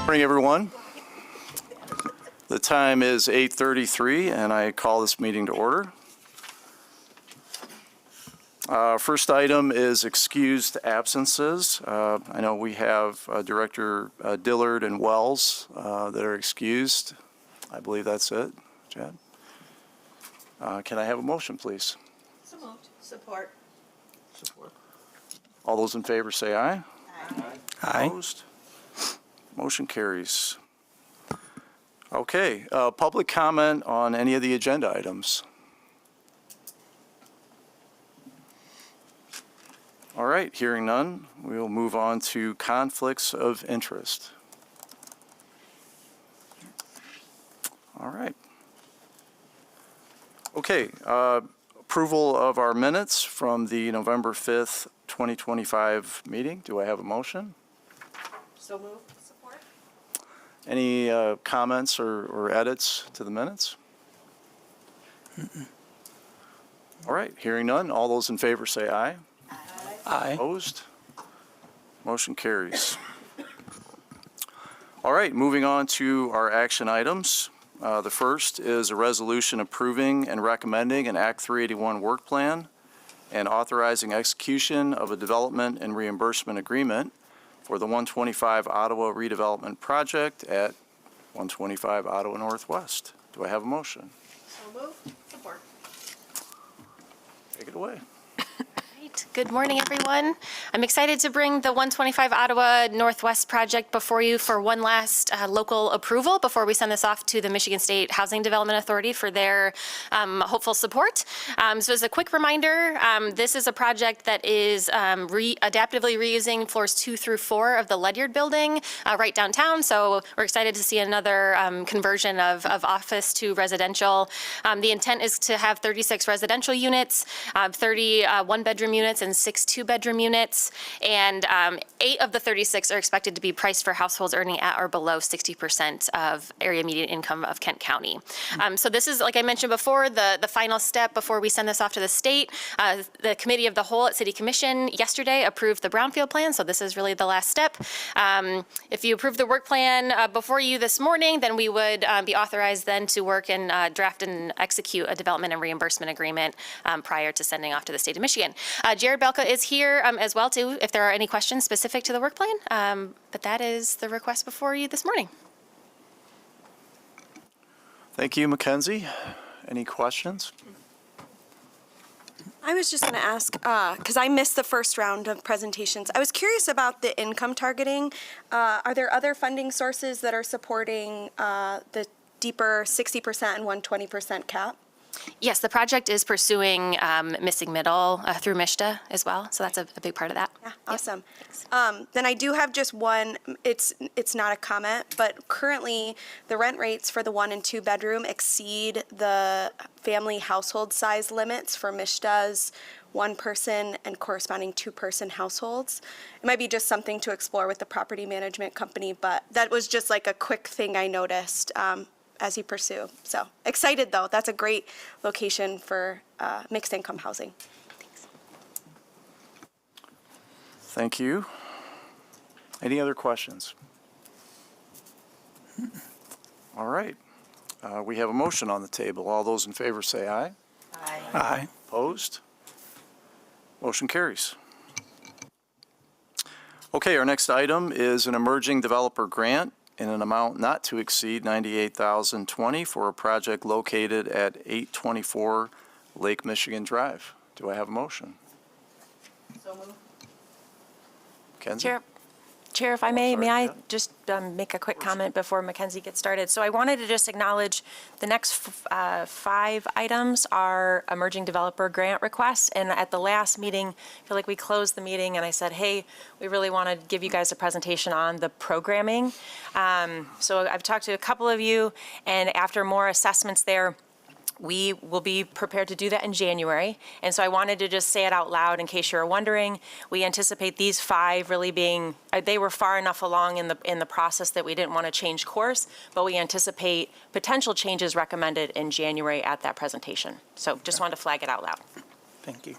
Morning, everyone. The time is 8:33, and I call this meeting to order. First item is excused absences. I know we have Director Dillard and Wells that are excused. I believe that's it. Chad? Can I have a motion, please? So moved. Support. All those in favor say aye. Aye. Opposed? Motion carries. Okay, public comment on any of the agenda items. All right, hearing none, we will move on to conflicts of interest. All right. Okay, approval of our minutes from the November 5th, 2025 meeting. Do I have a motion? So moved. Support. Any comments or edits to the minutes? All right, hearing none. All those in favor say aye. Aye. Opposed? Motion carries. All right, moving on to our action items. The first is a resolution approving and recommending an Act 381 work plan and authorizing execution of a development and reimbursement agreement for the 125 Ottawa redevelopment project at 125 Ottawa Northwest. Do I have a motion? So moved. Support. Take it away. Good morning, everyone. I'm excited to bring the 125 Ottawa Northwest project before you for one last local approval before we send this off to the Michigan State Housing Development Authority for their hopeful support. So as a quick reminder, this is a project that is adaptively reusing floors 2 through 4 of the Ledyard building right downtown. So we're excited to see another conversion of office to residential. The intent is to have 36 residential units, 30 one-bedroom units, and 6 two-bedroom units, and 8 of the 36 are expected to be priced for households earning at or below 60% of area median income of Kent County. So this is, like I mentioned before, the final step before we send this off to the state. The Committee of the Whole at City Commission yesterday approved the Brownfield plan, so this is really the last step. If you approve the work plan before you this morning, then we would be authorized then to work and draft and execute a development and reimbursement agreement prior to sending off to the state of Michigan. Jared Belka is here as well, too, if there are any questions specific to the work plan. But that is the request before you this morning. Thank you, Mackenzie. Any questions? I was just going to ask, because I missed the first round of presentations. I was curious about the income targeting. Are there other funding sources that are supporting the deeper 60% and 120% cap? Yes, the project is pursuing missing middle through MISTA as well, so that's a big part of that. Yeah, awesome. Then I do have just one, it's not a comment, but currently the rent rates for the 1 and 2 bedroom exceed the family household size limits for MISTA's 1-person and corresponding 2-person households. It might be just something to explore with the property management company, but that was just like a quick thing I noticed as you pursue. So excited though, that's a great location for mixed income housing. Thanks. Thank you. Any other questions? All right. We have a motion on the table. All those in favor say aye. Aye. Aye. Opposed? Motion carries. Okay, our next item is an emerging developer grant in an amount not to exceed $98,020 for a project located at 824 Lake Michigan Drive. Do I have a motion? So moved. Kenzie? Chair, if I sorry, may I yeah. just make a quick comment before Mackenzie gets started? So I wanted to just acknowledge the next 5 items are emerging developer grant requests. And at the last meeting, I feel like we closed the meeting and I said, hey, we really want to give you guys a presentation on the programming. So I've talked to a couple of you, and after more assessments there, we will be prepared to do that in January. And so I wanted to just say it out loud in case you're wondering. We anticipate these 5 really being, they were far enough along in the process that we didn't want to change course, but we anticipate potential changes recommended in January at that presentation. So just wanted to flag it out loud. Thank you.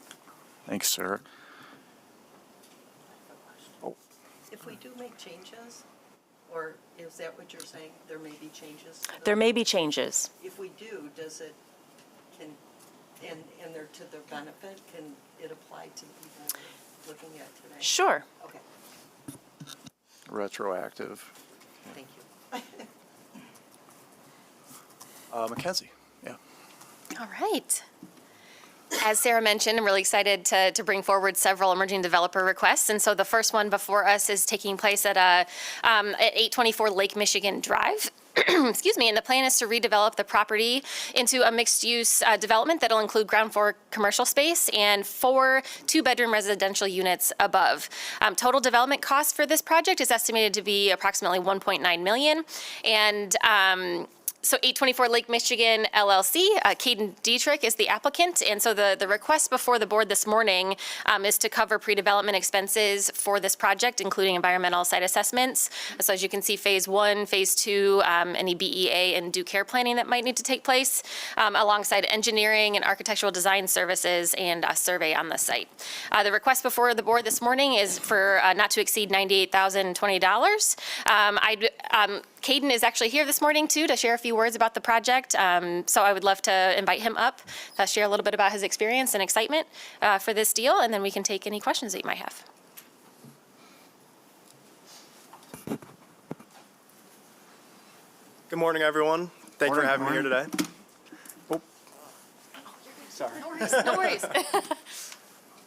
Thanks, Sarah. If we do make changes, Or is that what you're saying? There may be changes? to There the- may be changes. If we do, does it, and they're to their benefit, can it apply to the people we're looking at today? Sure. Okay, Retroactive. thank you. Mackenzie, yeah. All right. As Sarah mentioned, I'm really excited to bring forward several emerging developer requests. And so the first one before us is taking place at 824 Lake Michigan Drive. Excuse me, and the plan is to redevelop the property into a mixed-use development that'll include ground floor commercial space and 4 two-bedroom residential units above. Total development cost for this project is estimated to be approximately $1.9 million. And so 824 Lake Michigan LLC, Caden Dietrich is the applicant, and so the request before the board this morning is to cover pre-development expenses for this project, including environmental site assessments. So as you can see, phase 1, phase 2, any BEA and due care planning that might need to take place, alongside engineering and architectural design services and a survey on the site. The request before the board this morning is for not to exceed $98,020. Caden is actually here this morning, too, to share a few words about the project. So I would love to invite him up to share a little bit about his experience and excitement for this deal, and then we can take any questions that you might have. Good morning, everyone. Thank you for Morning. having me here today. Sorry. No worries.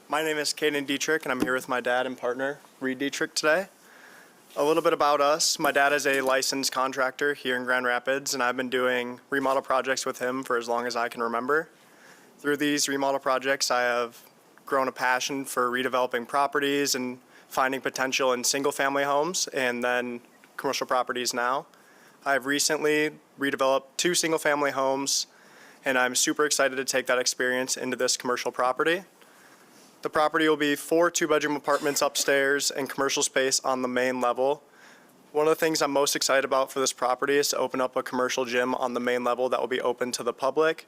My name is Caden Dietrich, and I'm here with my dad and partner, Reed Dietrich, today. A little bit about us. My dad is a licensed contractor here in Grand Rapids, and I've been doing remodel projects with him for as long as I can remember. Through these remodel projects, I have grown a passion for redeveloping properties and finding potential in single-family homes and then commercial properties now. I've recently redeveloped 2 single-family homes, and I'm super excited to take that experience into this commercial property. The property will be 4 two-bedroom apartments upstairs and commercial space on the main level. One of the things I'm most excited about for this property is to open up a commercial gym on the main level that will be open to the public.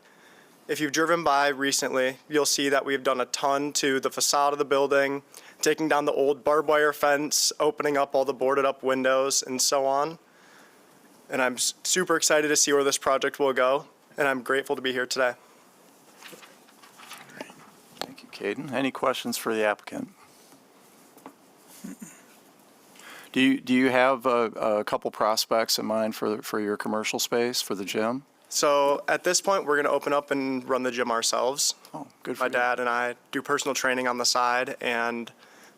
If you've driven by recently, you'll see that we've done a ton to the facade of the building, taking down the old barbed wire fence, opening up all the boarded up windows, and so on. And I'm super excited to see where this project will go, and I'm grateful to be here today. Thank you, Caden. Any questions for the applicant? Do you have a couple prospects in mind for your commercial space, for the gym? So at this point, we're going to open up and run the gym ourselves. Oh, good for My you. dad and I do personal training on the side, and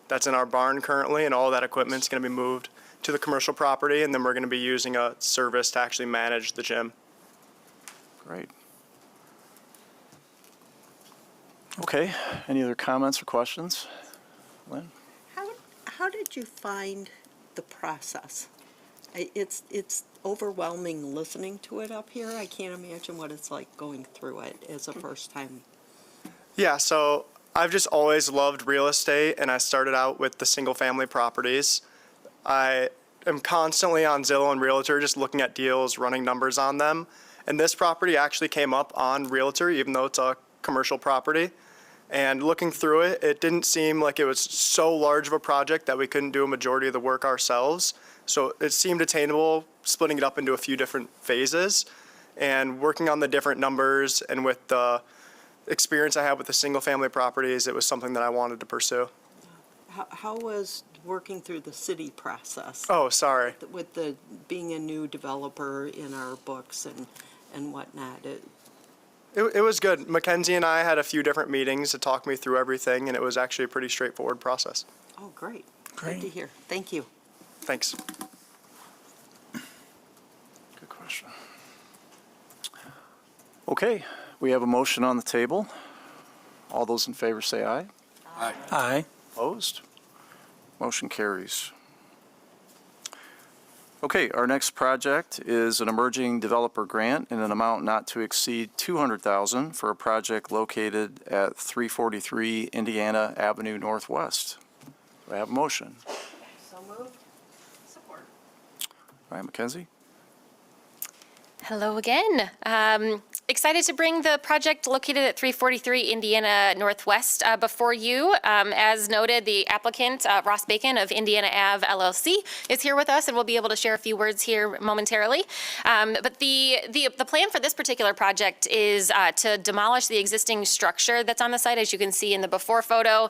that's in our barn currently, and all that equipment's going to be moved to the commercial property, and then we're going to be using a service to actually manage the gym. Great. Okay, any other comments or questions? Lynn? How did you find the process? It's overwhelming listening to it up here. I can't imagine what it's like going through it as a first time. Yeah, so I've just always loved real estate, and I started out with the single-family properties. I am constantly on Zillow and Realtor just looking at deals, running numbers on them. And this property actually came up on Realtor, even though it's a commercial property. And looking through it, it didn't seem like it was so large of a project that we couldn't do a majority of the work ourselves. So it seemed attainable, splitting it up into a few different phases. And working on the different numbers and with the experience I had with the single-family properties, it was something that I wanted to pursue. How was working through the city process? Oh, sorry. With the being a new developer in our books and whatnot? It was good. Mackenzie and I had a few different meetings to talk me through everything, and it was actually a pretty straightforward process. Oh, great. Good to hear. Thank you. Thanks. Good question. Okay, we have a motion on the table. All those in favor say aye. Aye. Opposed? Motion carries. Okay, our next project is an emerging developer grant in an amount not to exceed $200,000 for a project located at 343 Indiana Avenue Northwest. Do I have a motion? So moved. Support. All right, Mackenzie? Hello again. Excited to bring the project located at 343 Indiana Northwest before you. As noted, the applicant, Ross Bacon of Indiana Ave LLC, is here with us and will be able to share a few words here momentarily. But the plan for this particular project is to demolish the existing structure that's on the site, as you can see in the before photo,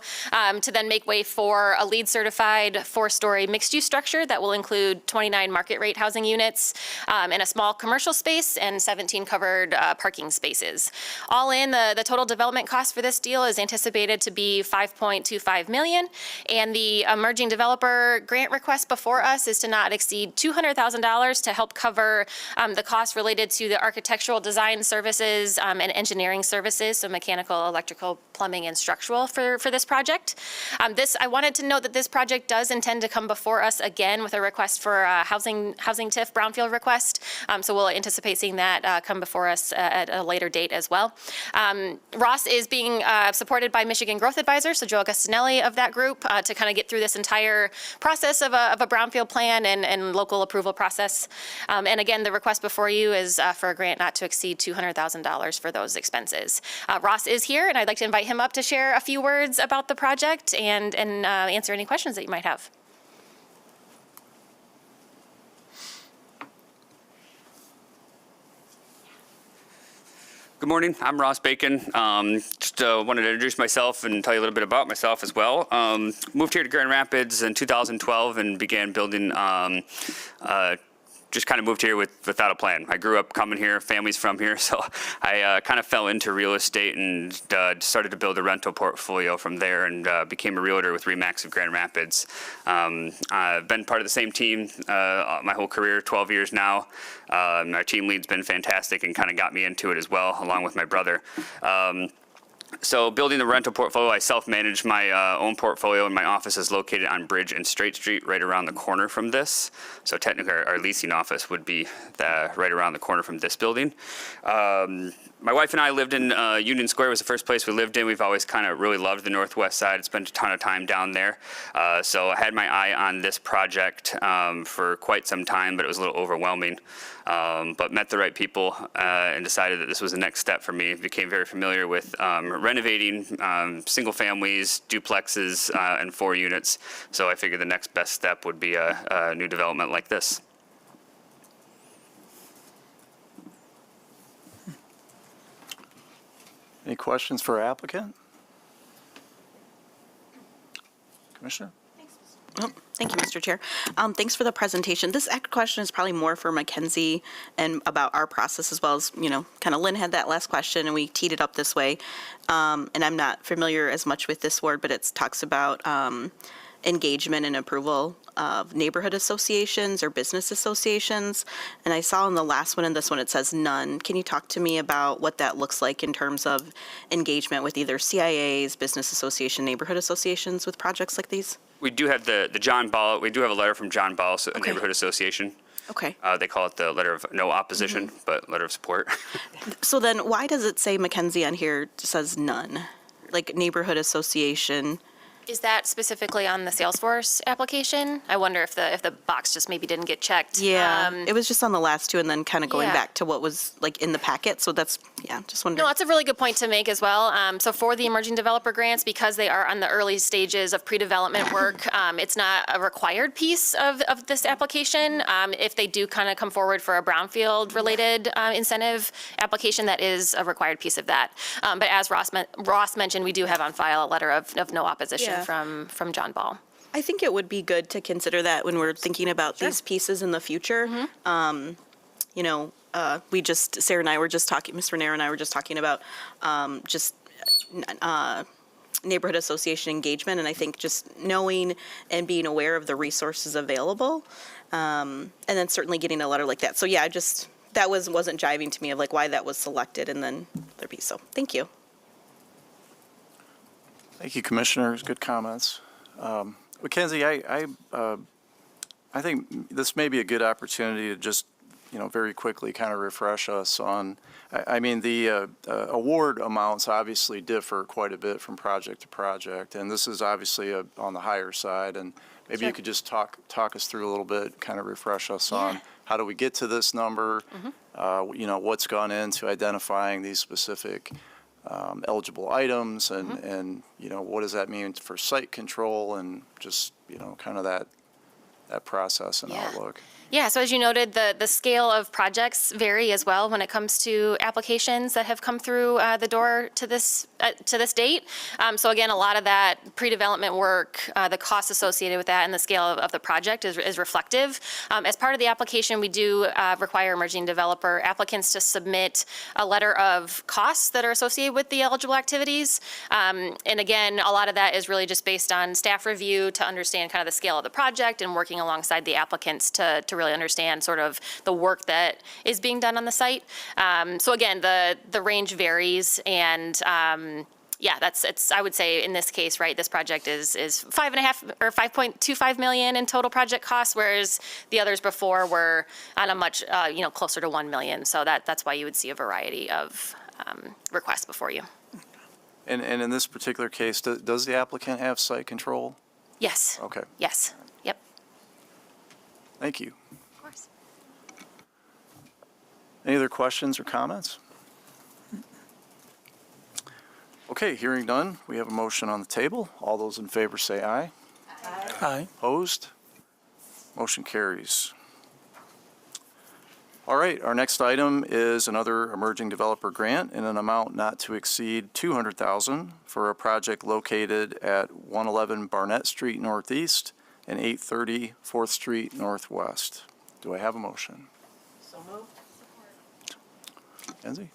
to then make way for a LEED certified 4-story mixed-use structure that will include 29 market rate housing units and a small commercial space and 17 covered parking spaces. All in, the total development cost for this deal is anticipated to be $5.25 million, and the emerging developer grant request before us is to not exceed $200,000 to help cover the costs related to the architectural design services and engineering services, so mechanical, electrical, plumbing, and structural for this project. I wanted to note that this project does intend to come before us again with a request for a housing TIF brownfield request, so we'll anticipate seeing that come before us at a later date as well. Ross is being supported by Michigan Growth Advisor, so Joe Augustinelli of that group, to kind of get through this entire process of a brownfield plan and local approval process. And again, the request before you is for a grant not to exceed $200,000 for those expenses. Ross is here, and I'd like to invite him up to share a few words about the project and answer any questions that you might have. Good morning. I'm Ross Bacon. Just wanted to introduce myself and tell you a little bit about myself as well. Moved here to Grand Rapids in 2012 and began building. Just kind of moved here without a plan. I grew up coming here, family's from here, so I kind of fell into real estate and started to build a rental portfolio from there and became a realtor with RE/MAX of Grand Rapids. I've been part of the same team my whole career, 12 years now. Our team lead's been fantastic and kind of got me into it as well, along with my brother. So building the rental portfolio, I self-manage my own portfolio, and my office is located on Bridge and Straight Street, right around the corner from this. So technically, our leasing office would be right around the corner from this building. My wife and I lived in Union Square. Was the first place we lived in. We've always kind of really loved the Northwest side. Spent a ton of time down there. So I had my eye on this project for quite some time, but it was a little overwhelming. But met the right people and decided that this was the next step for me. Became very familiar with renovating single families, duplexes, and 4 units. So I figured the next best step would be a new development like this. Any questions for our applicant? Commissioner? Oh, thank you, Mr. Chair. Thanks for the presentation. This question is probably more for Mackenzie and about our process, as well as, kind of Lynn had that last question and we teed it up this way. And I'm not familiar as much with this word, but it talks about engagement and approval of neighborhood associations or business associations. And I saw in the last one and this one it says none. Can you talk to me about what that looks like in terms of engagement with either CIAs, business association, neighborhood associations with projects like these? We do have the John Ball. We do have a letter from John Ball, so Okay. Neighborhood Association. Okay. They call it the letter of no opposition, but letter of support. So then why does it say Mackenzie on here says none? Like neighborhood association? Is that specifically on the Salesforce application? I wonder if the box just maybe didn't get checked. Yeah, it was just on the last 2 and then kind of going yeah. back to what was like in the packet. So that's, just wondering. No, that's a really good point to make as well. So for the emerging developer grants, because they are on the early stages of pre-development work, it's not a required piece of this application. If they do kind of come forward for a brownfield-related incentive application, that is a required piece of that. But as Ross mentioned, we do have on file a letter of no opposition Yeah. from John Ball. I think it would be good to consider that when we're thinking about these pieces in the future. Sarah and I were just talking, Ms. Renner and I were just talking about neighborhood association engagement, and I think just knowing and being aware of the resources available, and then certainly getting a letter like that. So yeah, that wasn't jiving to me of like why that was selected and then their piece. So thank you. Thank you, Commissioners. Good comments. Mackenzie, I think this may be a good opportunity to just, very quickly kind of refresh us on, I mean, the award amounts obviously differ quite a bit from project to project, and this is obviously on the higher side, and maybe you Sure. could just talk us through a little bit, kind of refresh us on Yeah. how do we get to this number, what's gone into identifying these specific eligible items, and what does that mean for site control, and just, kind of that process and Yeah. outlook. Yeah, so as you noted, the scale of projects vary as well when it comes to applications that have come through the door to this date. So again, a lot of that pre-development work, the costs associated with that and the scale of the project is reflective. As part of the application, we do require emerging developer applicants to submit a letter of costs that are associated with the eligible activities. And again, a lot of that is really just based on staff review to understand kind of the scale of the project and working alongside the applicants to really understand sort of the work that is being done on the site. So again, the range varies, and yeah, it's I would say in this case, right, this project is 5.5 or 5.25 million in total project costs, whereas the others before were on a much closer to 1 million. So that's why you would see a variety of requests before you. And in this particular case, does the applicant have site control? Yes. Okay, Yes. Yep. thank you. Of course. Any other questions or comments? Okay, hearing none, we have a motion on the table. All those in favor say aye. Aye. Opposed? Motion carries. All right, our next item is another emerging developer grant in an amount not to exceed $200,000 for a project located at 111 Barnett Street Northeast and 830 4th Street Northwest. Do I have a motion? So moved. Kenzie?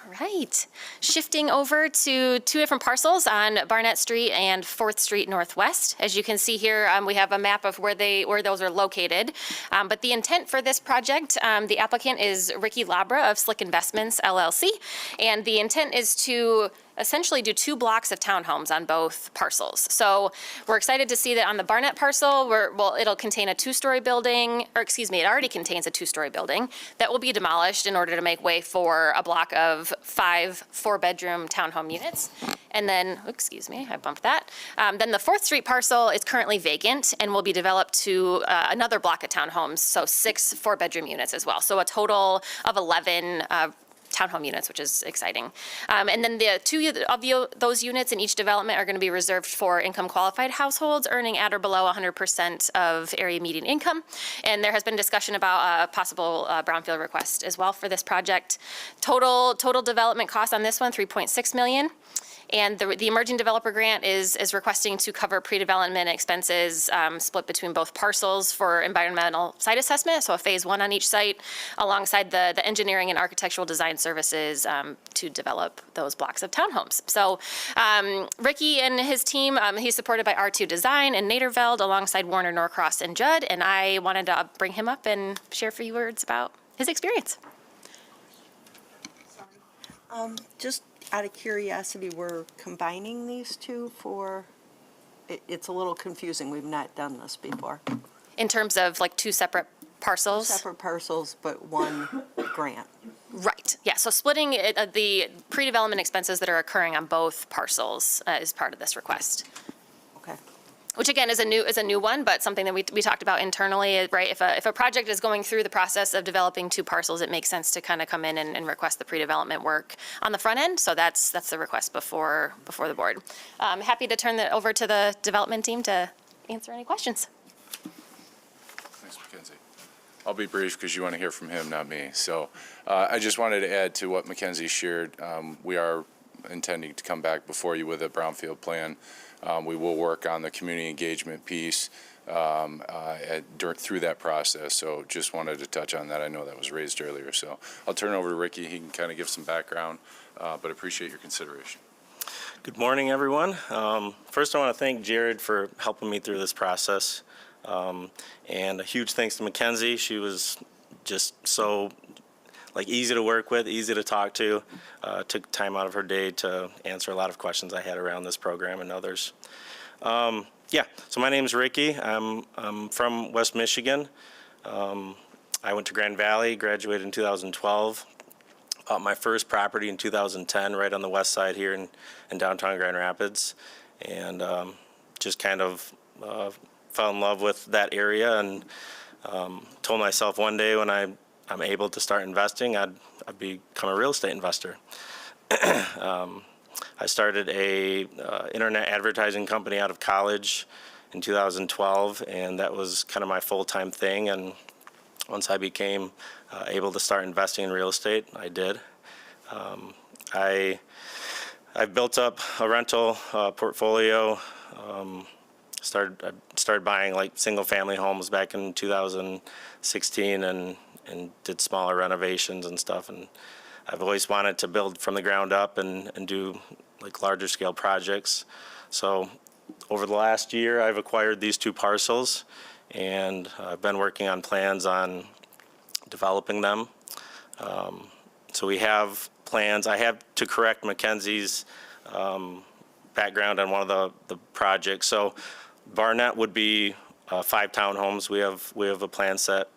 All right. Shifting over to two different parcels on Barnett Street and 4th Street Northwest. As you can see here, we have a map of where those are located. But the intent for this project, the applicant is Ricky Labra of Slick Investments, LLC. And the intent is to essentially do 2 blocks of townhomes on both parcels. So we're excited to see that on the Barnett parcel, it'll contain a 2-story building, or excuse me, it already contains a 2-story building that will be demolished in order to make way for a block of 5 4-bedroom townhome units. And then, excuse me, I bumped that. Then the 4th Street parcel is currently vacant and will be developed to another block of townhomes, so 6 4-bedroom units as well. So a total of 11 townhome units, which is exciting. And then the 2 of those units in each development are going to be reserved for income qualified households earning at or below 100% of area median income. And there has been discussion about a possible brownfield request as well for this project. Total development cost on this one, $3.6 million. And the emerging developer grant is requesting to cover pre-development expenses split between both parcels for environmental site assessment, so a phase 1 on each site, alongside the engineering and architectural design services to develop those blocks of townhomes. So Ricky and his team, he's supported by R2 Design and Naderveld alongside Warner Norcross and Judd, and I wanted to bring him up and share a few words about his experience. Just out of curiosity, we're combining these two for, it's a little confusing, we've not done this before. In terms of like 2 separate parcels? Separate parcels, but one grant. Right, yeah, so splitting the pre-development expenses that are occurring on both parcels is part of this request. Okay. Which again is a new one, but something that we talked about internally, right? If a project is going through the process of developing 2 parcels, it makes sense to kind of come in and request the pre-development work on the front end. So that's the request before the board. I'm happy to turn that over to the development team to answer any questions. Thanks, Mackenzie. I'll be brief because you want to hear from him, not me. So I just wanted to add to what Mackenzie shared. We are intending to come back before you with a brownfield plan. We will work on the community engagement piece through that process. So just wanted to touch on that. I know that was raised earlier. So I'll turn it over to Ricky. He can kind of give some background, but appreciate your consideration. Good morning, everyone. First, I want to thank Jared for helping me through this process. And a huge thanks to Mackenzie. She was just so easy to work with, easy to talk to, took time out of her day to answer a lot of questions I had around this program and others. So my name is Ricky. I'm from West Michigan. I went to Grand Valley, graduated in 2012. Bought my first property in 2010, right on the west side here in downtown Grand Rapids, and just kind of fell in love with that area, and told myself one day when I'm able to start investing, I'd become a real estate investor. I started a internet advertising company out of college in 2012, and that was kind of my full-time thing. And once I became able to start investing in real estate, I did. I've built up a rental portfolio. I started buying like single-family homes back in 2016, and did smaller renovations and stuff. And I've always wanted to build from the ground up and do like larger scale projects. So over the last year, I've acquired these 2 parcels, and I've been working on plans on developing them. So we have plans. I have to correct Mackenzie's background on one of the projects. So Barnett would be 5 townhomes. We have a plan set,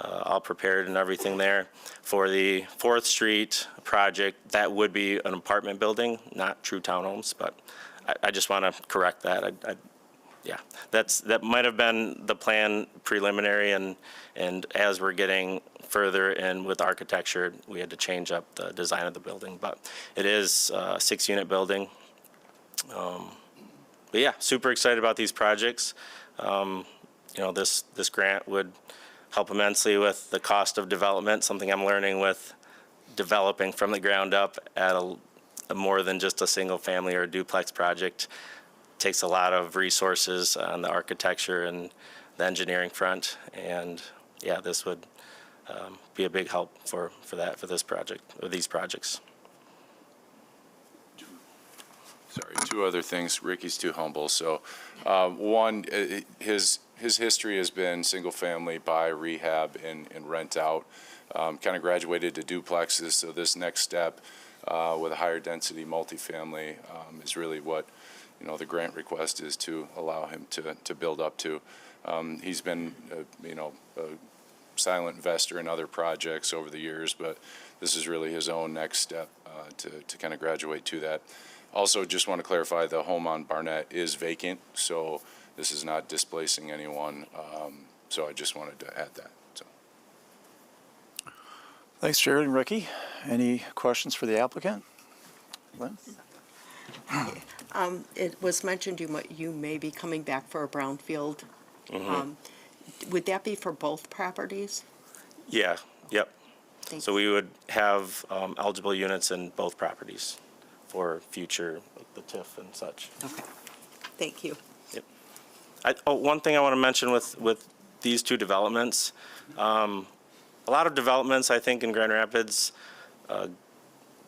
all prepared and everything there. For the 4th Street project, that would be an apartment building, not true townhomes, but I just want to correct that. Yeah, that might have been the plan preliminary, and as we're getting further in with architecture, we had to change up the design of the building. But it is a 6-unit building. But yeah, super excited about these projects. This grant would help immensely with the cost of development, something I'm learning with developing from the ground up at a more than just a single family or a duplex project. It takes a lot of resources on the architecture and the engineering front, and yeah, this would be a big help for this project, or these projects. Sorry, 2 other things. Ricky's too humble. So, one, his history has been single-family buy, rehab, and rent out. Kind of graduated to duplexes. So this next step with a higher density multifamily is really what the grant request is to allow him to build up to. He's been a silent investor in other projects over the years, but this is really his own next step to kind of graduate to that. Also, just want to clarify, the home on Barnett is vacant, so this is not displacing anyone. So I just wanted to add that. So. Thanks, Jared and Ricky. Any questions for the applicant? Lynn? It was mentioned you may be coming back for a brownfield. Mm-hmm. Would that be for both properties? Yeah, yep. Thank So we would have eligible units in both properties for future, like the TIF and such. Okay. Thank you. Yep. One thing I want to mention with these 2 developments, a lot of developments, I think, in Grand Rapids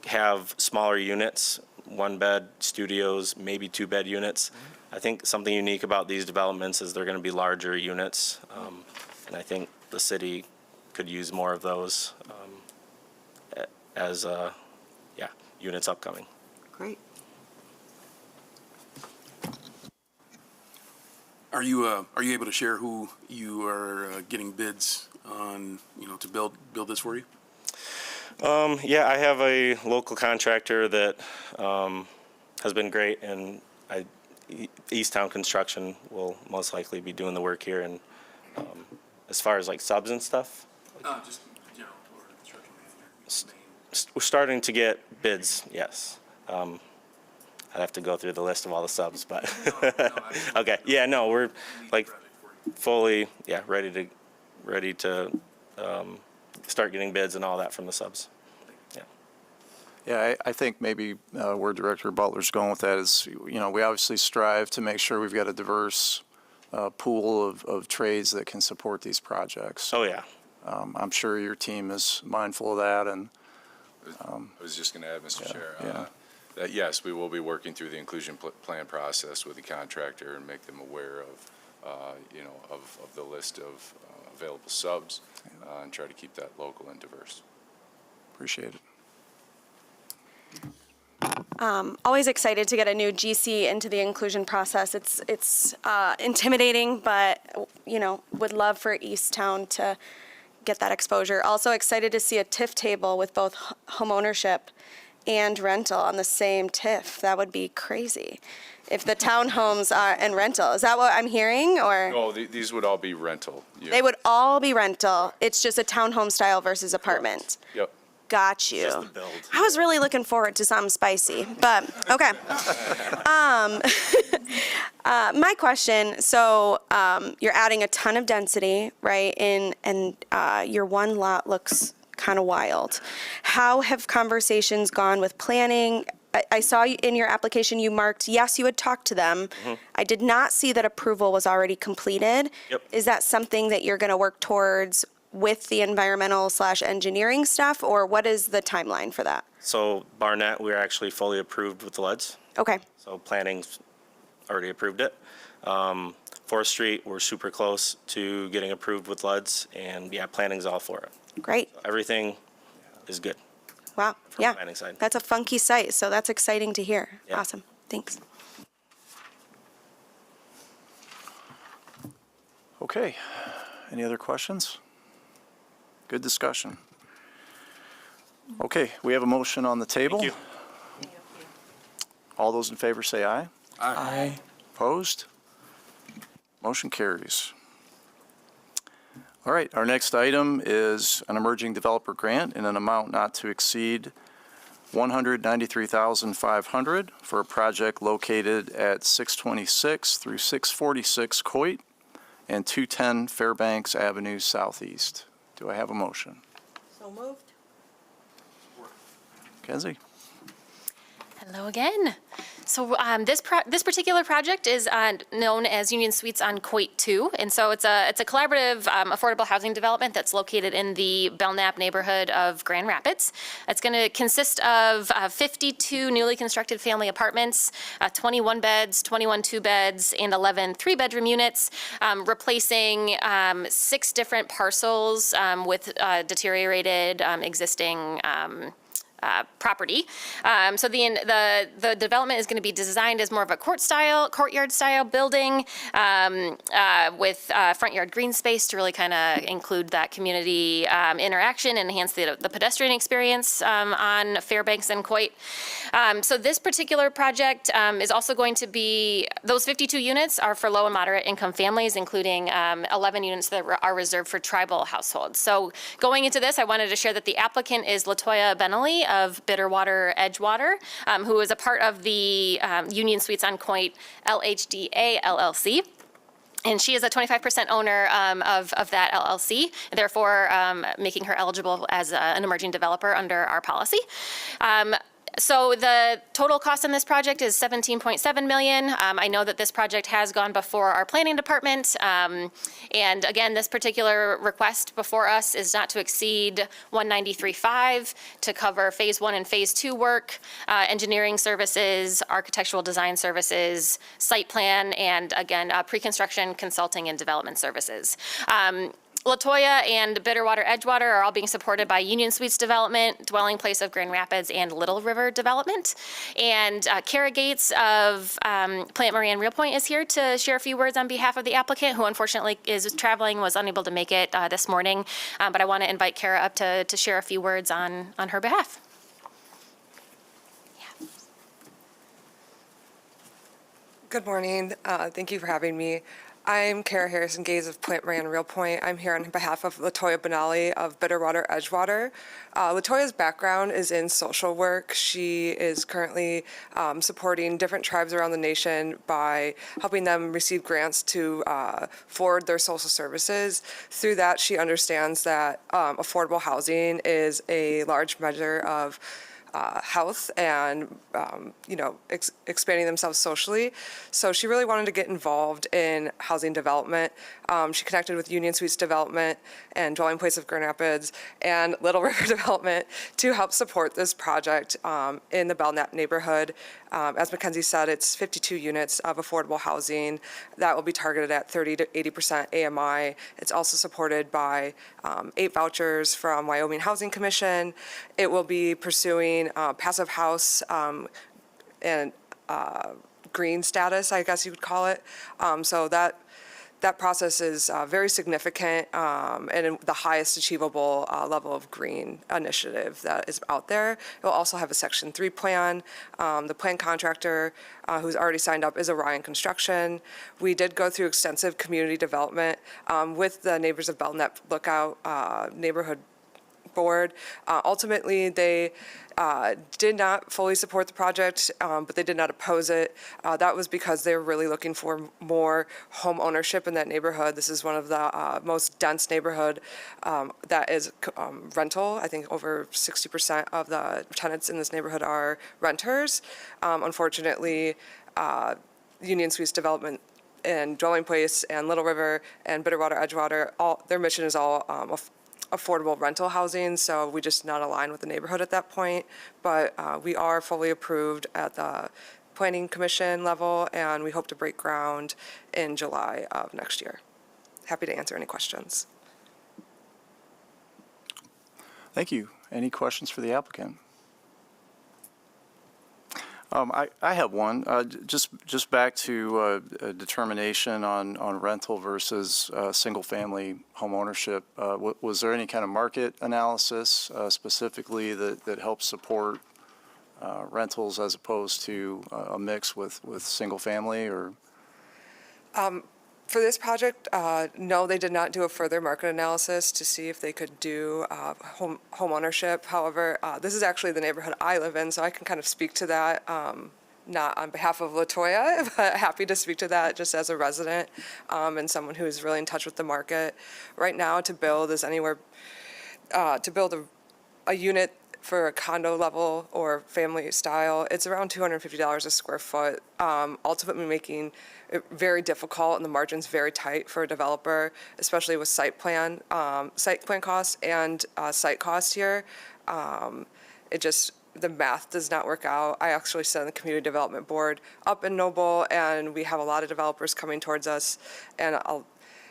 have smaller units, 1-bed studios, maybe 2-bed units. I think something unique about these developments is they're going to be larger units, and I think the city could use more of those as units upcoming. Great. Are you able to share who you are getting bids on, to build this for you? Yeah, I have a local contractor that has been great, and Easttown Construction will most likely be doing the work here. And as far as like subs and stuff, Just general or construction manager. we're starting to get bids. Yes. I'd have to go through the list of all the subs, but okay. Yeah, no, we're like fully ready to start getting bids and all that from the subs. Yeah, I think maybe where Director Butler's going with that is, we obviously strive to make sure we've got a diverse pool of trades that can support these projects. Oh, yeah. I'm sure your team is mindful of that, and I was just going to add, Mr. Chair, yeah. that yes, we will be working through the inclusion plan process with the contractor and make them aware of the list of available subs and try to keep that local and diverse. Appreciate it. Always excited to get a new GC into the inclusion process. It's intimidating, but would love for Easttown to get that exposure. Also excited to see a TIF table with both homeownership and rental on the same TIF. That would be crazy. If the townhomes are and rental, is that what I'm hearing, or? No, these would all be rental. Yeah. They would all be rental. It's just a townhome style versus apartment. Yep. Got you. Just the build. I was really looking forward to something spicy, but okay. My question, so you're adding a ton of density, right? And your one lot looks kind of wild. How have conversations gone with planning? I saw in your application you marked, yes, you had talked to them. I did not see that approval was already completed. Yep. Is that something that you're going to work towards with the environmental/engineering stuff, or what is the timeline for that? So Barnett, we're actually fully approved with the LEDs. Okay. So planning's already approved it. 4th Street, we're super close to getting approved with LEDs, and yeah, planning's all for it. Great. Everything is good. Wow. From Yeah. the planning side. That's a funky site, so that's exciting to hear. Yeah. Awesome. Thanks. Okay. Any other questions? Good discussion. Okay, we have a motion on the table. Thank you. All those in favor say aye. Aye. Opposed? Motion carries. All right, our next item is an emerging developer grant in an amount not to exceed $193,500 for a project located at 626 through 646 Coit and 210 Fairbanks Avenue Southeast. Do I have a motion? So moved. Mackenzie? Hello again. So this particular project is known as Union Suites on Coit 2, and so it's a collaborative affordable housing development that's located in the Belknap neighborhood of Grand Rapids. It's going to consist of 52 newly constructed family apartments, 21 beds, 21 two-beds, and 11 three-bedroom units, replacing 6 different parcels with deteriorated existing property. So the development is going to be designed as more of a courtyard style building with front yard green space to really kind of include that community interaction and enhance the pedestrian experience on Fairbanks and Coit. So this particular project is also going to be, those 52 units are for low and moderate income families, including 11 units that are reserved for tribal households. So going into this, I wanted to share that the applicant is Latoya Benelli of Bitterwater Edgewater, who is a part of the Union Suites on Coit LHDA LLC. And she is a 25% owner of that LLC, therefore making her eligible as an emerging developer under our policy. So the total cost on this project is $17.7 million. I know that this project has gone before our planning department. And again, this particular request before us is not to exceed $193,500 to cover phase 1 and phase 2 work, engineering services, architectural design services, site plan, and again, pre-construction consulting and development services. Latoya and Bitterwater Edgewater are all being supported by Union Suites Development, Dwelling Place of Grand Rapids, and Little River Development. And Kara Gates of Plant Marie and Real Point is here to share a few words on behalf of the applicant, who unfortunately is traveling, was unable to make it this morning. But I want to invite Kara up to share a few words on her behalf. Good morning. Thank you for having me. I'm Kara Harrison Gaze of Plant Marie and Real Point. I'm here on behalf of Latoya Benelli of Bitterwater Edgewater. Latoya's background is in social work. She is currently supporting different tribes around the nation by helping them receive grants to forward their social services. Through that, she understands that affordable housing is a large measure of health and, expanding themselves socially. So she really wanted to get involved in housing development. She connected with Union Suites Development and Dwelling Place of Grand Rapids and Little River Development to help support this project in the Belknap neighborhood. As Mackenzie said, it's 52 units of affordable housing that will be targeted at 30 to 80% AMI. It's also supported by 8 vouchers from Wyoming Housing Commission. It will be pursuing passive house and green status, I guess you would call it. So that process is very significant and the highest achievable level of green initiative that is out there. It will also have a Section 3 plan. The plan contractor who's already signed up is Orion Construction. We did go through extensive community development with the Neighbors of Belknap Lookout neighborhood board. Ultimately, they did not fully support the project, but they did not oppose it. That was because they were really looking for more home ownership in that neighborhood. This is one of the most dense neighborhood that is rental. I think over 60% of the tenants in this neighborhood are renters. Unfortunately, Union Suites Development and Dwelling Place and Little River and Bitterwater, Edgewater, their mission is all affordable rental housing, so we just not aligned with the neighborhood at that point. But we are fully approved at the Planning Commission level, and we hope to break ground in July of next year. Happy to answer any questions. Thank you. Any questions for the applicant? I have one. Just back to a determination on rental versus single-family home ownership. Was there any kind of market analysis specifically that helps support rentals as opposed to a mix with single-family or? For this project, no, they did not do a further market analysis to see if they could do home ownership. However, this is actually the neighborhood I live in, so I can kind of speak to that, not on behalf of LaToya, but happy to speak to that just as a resident and someone who is really in touch with the market. Right now, to build is anywhere, to build a unit for a condo level or family style, it's around $250 a square foot, ultimately making it very difficult and the margins very tight for a developer, especially with site plan costs and site costs here. It just, the math does not work out. I actually sit on the community development board up in Noble, and we have a lot of developers coming towards us, and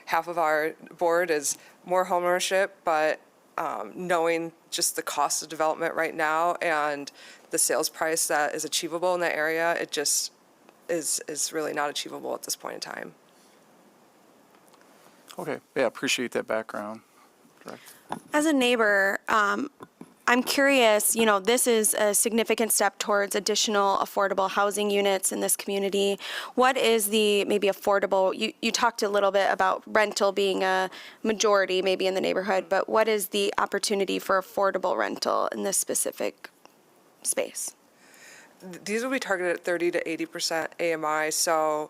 half of our board is more homeownership, but knowing just the cost of development right now and the sales price that is achievable in that area, it just is really not achievable at this point in time. Okay, yeah, appreciate that background. Director. As a neighbor, I'm curious, you know, this is a significant step towards additional affordable housing units in this community. What is the maybe affordable, you talked a little bit about rental being a majority maybe in the neighborhood, but what is the opportunity for affordable rental in this specific space? These will be targeted at 30 to 80% AMI, so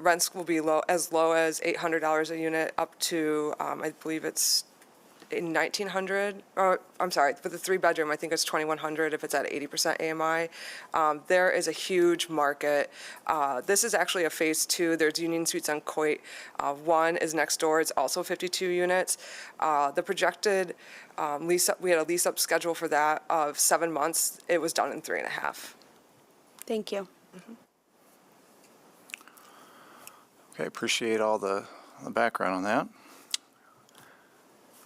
rents will be low as $800 a unit up to, I believe it's in 1,900, or I'm sorry, for the 3-bedroom, I think it's 2,100 if it's at 80% AMI. There is a huge market. This is actually a phase 2. There's Union Suites on Coit. 1 is next door. It's also 52 units. The projected lease up, we had a lease up schedule for that of 7 months. It was done in 3.5. Thank you. Okay, appreciate all the background on that.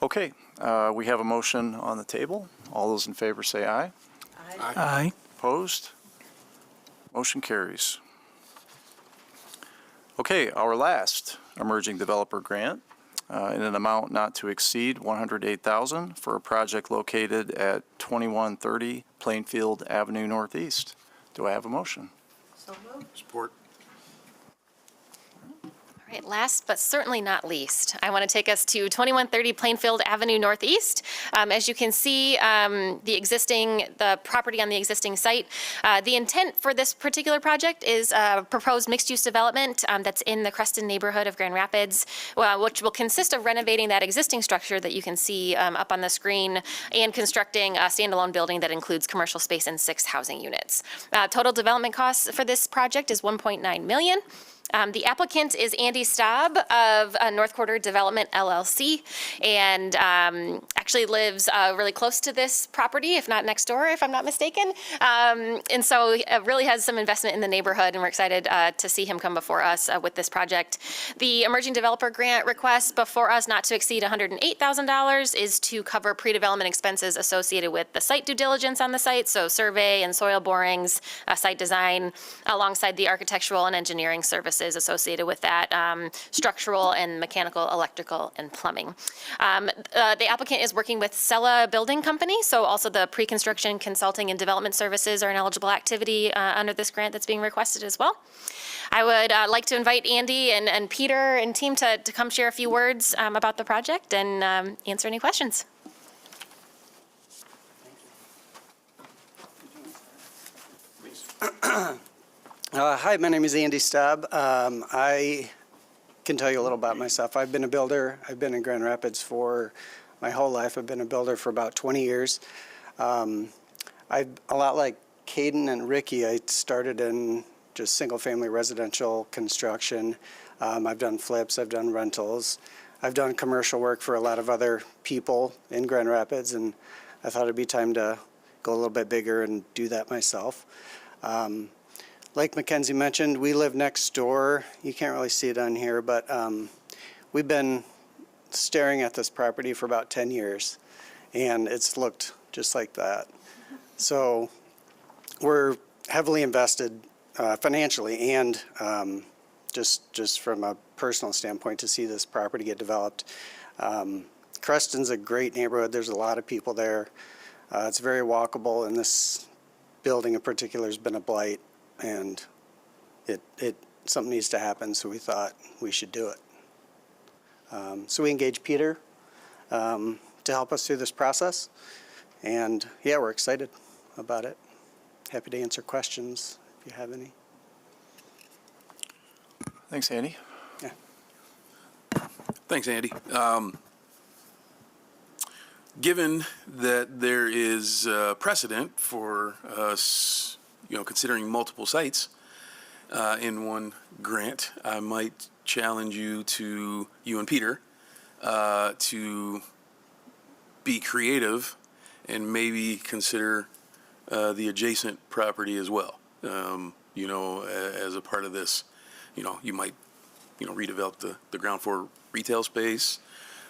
Okay, we have a motion on the table. All those in favor say aye. Aye. Opposed? Motion carries. Okay, our last emerging developer grant in an amount not to exceed $108,000 for a project located at 2130 Plainfield Avenue Northeast. Do I have a motion? So moved. Support. All right, last but certainly not least, I want to take us to 2130 Plainfield Avenue Northeast. As you can see, the property on the existing site. The intent for this particular project is a proposed mixed-use development that's in the Creston neighborhood of Grand Rapids, which will consist of renovating that existing structure that you can see up on the screen and constructing a standalone building that includes commercial space and 6 housing units. Total development costs for this project is $1.9 million. The applicant is Andy Staub of North Quarter Development LLC, and actually lives really close to this property, if not next door, if I'm not mistaken. And so really has some investment in the neighborhood, and we're excited to see him come before us with this project. The emerging developer grant request before us, not to exceed $108,000, is to cover pre-development expenses associated with the site due diligence on the site, so survey and soil borings, site design, alongside the architectural and engineering services services associated with that, structural and mechanical, electrical, and plumbing. The applicant is working with Sella Building Company, so also the pre-construction consulting and development services are an eligible activity under this grant that's being requested as well. I would like to invite Andy and Peter and team to come share a few words about the project and answer any questions. Hi, my name is Andy Staub. I can tell you a little about myself. I've been a builder. I've been in Grand Rapids for my whole life. I've been a builder for about 20 years. A lot like Caden and Ricky, I started in just single-family residential construction. I've done flips, I've done rentals. I've done commercial work for a lot of other people in Grand Rapids, and I thought it'd be time to go a little bit bigger and do that myself. Like Mackenzie mentioned, we live next door. You can't really see it on here, but we've been staring at this property for about 10 years, and it's looked just like that. So we're heavily invested financially and just from a personal standpoint to see this property get developed. Creston's a great neighborhood. There's a lot of people there. It's very walkable, and this building in particular has been a blight, and something needs to happen, so we thought we should do it. So we engaged Peter to help us through this process, and yeah, we're excited about it. Happy to answer questions if you have any. Thanks, Andy. Yeah. Thanks, Andy. Given that there is precedent for us, considering multiple sites in one grant, I might challenge you and Peter, to be creative and maybe consider the adjacent property as well. As a part of this, you might, redevelop the ground floor retail space.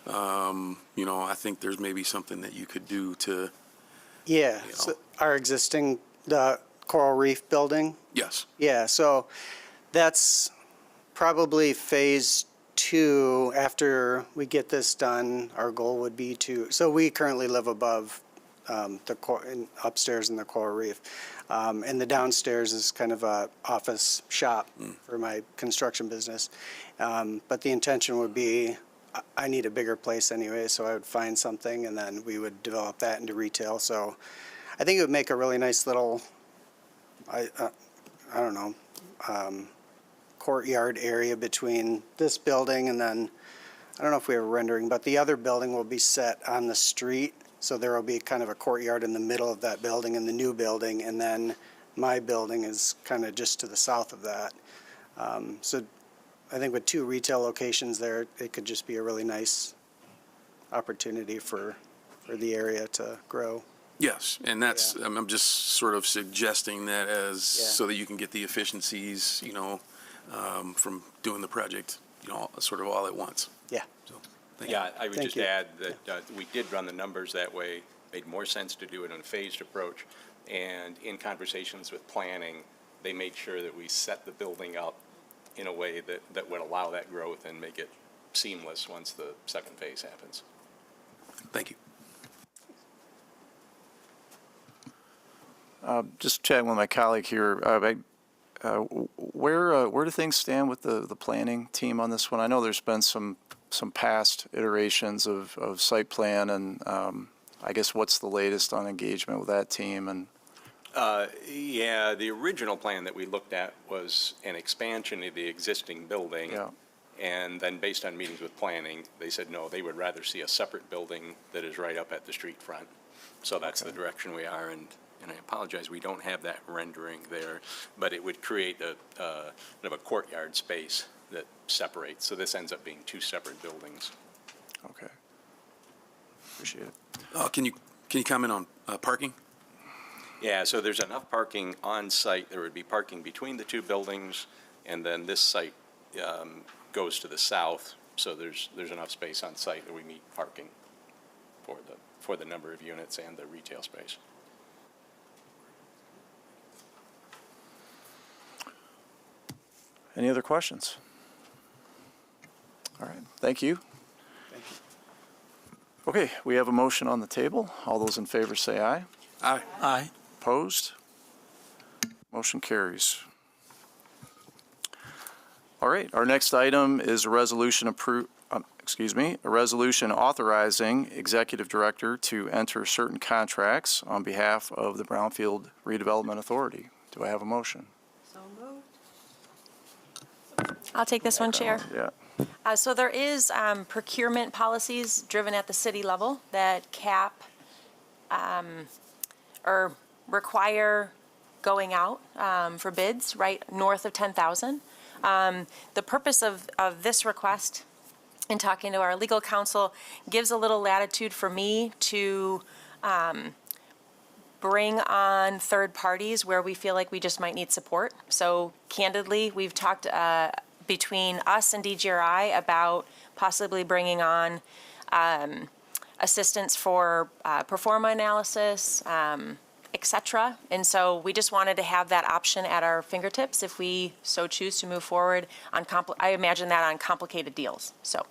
I think there's maybe something that you could do to. Yeah, so our existing, the Coral Reef building. Yes. Yeah, so that's probably phase 2. After we get this done, our goal would be so we currently live above upstairs in the Coral Reef. And the downstairs is kind of a office shop for my construction business. But the intention would be, I need a bigger place anyway, so I would find something and then we would develop that into retail. So I think it would make a really nice little, I don't know, courtyard area between this building and then, I don't know if we have a rendering, but the other building will be set on the street. So there will be kind of a courtyard in the middle of that building and the new building, and then my building is kind of just to the south of that. So I think with 2 retail locations there, it could just be a really nice opportunity for the area to grow. Yes, and that's, Yeah. I'm just sort of suggesting that as, Yeah. so that you can get the efficiencies, from doing the project, sort of all at once. Yeah. So, thank you. Yeah, I would Thank just you. add that we did run the numbers that way. Made more sense to do it in a phased approach. And in conversations with planning, they made sure that we set the building up in a way that would allow that growth and make it seamless once the second phase happens. Thank you. Just chatting with my colleague here, where do things stand with the planning team on this one? I know there's been some past iterations of site plan, and I guess what's the latest on engagement with that team? And Yeah, the original plan that we looked at was an expansion of the existing building. Yeah. And then based on meetings with planning, they said, no, they would rather see a separate building that is right up at the street front. So that's the direction we are, and I apologize, we don't have that rendering there, but it would create kind of a courtyard space that separates. So this ends up being 2 separate buildings. Okay. Appreciate it. Can you comment on parking? Yeah, so there's enough parking on site. There would be parking between the 2 buildings, and then this site goes to the south. So there's enough space on site that we meet parking for the number of units and the retail space. Any other questions? All right, thank you. Okay, we have a motion on the table. All those in favor say aye. Aye. Aye. Opposed? Motion carries. All right, our next item is a resolution a resolution authorizing Executive Director to enter certain contracts on behalf of the Brownfield Redevelopment Authority. Do I have a motion? So moved. I'll take this one, Chair. Yeah. So there is procurement policies driven at the city level that cap or require going out for bids right north of 10,000. The purpose of this request, in talking to our legal counsel, gives a little latitude for me to bring on third parties where we feel like we just might need support. So candidly, we've talked between us and DGRI about possibly bringing on assistance for performa analysis, et cetera. And so we just wanted to have that option at our fingertips if we so choose to move forward on, I imagine that on complicated deals, so.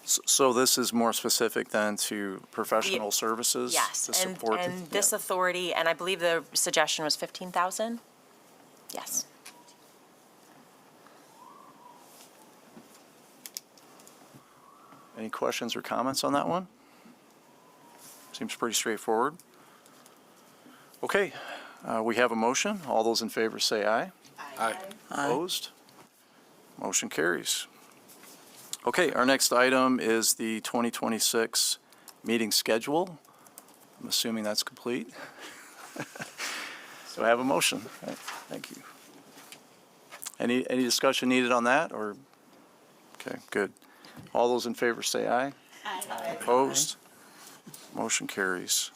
So this is more specific than to professional services? Yes, to support the- and this authority, and I believe the suggestion was 15,000? Yes. Any questions or comments on that one? Seems pretty straightforward. Okay, we have a motion. All those in favor say aye. Aye. Opposed? Motion carries. Okay, our next item is the 2026 meeting schedule. I'm assuming that's complete. So I have a motion. Right, thank you. Any discussion needed on that, or? Okay, good. All those in favor say aye. Aye. Opposed? Motion carries.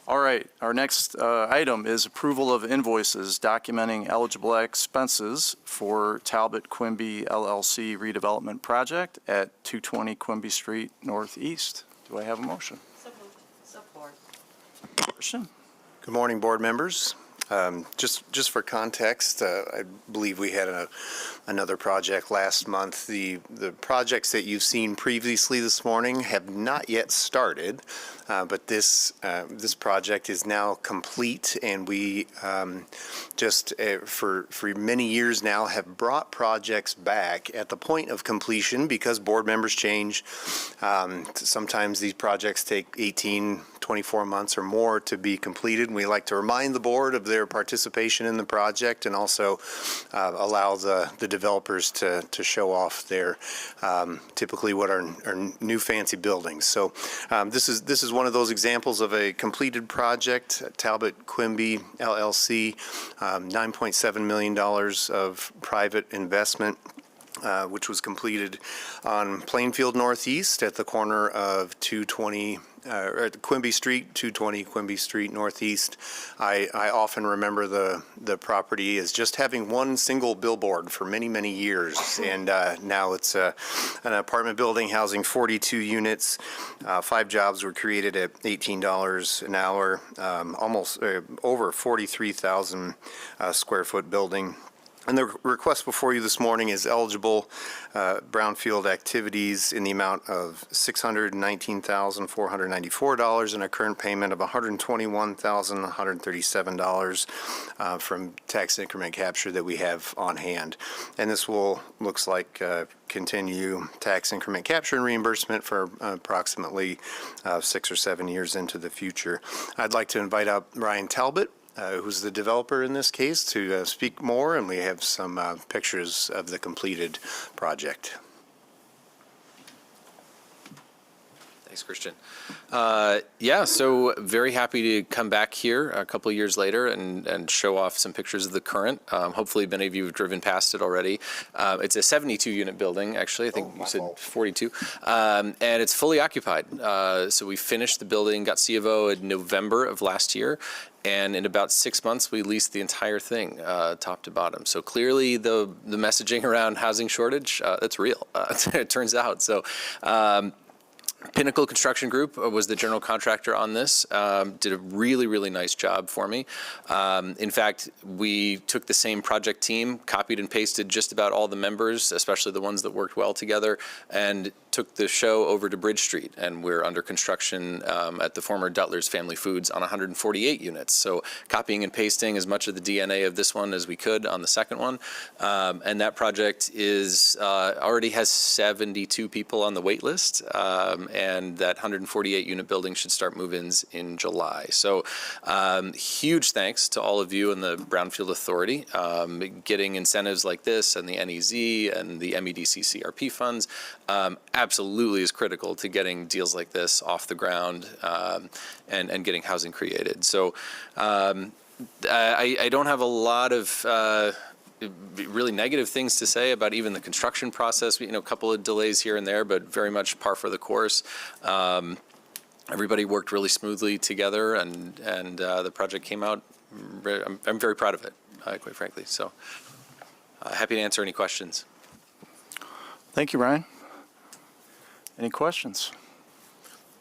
All right, our next item is approval of invoices documenting eligible expenses for Talbot Quimby LLC redevelopment project at 220 Quimby Street Northeast. Do I have a motion? Support. Christian? Good morning, board members. Just for context, I believe we had another project last month. The projects that you've seen previously this morning have not yet started, but this project is now complete, and we just for many years now have brought projects back at the point of completion because board members change. Sometimes these projects take 18, 24 months or more to be completed, and we like to remind the board of their participation in the project and also allow the developers to show off their typically what are new fancy buildings. So this is one of those examples of a completed project, Talbot Quimby LLC, $9.7 million of private investment, which was completed on Plainfield Northeast at the corner of 220 at Quimby Street, 220 Quimby Street Northeast. I often remember the property as just having one single billboard for many, many years, and now it's an apartment building housing 42 units. 5 jobs were created at $18 an hour, almost over 43,000 square foot building. And the request before you this morning is eligible brownfield activities in the amount of $619,494 and a current payment of $121,137 from tax increment capture that we have on hand. And this looks like continue tax increment capture and reimbursement for approximately 6 or 7 years into the future. I'd like to invite up Ryan Talbot, who's the developer in this case, to speak more, and we have some pictures of the completed project. Thanks, Christian. So very happy to come back here a couple of years later and show off some pictures of the current. Hopefully many of you have driven past it already. It's a 72-unit building, actually. I think you said 42. And it's fully occupied. So we finished the building, got C of O in November of last year. And in about 6 months, we leased the entire thing, top to bottom. So clearly the messaging around housing shortage, it's real, it turns out. So Pinnacle Construction Group was the general contractor on this, did a really, really nice job for me. In fact, we took the same project team, copied and pasted just about all the members, especially the ones that worked well together, and took the show over to Bridge Street. And we're under construction at the former Dutlers Family Foods on 148 units. So copying and pasting as much of the DNA of this one as we could on the second one. And that project is already has 72 people on the wait list. And that 148 unit building should start move-ins in July. So huge thanks to all of you and the Brownfield Authority. Getting incentives like this and the NEZ and the MEDC CRP funds absolutely is critical to getting deals like this off the ground and getting housing created. So I don't have a lot of really negative things to say about even the construction process. A couple of delays here and there, but very much par for the course. Everybody worked really smoothly together, and the project came out. I'm very proud of it, quite frankly. So happy to answer any questions. Thank you, Ryan. Any questions?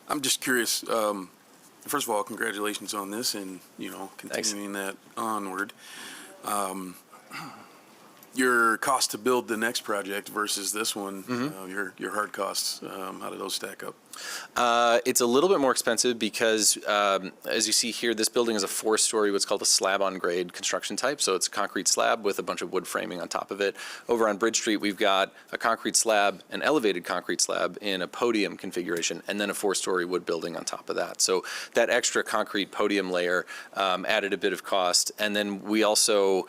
I'm just curious. First of all, congratulations on this, and continuing that onward. Your cost to build the next project versus this one, your hard costs, how do those stack up? It's a little bit more expensive because, as you see here, this building is a 4-story, what's called a slab-on-grade construction type. So it's a concrete slab with a bunch of wood framing on top of it. Over on Bridge Street, we've got a concrete slab, an elevated concrete slab in a podium configuration, and then a 4-story wood building on top of that. So that extra concrete podium layer added a bit of cost. And then we also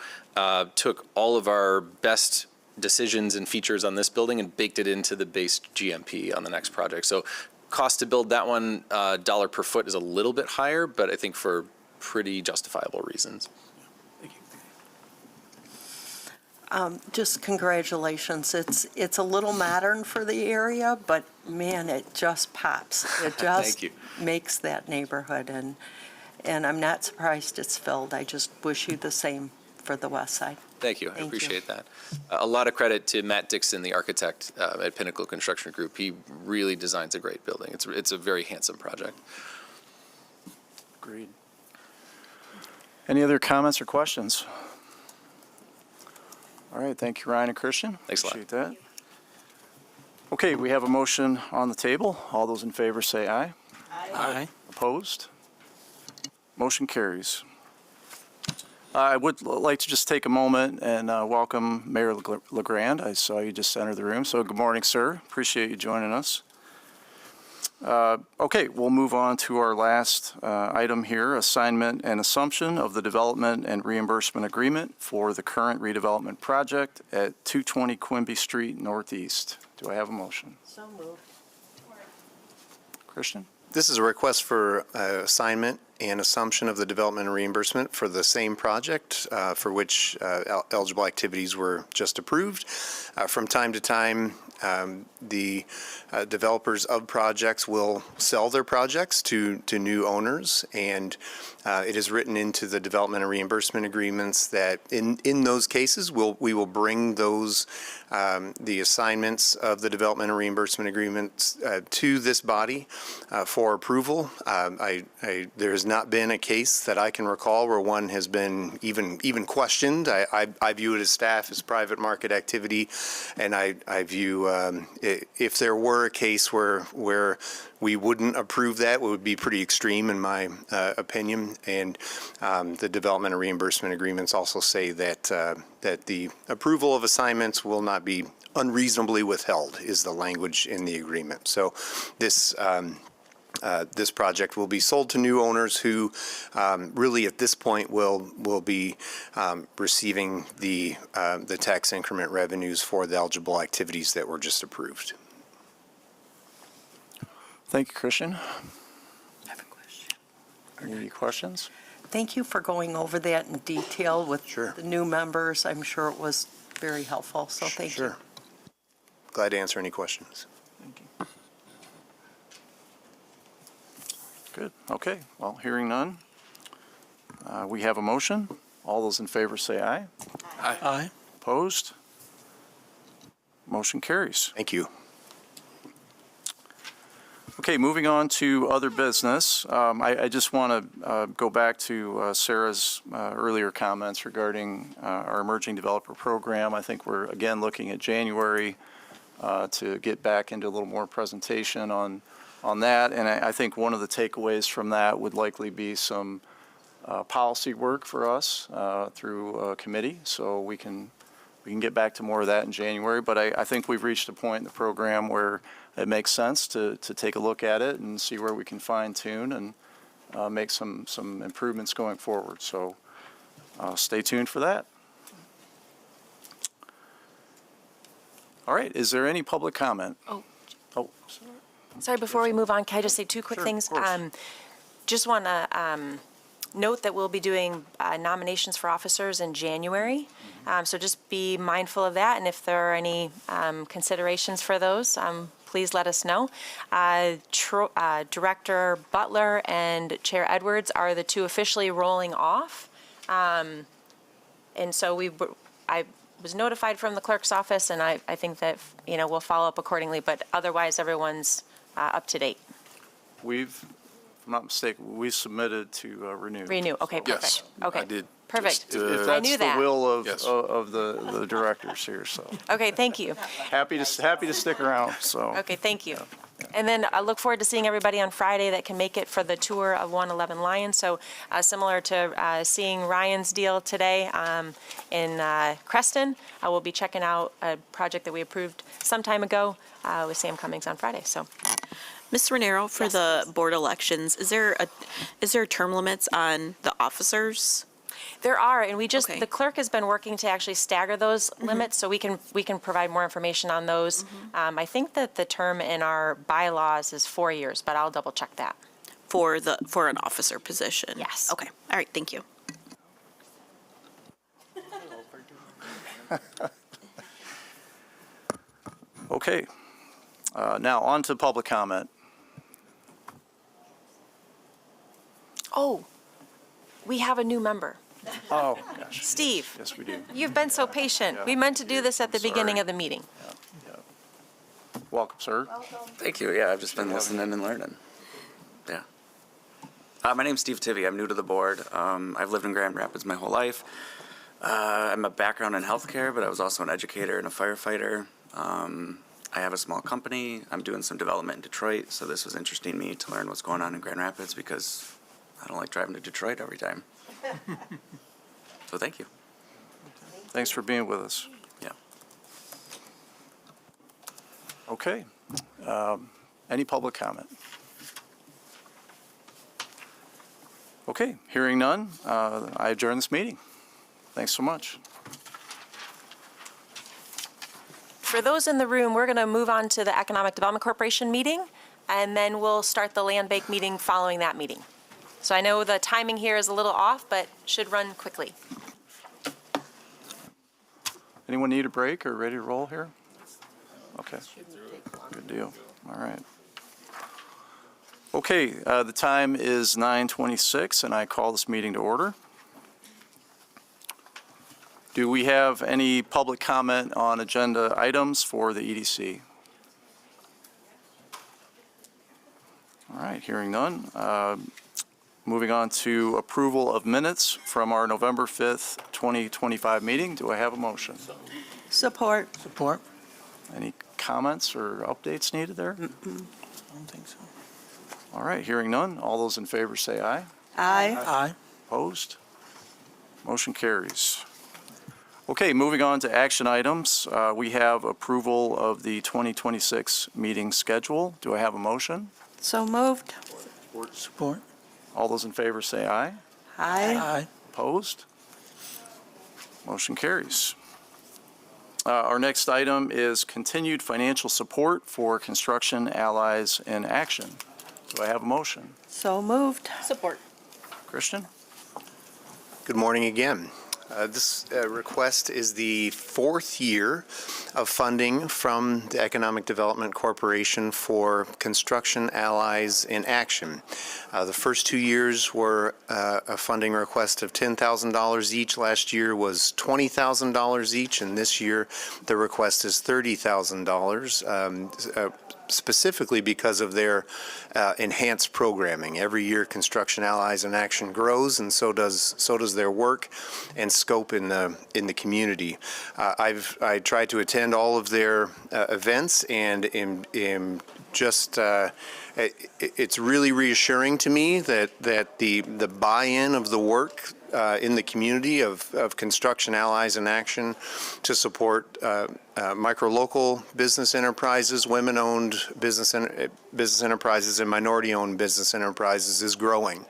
took all of our best decisions and features on this building and baked it into the base GMP on the next project. So cost to build that one, dollar per foot, is a little bit higher, but I think for pretty justifiable reasons. Just congratulations. It's a little modern for the area, but man, it just pops. It just makes that neighborhood, and I'm not surprised it's filled. I just wish you the same for the west side. Thank you. I appreciate that. A lot of credit to Matt Dixon, the architect at Pinnacle Construction Group. He really designs a great building. It's a very handsome project. Agreed. Any other comments or questions? All right, thank you, Ryan and Christian. Thanks a lot. Appreciate that. Okay, we have a motion on the table. All those in favor say aye. Aye. Opposed? Motion carries. I would like to just take a moment and welcome Mayor LeGrand. I saw you just enter the room, so good morning, sir. Appreciate you joining us. Okay, we'll move on to our last item here, assignment and assumption of the development and reimbursement agreement for the current redevelopment project at 220 Quimby Street Northeast. Do I have a motion? So moved. Christian? This is a request for assignment and assumption of the development and reimbursement for the same project for which eligible activities were just approved. From time to time, the developers of projects will sell their projects to new owners, and it is written into the development and reimbursement agreements that in those cases we will bring those the assignments of the development and reimbursement agreements to this body for approval. There has not been a case that I can recall where one has been even questioned. I view it as staff as private market activity, and I view if there were a case where we wouldn't approve that, it would be pretty extreme in my opinion. And the development and reimbursement agreements also say that the approval of assignments will not be unreasonably withheld, is the language in the agreement. So this this project will be sold to new owners who really at this point will be receiving the tax increment revenues for the eligible activities that were just approved. Thank you, Christian. I have a question. Any questions? Thank you for going over that in detail with the new members. I'm sure it was very helpful, so thank you. Glad to answer any questions. Thank you. Good. Okay. Well, hearing none, we have a motion. All those in favor say aye. Aye. Opposed? Motion carries. Thank you. Okay, moving on to other business. I just want to go back to Sarah's earlier comments regarding our emerging developer program. I think we're, again, looking at January to get back into a little more presentation on that. And I think one of the takeaways from that would likely be some policy work for us through a committee. So we can get back to more of that in January. But I think we've reached a point in the program where it makes sense to take a look at it and see where we can fine tune and make some improvements going forward. So stay tuned for that. All right, is there any public comment? Oh. Oh, Sorry, before we move on, can I just say two quick Sure, things? of course. Just want to note that we'll be doing nominations for officers in January. So just be mindful of that, and if there are any considerations for those, please let us know. Director Butler and Chair Edwards are the two officially rolling off. And so I was notified from the clerk's office, and I think that, we'll follow up accordingly, but otherwise, everyone's up to date. If I'm not mistaken, we submitted to renew. Renew, okay, perfect. Yes, Okay. I did. Perfect. Just, I knew That's the that. will Yes. of the directors here, so Okay, thank you. happy to stick around, so. Okay, thank you. And then I look forward to seeing everybody on Friday that can make it for the tour of 111 Lion. So similar to seeing Ryan's deal today in Creston, I will be checking out a project that we approved some time ago with Sam Cummings on Friday, so. Ms. Renero, for the board elections, is there term limits on the officers? There are, and Okay. the clerk has been working to actually stagger those limits, so we can provide more information on those. I think that the term in our bylaws is 4 years, but I'll double check that. For an officer position? Yes. Okay, all right, thank you. Okay. Now, on to public comment. Oh, we have a new member. Oh, gosh. Steve, Yes, we do. you've been so patient. We meant to do this at the beginning of the meeting. Welcome, sir. Thank you. Yeah, I've just been listening and learning. Yeah. My name's Steve Tivy. I'm new to the board. I've lived in Grand Rapids my whole life. I'm a background in healthcare, but I was also an educator and a firefighter. I have a small company. I'm doing some development in Detroit, so this was interesting to me to learn what's going on in Grand Rapids because I don't like driving to Detroit every time. So thank you. Thanks for being with us. Yeah. Okay. Any public comment? Okay, hearing none, I adjourn this meeting. Thanks so much. For those in the room, we're going to move on to the Economic Development Corporation meeting, and then we'll start the Land Bank meeting following that meeting. So I know the timing here is a little off, but should run quickly. Anyone need a break or ready to roll here? Okay. Good deal. All right. Okay, the time is 9:26, and I call this meeting to order. Do we have any public comment on agenda items for the EDC? All right, hearing none. Moving on to approval of minutes from our November 5th, 2025 meeting. Do I have a motion? Support. Support? Any comments or updates needed there? I don't think so. All right, hearing none. All those in favor say aye. Aye. Aye. Opposed? Motion carries. Okay, moving on to action items. We have approval of the 2026 meeting schedule. Do I have a motion? So moved. Support? All those in favor say aye. Aye. Aye. Opposed? Motion carries. Our next item is continued financial support for Construction Allies in Action. Do I have a motion? So moved. Support. Christian? Good morning again. This request is the fourth year of funding from the Economic Development Corporation for Construction Allies in Action. The first 2 years were a funding request of $10,000 each. Last year was $20,000 each, and this year the request is $30,000. specifically because of their enhanced programming. Every year, Construction Allies in Action grows, and so does their work and scope in the community. I try to attend all of their events, and am just it's really reassuring to me that the buy-in of the work in the community of Construction Allies in Action to support micro-local business enterprises, women-owned business enterprises, and minority-owned business enterprises is growing.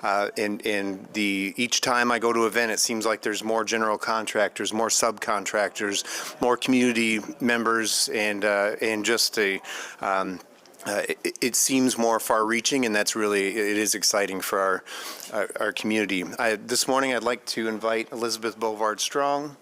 And each time I go to an event, it seems like there's more general contractors, more subcontractors, more community members, and just it seems more far-reaching, and it is exciting for our community. This morning, I'd like to invite Elizabeth Bovard-Strong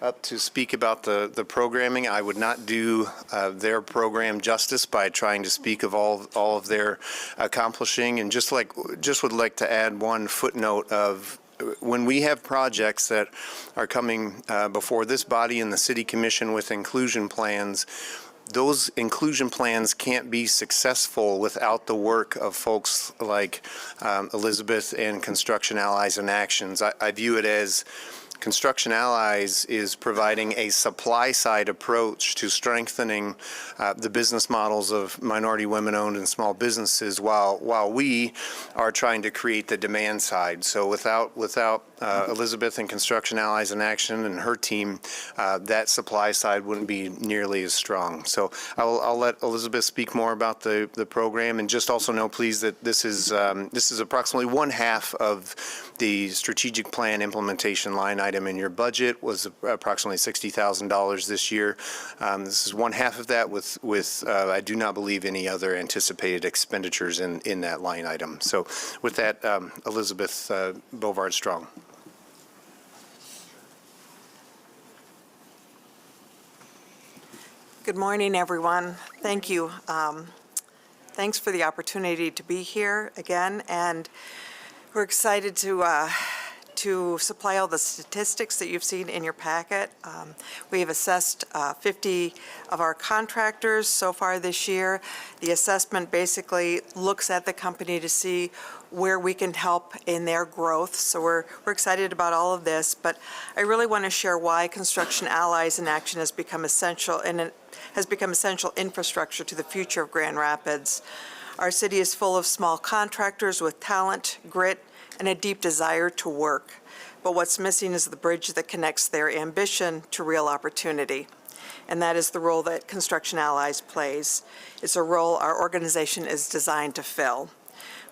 up to speak about the programming. I would not do their program justice by trying to speak of all of their accomplishing, and just would like to add one footnote of when we have projects that are coming before this body and the City Commission with inclusion plans. Those inclusion plans can't be successful without the work of folks like Elizabeth and Construction Allies in Actions. I view it as Construction Allies is providing a supply-side approach to strengthening the business models of minority, women-owned, and small businesses, while we are trying to create the demand side. So without Elizabeth and Construction Allies in Action and her team, that supply side wouldn't be nearly as strong. So I'll let Elizabeth speak more about the program, and just also know, please, that this is approximately one half of the strategic plan implementation line item in your budget. Was approximately $60,000 this year. This is one half of that, with I do not believe any other anticipated expenditures in that line item. So with that, Elizabeth Bovard-Strong. Good morning, everyone. Thank you. Thanks for the opportunity to be here again, and we're excited to supply all the statistics that you've seen in your packet. We have assessed 50 of our contractors so far this year. The assessment basically looks at the company to see where we can help in their growth. So we're excited about all of this, but I really want to share why Construction Allies in Action has become essential, and it has become essential infrastructure to the future of Grand Rapids. Our city is full of small contractors with talent, grit, and a deep desire to work. But what's missing is the bridge that connects their ambition to real opportunity. And that is the role that Construction Allies plays. It's a role our organization is designed to fill.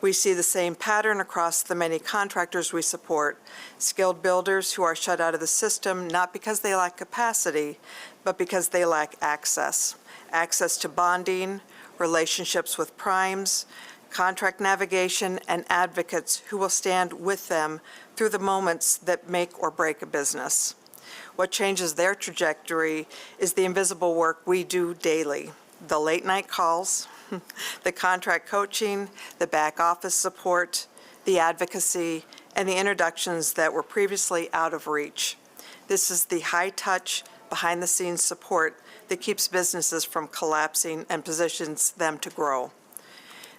We see the same pattern across the many contractors we support. Skilled builders who are shut out of the system, not because they lack capacity, but because they lack access. Access to bonding, relationships with primes, contract navigation, and advocates who will stand with them through the moments that make or break a business. What changes their trajectory is the invisible work we do daily. The late night calls, the contract coaching, the back office support, the advocacy, and the introductions that were previously out of reach. This is the high-touch, behind-the-scenes support that keeps businesses from collapsing and positions them to grow.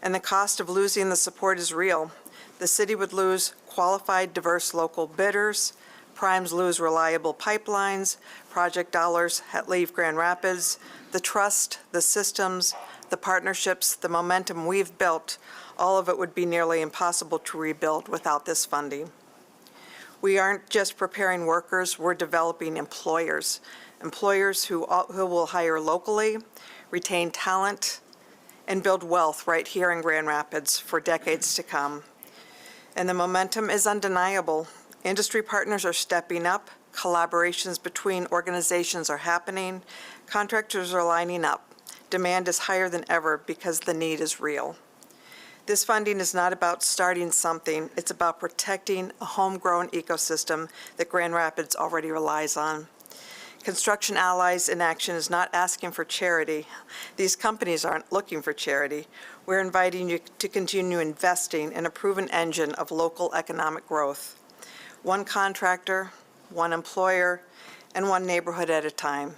And the cost of losing the support is real. The city would lose qualified, diverse local bidders, primes lose reliable pipelines, project dollars leave Grand Rapids, the trust, the systems, the partnerships, the momentum we've built, all of it would be nearly impossible to rebuild without this funding. We aren't just preparing workers, we're developing employers who will hire locally, retain talent, and build wealth right here in Grand Rapids for decades to come. And the momentum is undeniable. Industry partners are stepping up, collaborations between organizations are happening, contractors are lining up. Demand is higher than ever because the need is real. This funding is not about starting something, it's about protecting a homegrown ecosystem that Grand Rapids already relies on. Construction Allies in Action is not asking for charity. These companies aren't looking for charity. We're inviting you to continue investing in a proven engine of local economic growth. One contractor, one employer, and one neighborhood at a time.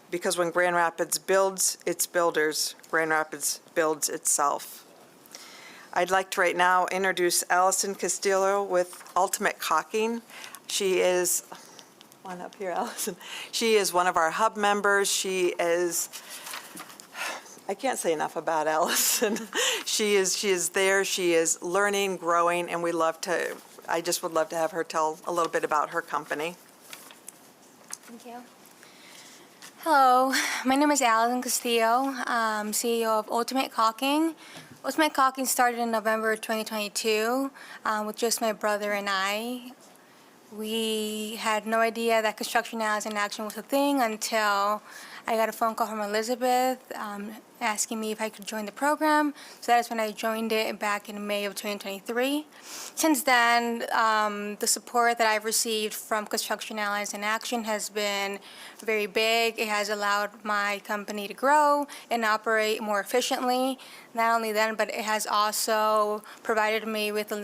because when Grand Rapids builds its builders, Grand Rapids builds itself. I'd like to right now introduce Allison Castillo with Ultimate Caulking. She is, one up here, Allison. She is one of our hub members. She is, I can't say enough about Allison. She is there, she is learning, growing, and I just would love to have her tell a little bit about her company. Thank you. Hello, my name is Allison Castillo. I'm CEO of Ultimate Caulking. Ultimate Caulking started in November 2022 with just my brother and I. We had no idea that construction hours in action was a thing until I got a phone call from Elizabeth asking me if I could join the program. So that is when I joined it back in May of 2023. Since then, the support that I've received from Construction Allies in Action has been very big. It has allowed my company to grow and operate more efficiently. Not only then, but it has also provided me with a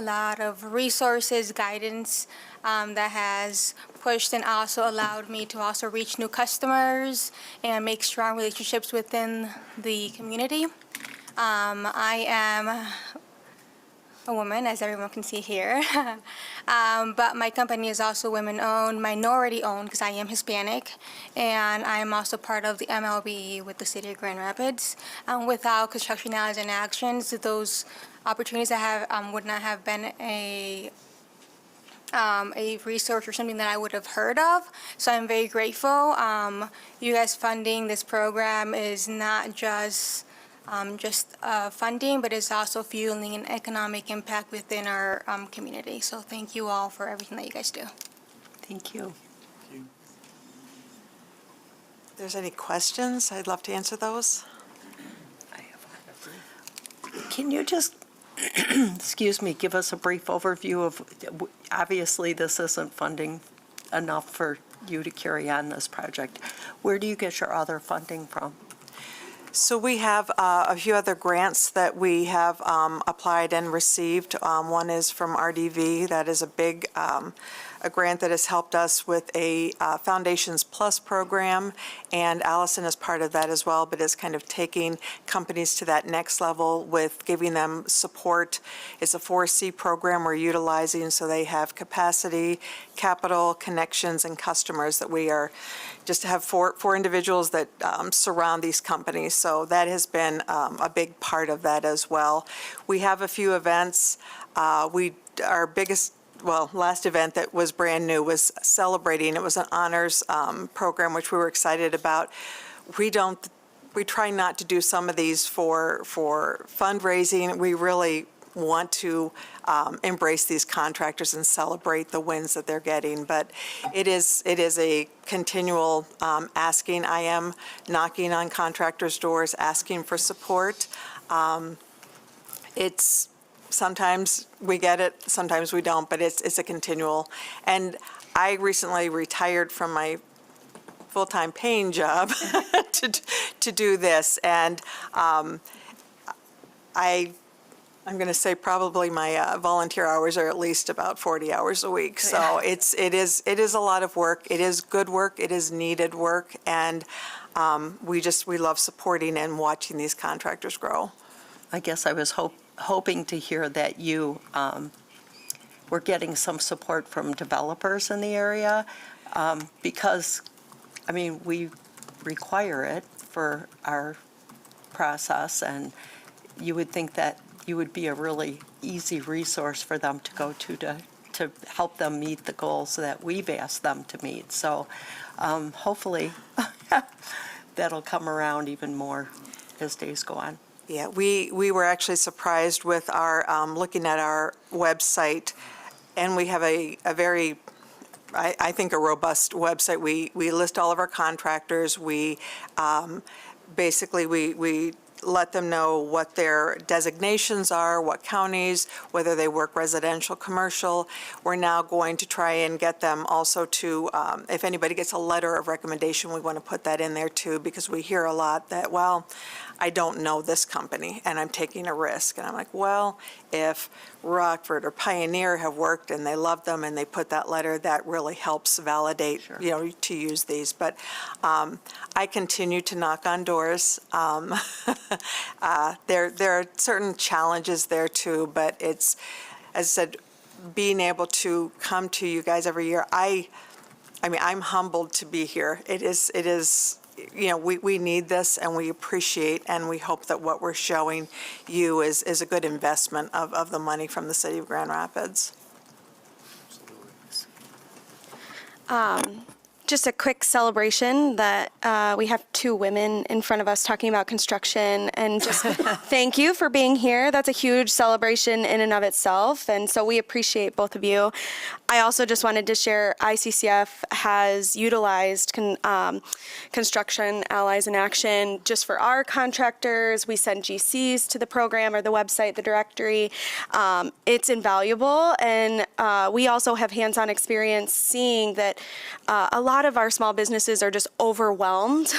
lot of resources, guidance that has pushed and also allowed me to also reach new customers and make strong relationships within the community. I am a woman, as everyone can see here, but my company is also women-owned, minority-owned, because I am Hispanic, and I am also part of the MLB with the City of Grand Rapids. Without Construction Allies in Action, those opportunities that would not have been a resource or something that I would have heard of. So I'm very grateful. You guys funding this program is not just funding, but it's also fueling an economic impact within our community. So thank you all for everything that you guys do. Thank you. If there's any questions, I'd love to answer those. Can you just, excuse me, give us a brief overview of, obviously this isn't funding enough for you to carry on this project. Where do you get your other funding from? So we have a few other grants that we have applied and received. One is from RDV. That is a big a grant that has helped us with a Foundations Plus program, and Allison is part of that as well, but is kind of taking companies to that next level with giving them support. It's a 4C program we're utilizing, so they have capacity, capital, connections, and customers that we are just to have four individuals that surround these companies. So that has been a big part of that as well. We have a few events. Our biggest, last event that was brand new was celebrating. It was an honors program, which we were excited about. We try not to do some of these for fundraising. We really want to embrace these contractors and celebrate the wins that they're getting. But it is a continual asking. I am knocking on contractors' doors, asking for support. It's sometimes we get it, sometimes we don't, but it's a continual. And I recently retired from my full-time paying job to do this, and I'm going to say probably my volunteer hours are at least about 40 hours a week. So it is a lot of work. It is good work. It is needed work, and we love supporting and watching these contractors grow. I guess I was hoping to hear that you were getting some support from developers in the area, because, I mean, we require it for our process, and you would think that you would be a really easy resource for them to go to help them meet the goals that we've asked them to meet. So hopefully that'll come around even more as days go on. Yeah, we were actually surprised with our looking at our website, and we have a very, I think, a robust website. We list all of our contractors. We basically we let them know what their designations are, what counties, whether they work residential, commercial. We're now going to try and get them also to, if anybody gets a letter of recommendation, we want to put that in there too, because we hear a lot that, well, I don't know this company and I'm taking a risk. And I'm like, well, if Rockford or Pioneer have worked and they love them and they put that letter, that really helps validate, to use these. But I continue to knock on doors. There are certain challenges there too, but it's, as I said, being able to come to you guys every year, I mean, I'm humbled to be here. It is, we need this and we appreciate and we hope that what we're showing you is a good investment of the money from the city of Grand Rapids. Just a quick celebration that we have two women in front of us talking about construction, and just thank you for being here. That's a huge celebration in and of itself, and so we appreciate both of you. I also just wanted to share ICCF has utilized Construction Allies in Action just for our contractors. We send GCs to the program or the website, the directory. It's invaluable, and we also have hands-on experience seeing that a lot of our small businesses are just overwhelmed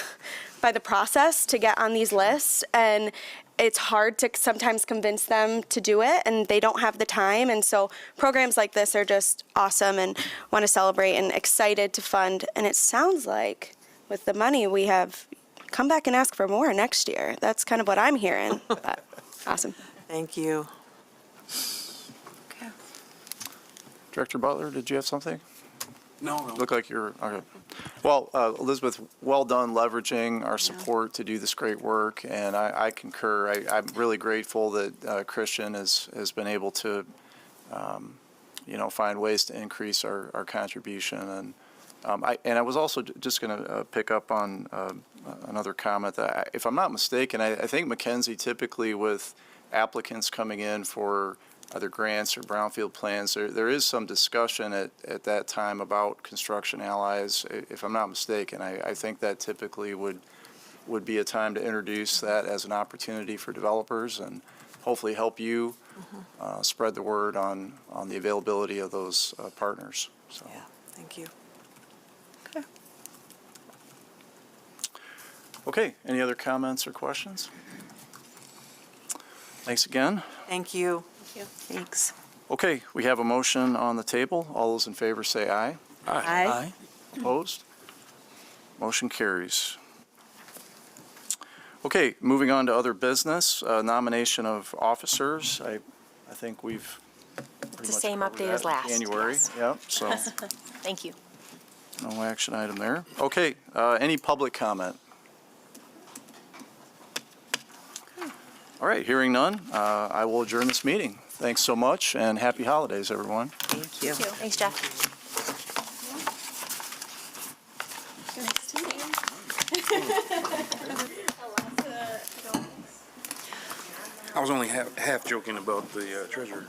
by the process to get on these lists, and it's hard to sometimes convince them to do it, and they don't have the time. And so programs like this are just awesome and want to celebrate and excited to fund. And it sounds like with the money we have, come back and ask for more next year. That's kind of what I'm hearing. But awesome. Thank you. Director Butler, did you have something? No. Look like you're, okay. Well, Elizabeth, well done leveraging our support to do this great work, and I concur. I'm really grateful that Christian has been able to, find ways to increase our contribution. And I was also just going to pick up on another comment that, if I'm not mistaken, I think Mackenzie typically with applicants coming in for other grants or brownfield plans, there is some discussion at that time about construction allies, if I'm not mistaken. I think that typically would be a time to introduce that as an opportunity for developers and hopefully help you spread the word on the availability of those partners. So. Yeah, thank you. Okay, any other comments or questions? Thanks again. Thank you. Thanks. Okay, we have a motion on the table. All those in favor say aye. Aye. Opposed? Motion carries. Okay, moving on to other business, nomination of officers. I think we've It's pretty the much same covered update that as in last. January, yes. yep, so Thank you. no action item there. Okay, any public comment? All right, hearing none, I will adjourn this meeting. Thanks so much, and happy holidays, everyone. Thank you. Thanks, Jeff. I was only half joking about the treasurer.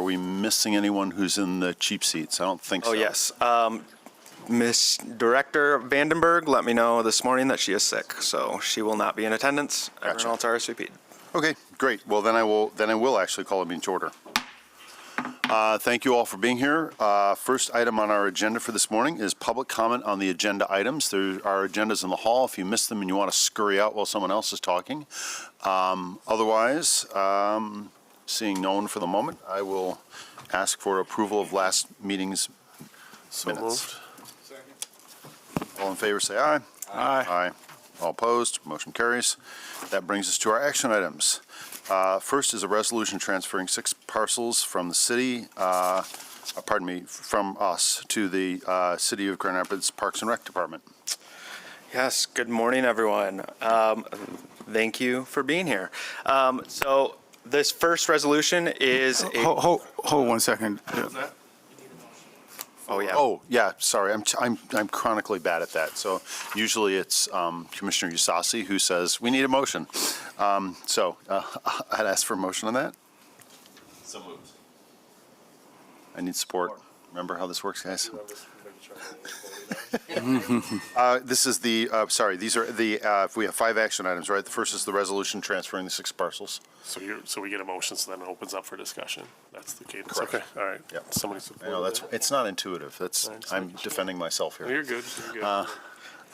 we missing anyone who's in the cheap seats? I don't think so. Oh, yes. Miss Director Vandenberg let me know this morning that she is sick, so she will not be in attendance. Everyone else RSVP'd. Okay, great. Well, then I will actually call a meeting to order. Thank you all for being here. First item on our agenda for this morning is public comment on the agenda items. There are agendas in the hall. If you missed them and you want to scurry out while someone else is talking. Otherwise, seeing no one for the moment, I will ask for approval of last meeting's minutes. All in favor, say aye. Aye. Aye. All opposed, motion carries. That brings us to our action items. First is a resolution transferring 6 parcels from the city, from us to the City of Grand Rapids Parks and Rec Department. Yes, good morning, everyone. Thank you for being here. So this first resolution is a... Hold 1 second. Oh, yeah. Oh, yeah, sorry, I'm chronically bad at that. So usually it's Commissioner Usasi who says, we need a motion. I'd ask for a motion on that. So moved. I need support. Remember how this works, guys? This is the, these are the, we have 5 action items, right? The first is the resolution transferring the 6 parcels. So we get a motion, so then it opens up for discussion. That's the cadence. Correct. Okay, all right. Yeah. Somebody I support know, that? it's not intuitive. I'm defending myself here. You're good, you're good.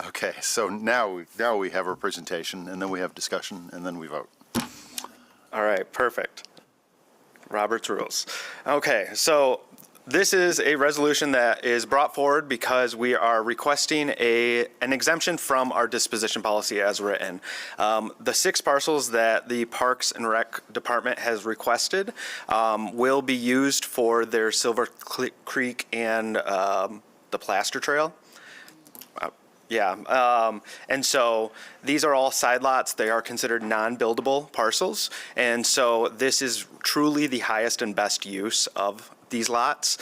Okay, so now we have our presentation, and then we have discussion, and then we vote. All right, perfect. Robert's rules. Okay, so this is a resolution that is brought forward because we are requesting an exemption from our disposition policy as written. The 6 parcels that the Parks and Rec Department has requested will be used for their Silver Creek and the Plaster Trail. And so these are all side lots. They are considered non-buildable parcels. And so this is truly the highest and best use of these lots,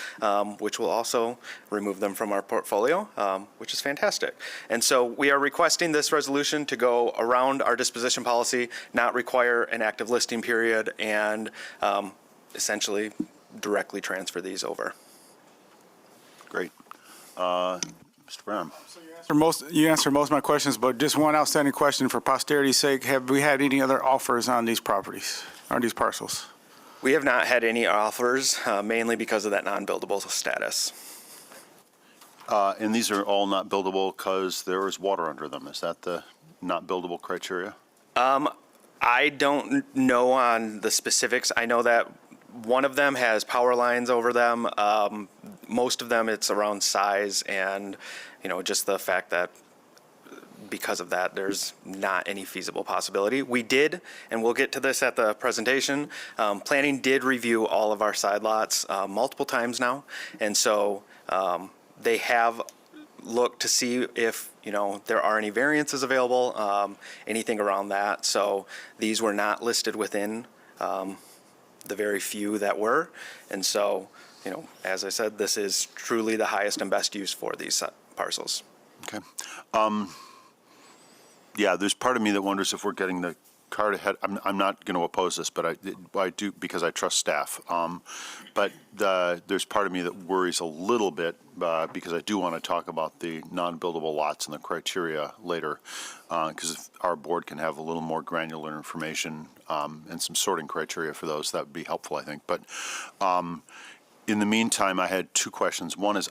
which will also remove them from our portfolio, which is fantastic. And so we are requesting this resolution to go around our disposition policy, not require an active listing period, and essentially directly transfer these over. Great. Mr. Brown. You answered most of my questions, but just one outstanding question for posterity's sake. Have we had any other offers on these properties, on these parcels? We have not had any offers, mainly because of that non-buildable status. And these are all not buildable because there is water under them. Is that the not buildable criteria? I don't know on the specifics. I know that one of them has power lines over them. Most of them, it's around size and, just the fact that because of that, there's not any feasible possibility. We did, and we'll get to this at the presentation, planning did review all of our side lots multiple times now. And so they have looked to see if, there are any variances available, anything around that. So these were not listed within the very few that were. And so, as I said, this is truly the highest and best use for these parcels. Okay. Yeah, there's part of me that wonders if we're getting the cart ahead. I'm not going to oppose this, but I do because I trust staff. But there's part of me that worries a little bit because I do want to talk about the non-buildable lots and the criteria later, because our board can have a little more granular information and some sorting criteria for those. That would be helpful, I think. But in the meantime, I had 2 questions. One is,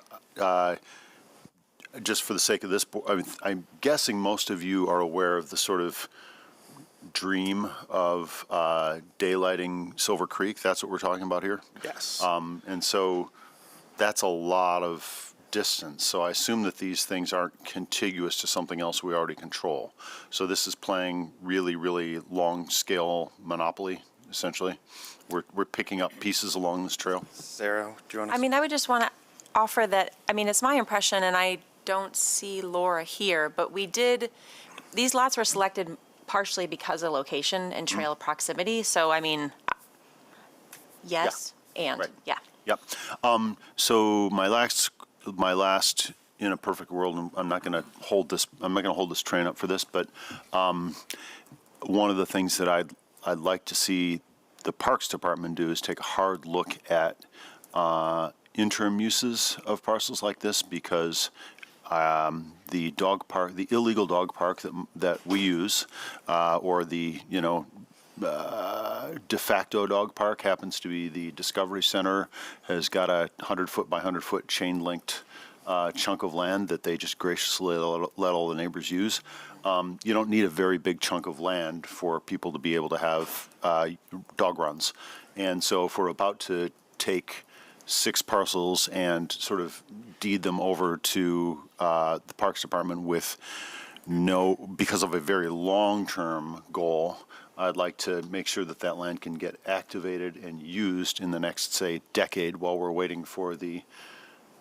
just for the sake of this, I'm guessing most of you are aware of the sort of dream of daylighting Silver Creek. That's what we're talking about here? Yes. And so that's a lot of distance. So I assume that these things aren't contiguous to something else we already control. So this is playing really, really long-scale Monopoly, essentially. We're picking up pieces along this trail. Sarah, do you want to? I would just want to offer that, it's my impression, and I don't see Laura here, but these lots were selected partially because of location and trail proximity. So, yes, yeah. and, right. yeah. Yep. So my last, in a perfect world, and I'm not going to hold this train up for this, but one of the things that I'd like to see the Parks Department do is take a hard look at interim uses of parcels like this, because the dog park, the illegal dog park that we use, or the, de facto dog park happens to be the Discovery Center, has got a 100-foot by 100-foot chain-linked chunk of land that they just graciously let all the neighbors use. You don't need a very big chunk of land for people to be able to have dog runs. And so if we're about to take 6 parcels and sort of deed them over to the Parks Department with because of a very long-term goal, I'd like to make sure that that land can get activated and used in the next, say, decade, while we're waiting for the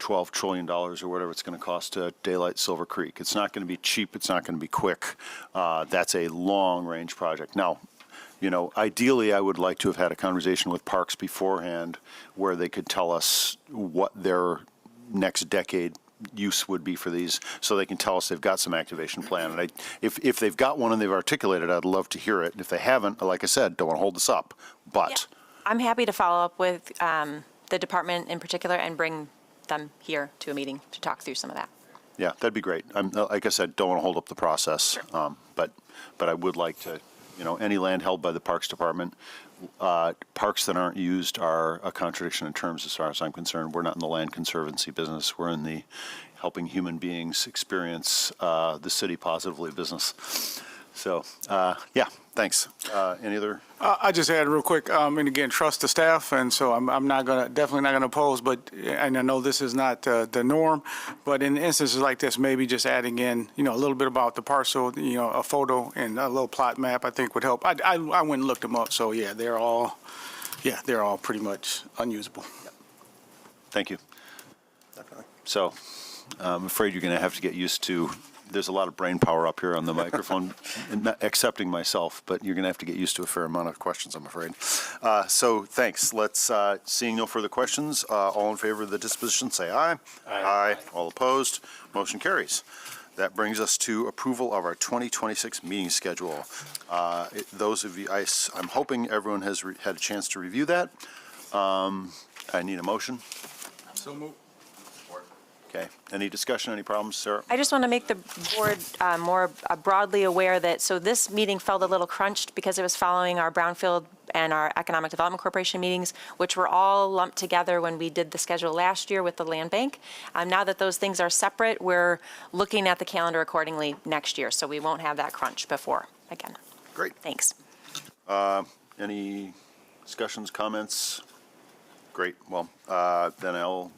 $12 trillion or whatever it's going to cost to daylight Silver Creek. It's not going to be cheap. It's not going to be quick. That's a long-range project. Now, ideally, I would like to have had a conversation with Parks beforehand where they could tell us what their next decade use would be for these, so they can tell us they've got some activation plan. And if they've got one and they've articulated, I'd love to hear it. If they haven't, like I said, don't want to hold this up. But I'm happy to follow up with the department in particular and bring them here to a meeting to talk through some of that. yeah, that'd be great. Like I said, don't want to hold up the process. But I would like to, any land held by the Parks Department, parks that aren't used are a contradiction in terms as far as I'm concerned. We're not in the land conservancy business. We're in the helping human beings experience the city positively business. So, yeah, thanks. Any other? I just add real quick, and again, trust the staff, and so I'm definitely not gonna oppose, and I know this is not the norm, but in instances like this, maybe just adding in, a little bit about the parcel, a photo and a little plot map, I think would help. I went and looked them up, so yeah, they're all pretty much unusable. Thank you. So, I'm afraid you're going to have to get used to, there's a lot of brain power up here on the microphone, accepting myself, but you're going to have to get used to a fair amount of questions, I'm afraid. So thanks. Let's, seeing no further questions, all in favor of the disposition, say aye. Aye. All opposed, motion carries. That brings us to approval of our 2026 meeting schedule. Those of you, I'm hoping everyone has had a chance to review that. I need a motion. So move. Okay. Any discussion, any problems, Sarah? I just want to make the board more broadly aware that, so this meeting felt a little crunched because it was following our Brownfield and our Economic Development Corporation meetings, which were all lumped together when we did the schedule last year with the land bank. Now that those things are separate, we're looking at the calendar accordingly next year, so we won't have that crunch before again. Great. Thanks. Any discussions, comments? Great. Well, then all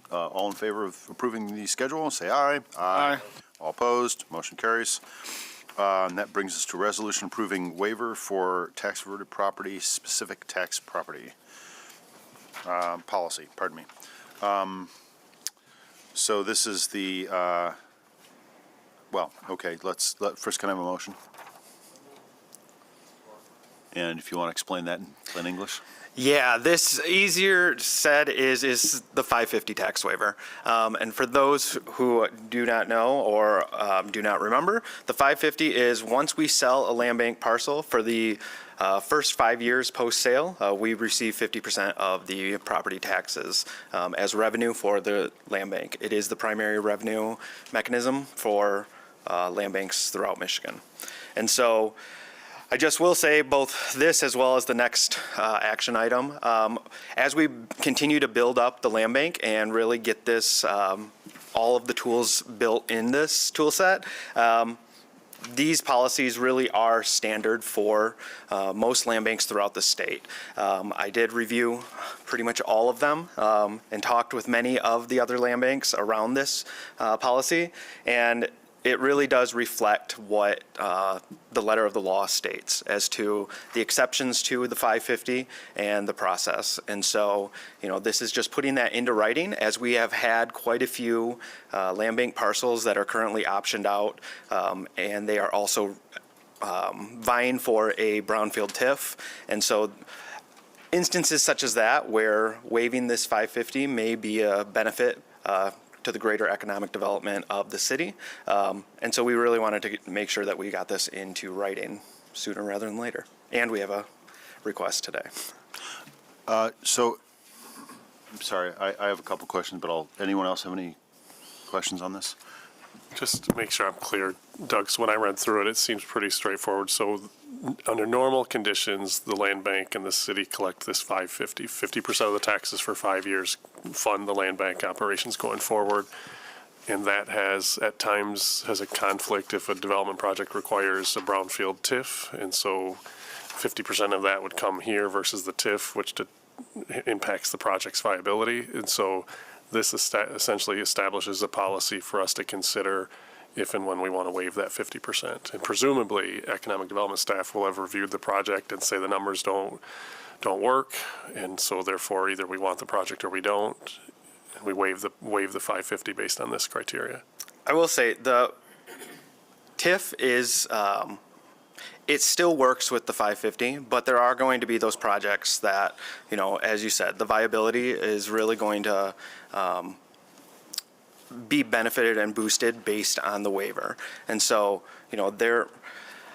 in favor of approving the schedule, say aye. Aye. All opposed, motion carries. And that brings us to resolution approving waiver for tax reverted property, specific tax property policy, pardon me. So this is the, okay, first can I have a motion? And if you want to explain that in plain English? Yeah, this, easier said, is the 550 tax waiver. And for those who do not know or do not remember, the 550 is once we sell a land bank parcel for the first 5 years post-sale, we receive 50% of the property taxes as revenue for the land bank. It is the primary revenue mechanism for land banks throughout Michigan. And so I just will say both this as well as the next action item, as we continue to build up the land bank and really get this, all of the tools built in this tool set, these policies really are standard for most land banks throughout the state. I did review pretty much all of them and talked with many of the other land banks around this policy, and it really does reflect what the letter of the law states as to the exceptions to the 550 and the process. And so, this is just putting that into writing, as we have had quite a few land bank parcels that are currently optioned out, and they are also vying for a Brownfield TIF. And so instances such as that, where waiving this 550 may be a benefit to the greater economic development of the city. And so we really wanted to make sure that we got this into writing sooner rather than later. And we have a request today. So, I'm sorry, I have a couple questions, but anyone else have any questions on this? Just to make sure I'm clear, Doug, so when I read through it, it seems pretty straightforward. So under normal conditions, the land bank and the city collect this 550, 50% of the taxes for 5 years, fund the land bank operations going forward. And that at times has a conflict if a development project requires a brownfield TIF. And so 50% of that would come here versus the TIF, which impacts the project's viability. And so this essentially establishes a policy for us to consider if and when we want to waive that 50%. And presumably, economic development staff will have reviewed the project and say the numbers don't work, and so therefore either we want the project or we don't. And we waive the 550 based on this criteria. I will say the TIF is, it still works with the 550, but there are going to be those projects that, as you said, the viability is really going to be benefited and boosted based on the waiver. And so,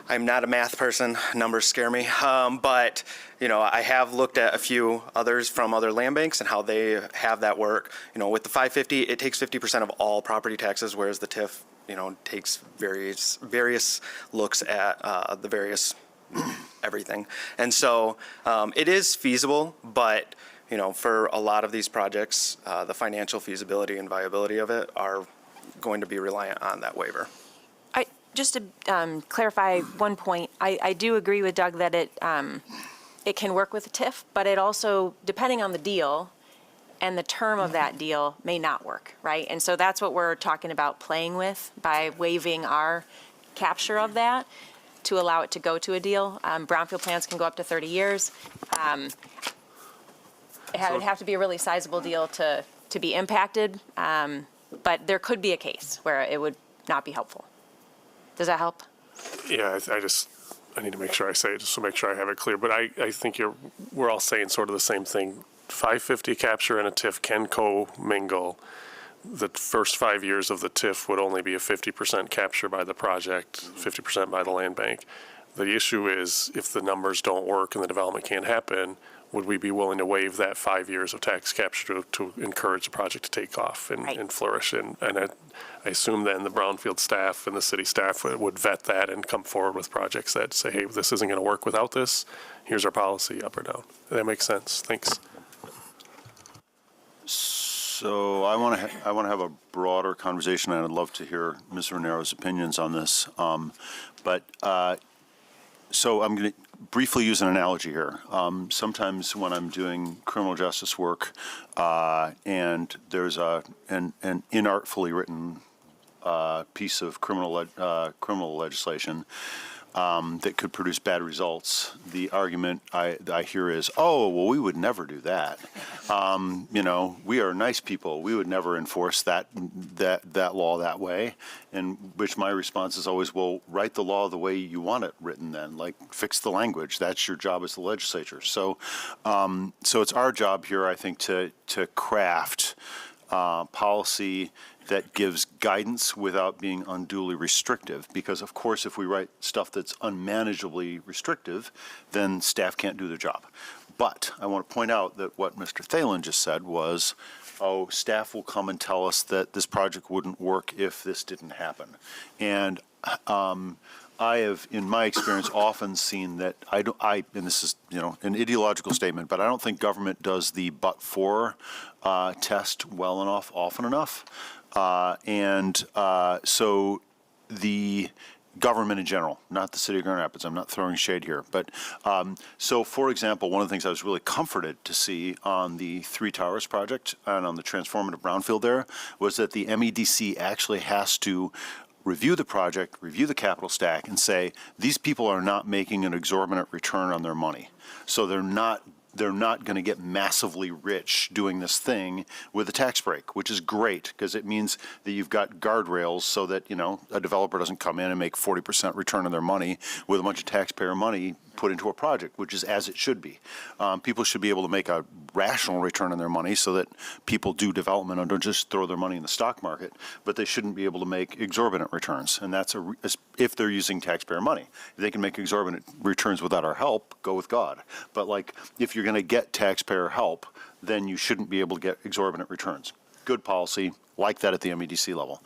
I'm not a math person, numbers scare me, but, I have looked at a few others from other land banks and how they have that work. With the 550, it takes 50% of all property taxes, whereas the TIF, takes various looks at the various everything. And so it is feasible, but for a lot of these projects, the financial feasibility and viability of it are going to be reliant on that waiver. Just to clarify one point, I do agree with Doug that it can work with a TIF, but it also, depending on the deal and the term of that deal, may not work, right? And so that's what we're talking about playing with by waiving our capture of that to allow it to go to a deal. Brownfield plans can go up to 30 years. It would have to be a really sizable deal to be impacted, but there could be a case where it would not be helpful. Does that help? Yeah, I need to make sure I say it just to make sure I have it clear. But I think we're all saying sort of the same thing. 550 capture and a TIF can co-mingle. The first 5 years of the TIF would only be a 50% capture by the project, 50% by the land bank. The issue is if the numbers don't work and the development can't happen, would we be willing to waive that 5 years of tax capture to encourage the project to take off and flourish? And I assume then the Brownfield staff and the city staff would vet that and come forward with projects that say, hey, this isn't going to work without this. Here's our policy, up or down. That makes sense. Thanks. So I want to have a broader conversation, and I'd love to hear Ms. Renero's opinions on this. So I'm going to briefly use an analogy here. Sometimes when I'm doing criminal justice work and there's an inartfully written piece of criminal legislation that could produce bad results, the argument I hear is, oh, well, we would never do that. We are nice people. We would never enforce that law that way. And which my response is always, well, write the law the way you want it written then, like fix the language. That's your job as the legislature. So it's our job here, I think, to craft policy that gives guidance without being unduly restrictive. Because, of course, if we write stuff that's unmanageably restrictive, then staff can't do their job. But I want to point out that what Mr. Thalen just said was, oh, staff will come and tell us that this project wouldn't work if this didn't happen. And I have, in my experience, often seen that and this is, an ideological statement, but I don't think government does the but-for test well enough, often enough. So the government in general, not the city of Grand Rapids, I'm not throwing shade here, but so for example, one of the things I was really comforted to see on the Three Towers project and on the transformative brownfield there was that the MEDC actually has to review the project, review the capital stack, and say, these people are not making an exorbitant return on their money. So they're not going to get massively rich doing this thing with a tax break, which is great because it means that you've got guardrails so that, a developer doesn't come in and make 40% return on their money with a bunch of taxpayer money put into a project, which is as it should be. People should be able to make a rational return on their money so that people do development and don't just throw their money in the stock market, but they shouldn't be able to make exorbitant returns. And that's if they're using taxpayer money. If they can make exorbitant returns without our help, go with God. But if you're going to get taxpayer help, then you shouldn't be able to get exorbitant returns. Good policy, like that at the MEDC level.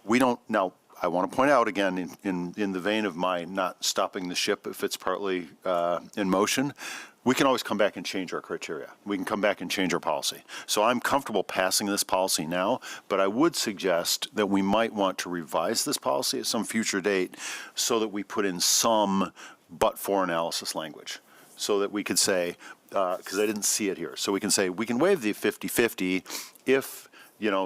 We don't, now, I want to point out again, in the vein of my not stopping the ship if it's partly in motion, we can always come back and change our criteria. We can come back and change our policy. So I'm comfortable passing this policy now, but I would suggest that we might want to revise this policy at some future date so that we put in some but-for analysis language, so that we could say, because I didn't see it here, so we can say, we can waive the 50/50 if,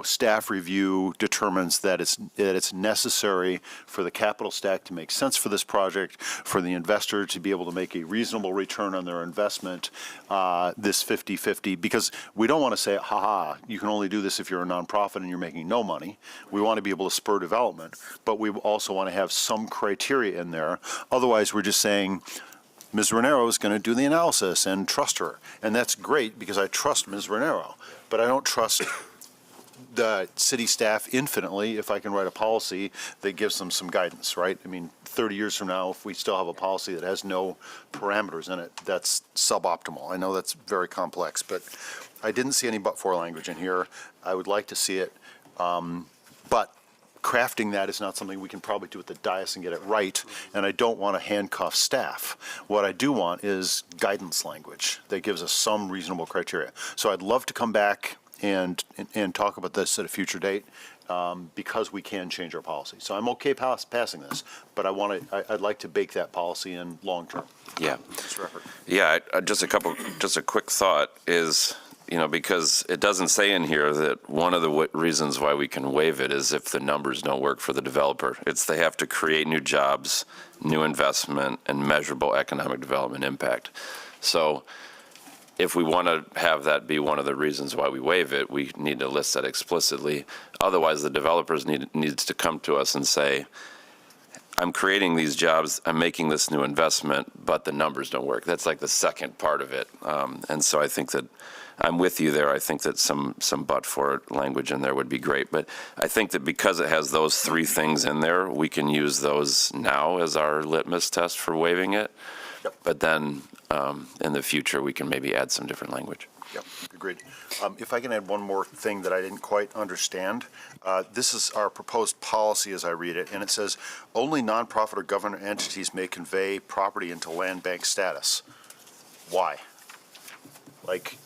staff review determines that it's necessary for the capital stack to make sense for this project, for the investor to be able to make a reasonable return on their investment, this 50/50, because we don't want to say, you can only do this if you're a nonprofit and you're making no money. We want to be able to spur development, but we also want to have some criteria in there. Otherwise, we're just saying, Ms. Raniero is going to do the analysis and trust her. And that's great because I trust Ms. Raniero, but I don't trust the city staff infinitely if I can write a policy that gives them some guidance, right? I mean, 30 years from now, if we still have a policy that has no parameters in it, that's suboptimal. I know that's very complex, but I didn't see any but-for language in here. I would like to see it, but crafting that is not something we can probably do at the dais and get it right, and I don't want to handcuff staff. What I do want is guidance language that gives us some reasonable criteria. So I'd love to come back and talk about this at a future date, because we can change our policy. So I'm okay passing this, but I'd like to bake that policy in long term. Yeah. Yeah, just a quick thought is, because it doesn't say in here that one of the reasons why we can waive it is if the numbers don't work for the developer. It's they have to create new jobs, new investment, and measurable economic development impact. So if we want to have that be one of the reasons why we waive it, we need to list that explicitly. Otherwise, the developers needs to come to us and say, I'm creating these jobs, I'm making this new investment, but the numbers don't work. That's like the second part of it. And so I think that I'm with you there. I think that some but-for language in there would be great. But I think that because it has those three things in there, we can use those now as our litmus test for waiving it. Yep. But then in the future, we can maybe add some different language. Yep, agreed. If I can add one more thing that I didn't quite understand, this is our proposed policy as I read it, and it says, only nonprofit or government entities may convey property into land bank status. Why? Like,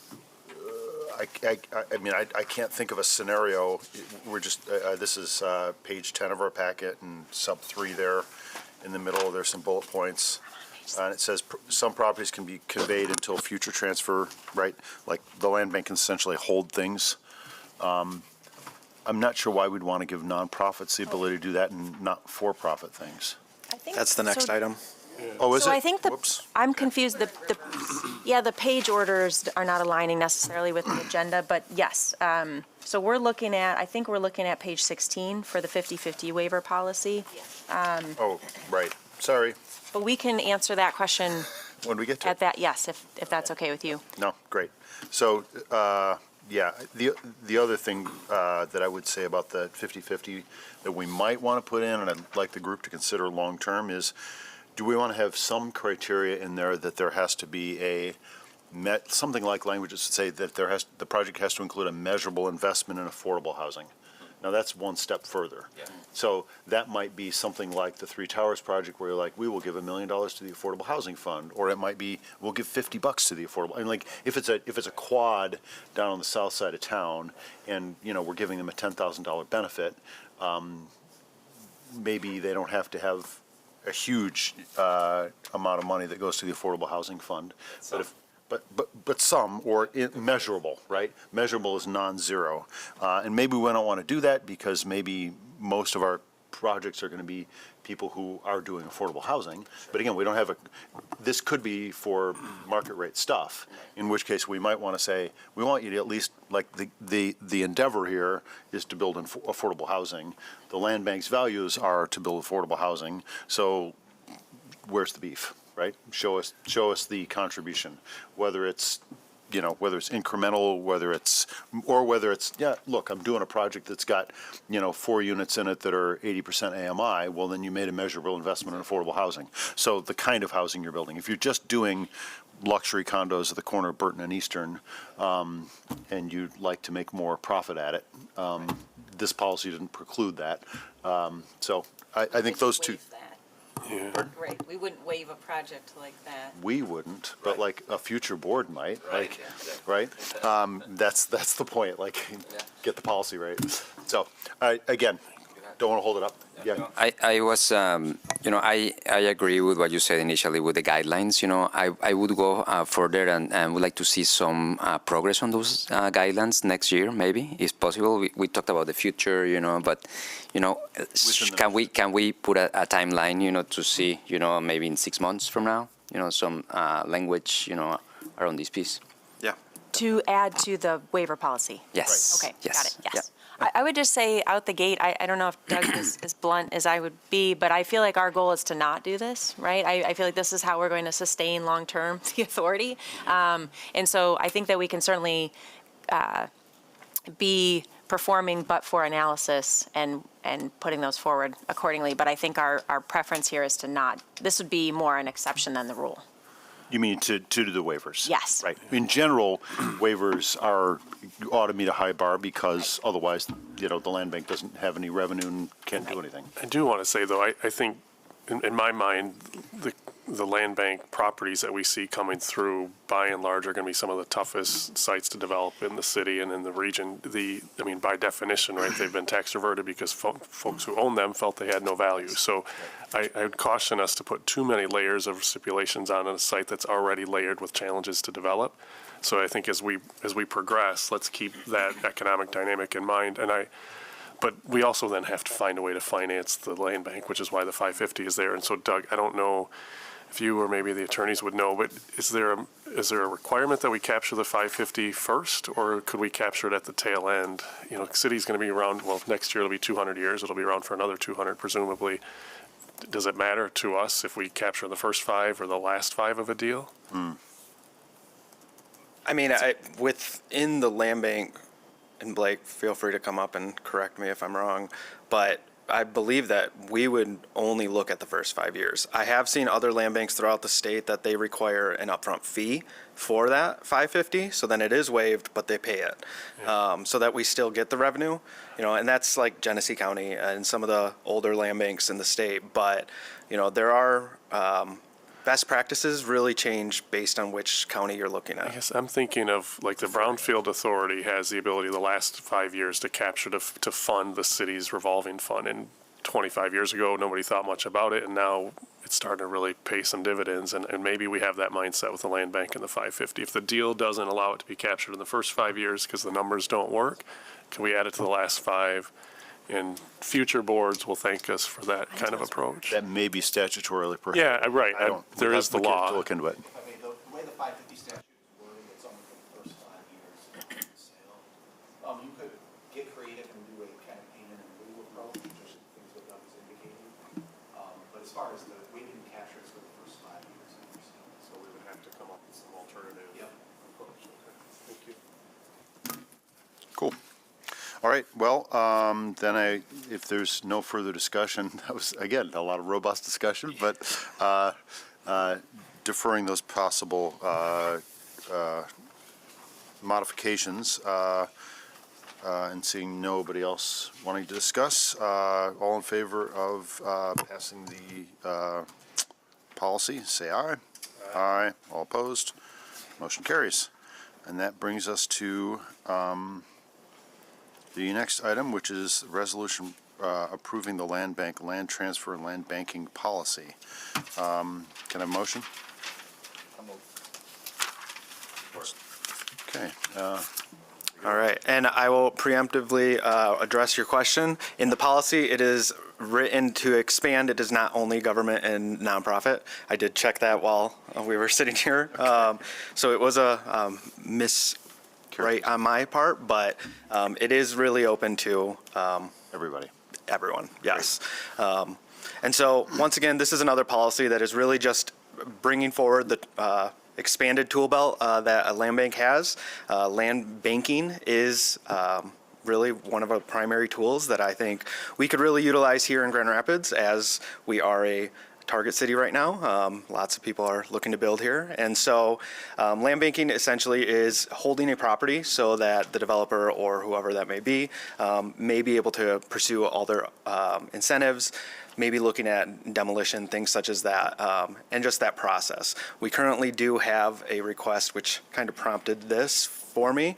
I mean, I can't think of a scenario. We're just, this is page 10 of our packet, and sub 3 there in the middle, there's some bullet points. And it says some properties can be conveyed until future transfer, right? Like the land bank can essentially hold things. I'm not sure why we'd want to give nonprofits the ability to do that and not for-profit things. That's the next item. Oh, is it? So I think I'm confused. The page orders are not aligning necessarily with the agenda, but yes. So I think we're looking at page 16 for the 50/50 waiver policy. Oh, right. Sorry. But we can answer that question When we get to at that, yes, if that's okay with you. No, great. So, yeah, the other thing that I would say about the 50/50 that we might want to put in, and I'd like the group to consider long-term, is do we want to have some criteria in there that there has to be something like languages that say that the project has to include a measurable investment in affordable housing? Now, that's one step further. Yeah. So that might be something like the Three Towers project where you're like, we will give $1 million to the Affordable Housing Fund, or it might be, we'll give $50 to the affordable. I mean, like, if it's a quad down on the south side of town and, we're giving them a $10,000 benefit, maybe they don't have to have a huge amount of money that goes to the Affordable Housing Fund. But some, or measurable, right? Measurable is non-zero. And maybe we don't want to do that because maybe most of our projects are going to be people who are doing affordable housing. But again, we don't have this could be for market rate stuff, in which case we might want to say, we want you to at least, like the endeavor here is to build affordable housing. The land bank's values are to build affordable housing. So where's the beef? Right? Show us the contribution, whether it's incremental, whether it's, yeah, look, I'm doing a project that's got, 4 units in it that are 80% AMI. Well, then you made a measurable investment in affordable housing. So the kind of housing you're building. If you're just doing luxury condos at the corner of Burton and Eastern, and you'd like to make more profit at it, this policy didn't preclude that. So I think those two, Right, we wouldn't waive a project like that. we wouldn't, but like a future board might, like, right? That's the point, like, get the policy right. So, again, don't want to hold it up. Yeah. I was, I agree with what you said initially with the guidelines. I would go further and would like to see some progress on those guidelines next year, maybe, if possible. We talked about the future, but, can we put a timeline, to see, maybe in 6 months from now, some language, around this piece? To add to the waiver policy? Yes. Okay, Yes. got it, yes. Yeah. I would just say out the gate, I don't know if Doug is as blunt as I would be, but I feel like our goal is to not do this, right? I feel like this is how we're going to sustain long-term the authority. And so I think that we can certainly be performing but for analysis and putting those forward accordingly. But I think our preference here is to not, this would be more an exception than the rule. You mean to do the waivers? Yes. Right. In general, waivers ought to meet a high bar because otherwise, the land bank doesn't have any revenue and can't do anything. I do want to say, though, I think, in my mind, the land bank properties that we see coming through, by and large, are going to be some of the toughest sites to develop in the city and in the region. By definition, right, they've been tax reverted because folks who own them felt they had no value. So I would caution us to put too many layers of stipulations on a site that's already layered with challenges to develop. So I think as we progress, let's keep that economic dynamic in mind. But we also then have to find a way to finance the land bank, which is why the 550 is there. And so, Doug, I don't know if you or maybe the attorneys would know, but is there a requirement that we capture the 550 first, or could we capture it at the tail end? The city's going to be around, well, next year it'll be 200 years. It'll be around for another 200, presumably. Does it matter to us if we capture the first 5 or the last 5 of a deal? Within the land bank, and Blake, feel free to come up and correct me if I'm wrong, but I believe that we would only look at the first 5 years. I have seen other land banks throughout the state that they require an upfront fee for that 550, so then it is waived, but they pay it, so that we still get the revenue, and that's like Genesee County and some of the older land banks in the state. But, there are best practices really change based on which county you're looking at. I guess I'm thinking of, like, the Brownfield Authority has the ability the last 5 years to capture to fund the city's revolving fund. And 25 years ago, nobody thought much about it, and now it's starting to really pay some dividends. And maybe we have that mindset with the land bank and the 550. If the deal doesn't allow it to be captured in the first 5 years because the numbers don't work, can we add it to the last 5? And future boards will thank us for that kind of approach. That may be statutorily prohibited. Yeah, right. There is the law. To look into it. The way the 550 statute is worded, it's only for the first 5 years of the sale. You could get creative and do a kind of payment in lieu approach, just things that Doug was indicating. But as far as we didn't capture it for the first 5 years of the sale. So we would have to come up with some alternative approach. Okay. Thank you. Cool. All right, well, then if there's no further discussion, that was, again, a lot of robust discussion, but deferring those possible modifications and seeing nobody else wanting to discuss, all in favor of passing the policy, say aye. Aye. All opposed? Motion carries. And that brings us to the next item, which is resolution approving the land bank, land transfer, and land banking policy. Can I have a motion? Okay. All right, and I will preemptively address your question. In the policy, it is written to expand. It is not only government and nonprofit. I did check that while we were sitting here. So it was a right on my part, but it is really open to everyone, yes. And so, once again, this is another policy that is really just bringing forward the expanded tool belt that a land bank has. Land banking is really one of our primary tools that I think we could really utilize here in Grand Rapids, as we are a target city right now. Lots of people are looking to build here. And so land banking essentially is holding a property so that the developer or whoever that may be able to pursue all their incentives, maybe looking at demolition, things such as that, and just that process. We currently do have a request which kind of prompted this for me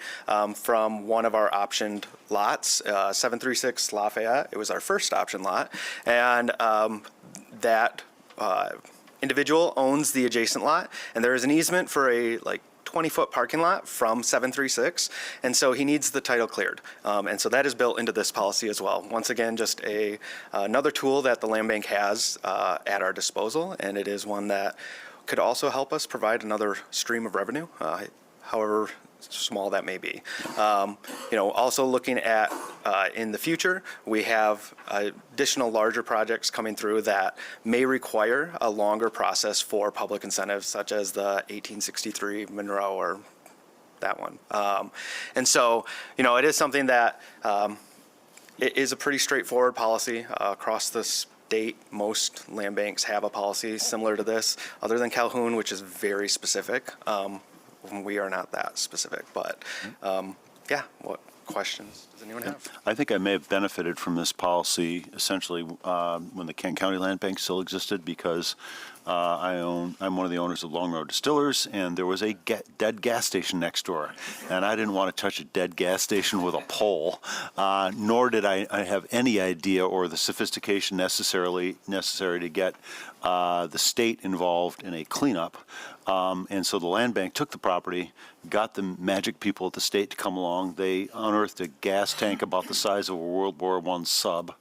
from one of our optioned lots, 736 Lafayette. It was our first option lot. And that individual owns the adjacent lot, and there is an easement for a 20-foot parking lot from 736, and so he needs the title cleared. And so that is built into this policy as well. Once again, just another tool that the land bank has at our disposal, and it is one that could also help us provide another stream of revenue, however small that may be. Also looking at in the future, we have additional larger projects coming through that may require a longer process for public incentives, such as the 1863 Monroe or that one. And so, it is something that it is a pretty straightforward policy across the state. Most land banks have a policy similar to this, other than Calhoun, which is very specific. We are not that specific, but what questions does anyone have? I think I may have benefited from this policy essentially when the Kent County Land Bank still existed, because I'm one of the owners of Long Road Distillers, and there was a dead gas station next door, and I didn't want to touch a dead gas station with a pole, nor did I have any idea or the sophistication necessary to get the state involved in a cleanup. And so the land bank took the property, got the magic people at the state to come along. They unearthed a gas tank about the size of a World War I sub,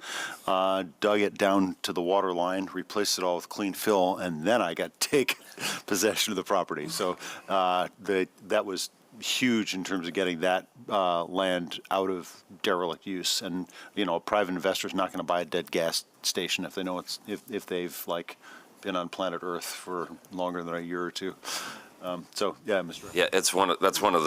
dug it down to the water line, replaced it all with clean fill, and then I got to take possession of the property. So that was huge in terms of getting that land out of derelict use. And, a private investor is not going to buy a dead gas station if they know if they've been on planet Earth for longer than a year or two. Mr. Yeah, that's one of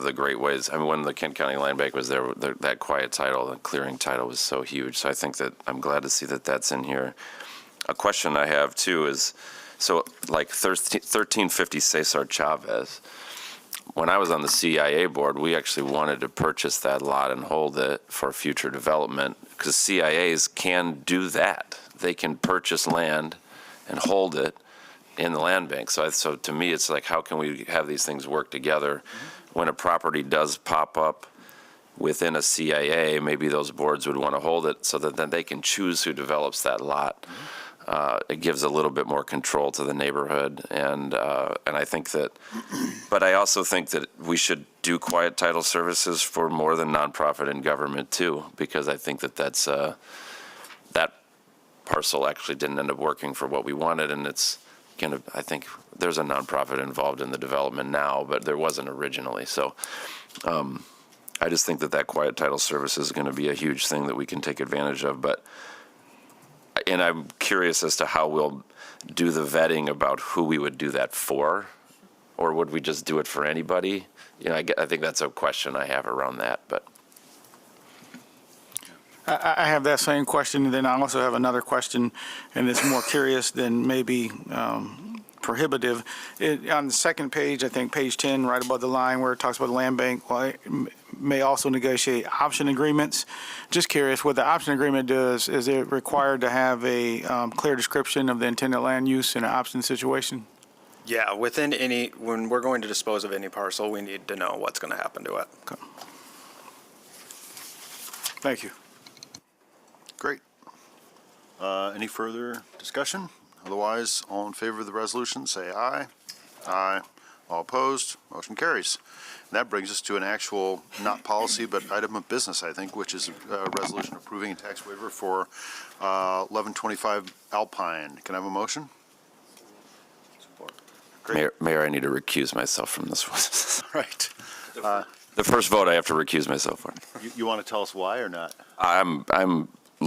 the great ways. I mean, when the Kent County Land Bank was there, that quiet title, the clearing title, was so huge. So I think that I'm glad to see that that's in here. A question I have too is, 1350 Cesar Chavez. When I was on the CIA board, we actually wanted to purchase that lot and hold it for future development, because CIAs can do that. They can purchase land and hold it in the land bank. So to me, it's like, how can we have these things work together? When a property does pop up within a CIA, maybe those boards would want to hold it so that then they can choose who develops that lot. It gives a little bit more control to the neighborhood, and I think that, but I also think that we should do quiet title services for more than nonprofit and government too, because I think that that parcel actually didn't end up working for what we wanted, and it's I think there's a nonprofit involved in the development now, but there wasn't originally. So I just think that quiet title service is going to be a huge thing that we can take advantage of. And I'm curious as to how we'll do the vetting about who we would do that for, or would we just do it for anybody? I think that's a question I have around that, but. I have that same question, and then I also have another question, and it's more curious than maybe prohibitive. On the second page, I think page 10, right above the line where it talks about the land bank, may also negotiate option agreements. Just curious, what the option agreement does, is it required to have a clear description of the intended land use in an option situation? Yeah, when we're going to dispose of any parcel, we need to know what's going to happen to it. Okay. Thank you. Great. Any further discussion? Otherwise, all in favor of the resolution, say aye. Aye. All opposed, motion carries. And that brings us to an actual, not policy, but item of business, I think, which is a resolution approving a tax waiver for 1125 Alpine. Can I have a motion? Support. Great. Mayor, I need to recuse myself from this one. Right. The first vote I have to recuse myself from. You want to tell us why or not? I'm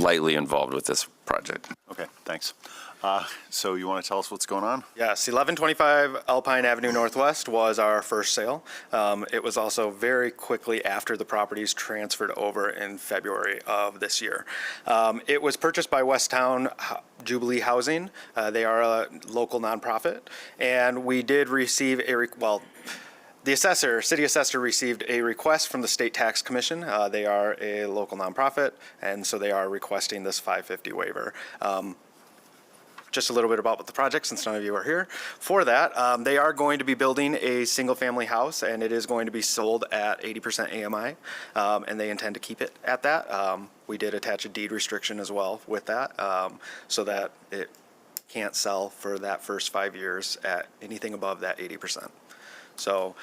lightly involved with this project. Okay, thanks. So you want to tell us what's going on? Yes, 1125 Alpine Avenue Northwest was our first sale. It was also very quickly after the properties transferred over in February of this year. It was purchased by Westtown Jubilee Housing. They are a local nonprofit, and we did receive the city assessor received a request from the State Tax Commission. They are a local nonprofit, and so they are requesting this 550 waiver. Just a little bit about the project, since none of you are here for that. They are going to be building a single-family house, and it is going to be sold at 80% AMI, and they intend to keep it at that. We did attach a deed restriction as well with that, so that it can't sell for that first 5 years at anything above that 80%. So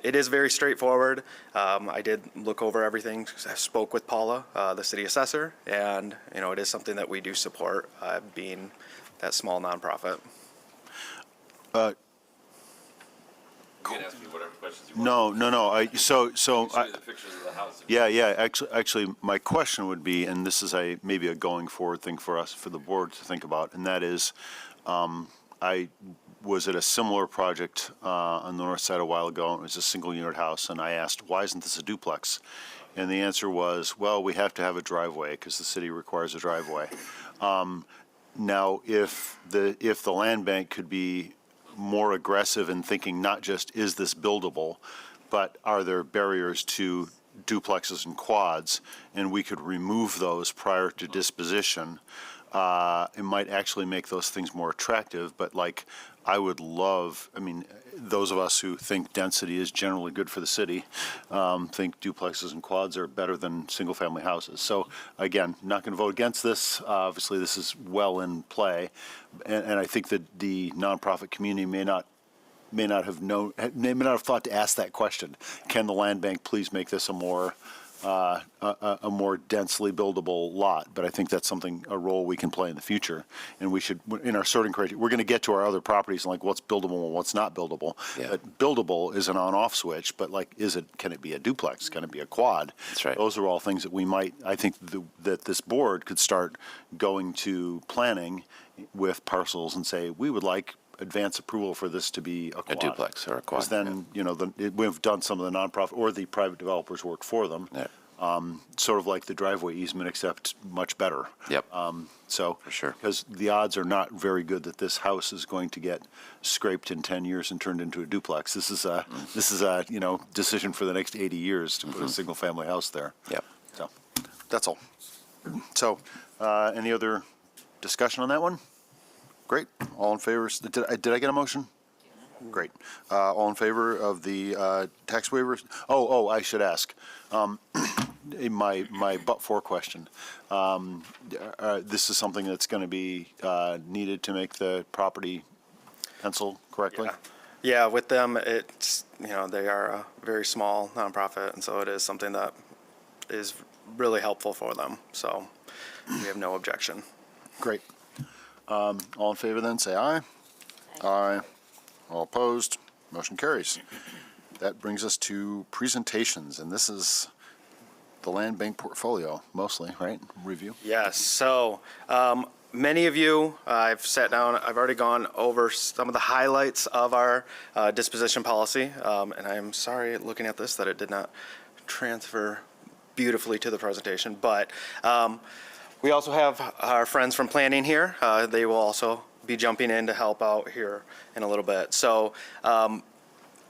it is very straightforward. I did look over everything. I spoke with Paula, the city assessor, and it is something that we do support, being that small nonprofit. You can ask me whatever questions you want. No. So The pictures of the house. Yeah. Actually, my question would be, and this is maybe a going forward thing for us, for the board to think about, and that is, I was at a similar project on the north side a while ago. It was a single unit house, and I asked, why isn't this a duplex? And the answer was, well, we have to have a driveway because the city requires a driveway. Now, if the land bank could be more aggressive in thinking not just is this buildable, but are there barriers to duplexes and quads, and we could remove those prior to disposition, it might actually make those things more attractive. But I would love, those of us who think density is generally good for the city, think duplexes and quads are better than single-family houses. So again, not going to vote against this. Obviously, this is well in play, and I think that the nonprofit community may not have thought to ask that question. Can the land bank please make this a more densely buildable lot? But I think that's a role we can play in the future. And we should, in our sorting criteria, we're going to get to our other properties and what's buildable and what's not buildable. Yeah. But buildable is an on-off switch, but can it be a duplex? Can it be a quad? That's right. Those are all things that I think that this board could start going to planning with parcels and say, we would like advance approval for this to be a quad. A duplex or a quad. Because then, we've done some of the nonprofit or the private developers work for them. Yeah. Sort of like the driveway easement, except much better. Yep. So, For sure. Because the odds are not very good that this house is going to get scraped in 10 years and turned into a duplex. This is a decision for the next 80 years to put a single-family house there. Yep. So, that's all. So, any other discussion on that one? Great. All in favor? Did I get a motion? Great. All in favor of the tax waivers? Oh, I should ask. My but-for question. This is something that's going to be needed to make the property pencil correctly? Yeah, with them, it's, they are a very small nonprofit, and so it is something that is really helpful for them. So we have no objection. Great. All in favor then, say aye. Aye. All opposed? Motion carries. That brings us to presentations, and this is the land bank portfolio mostly, right? Review? Yes, so many of you, I've sat down, I've already gone over some of the highlights of our disposition policy, and I'm sorry looking at this that it did not transfer beautifully to the presentation, but we also have our friends from planning here. They will also be jumping in to help out here in a little bit. So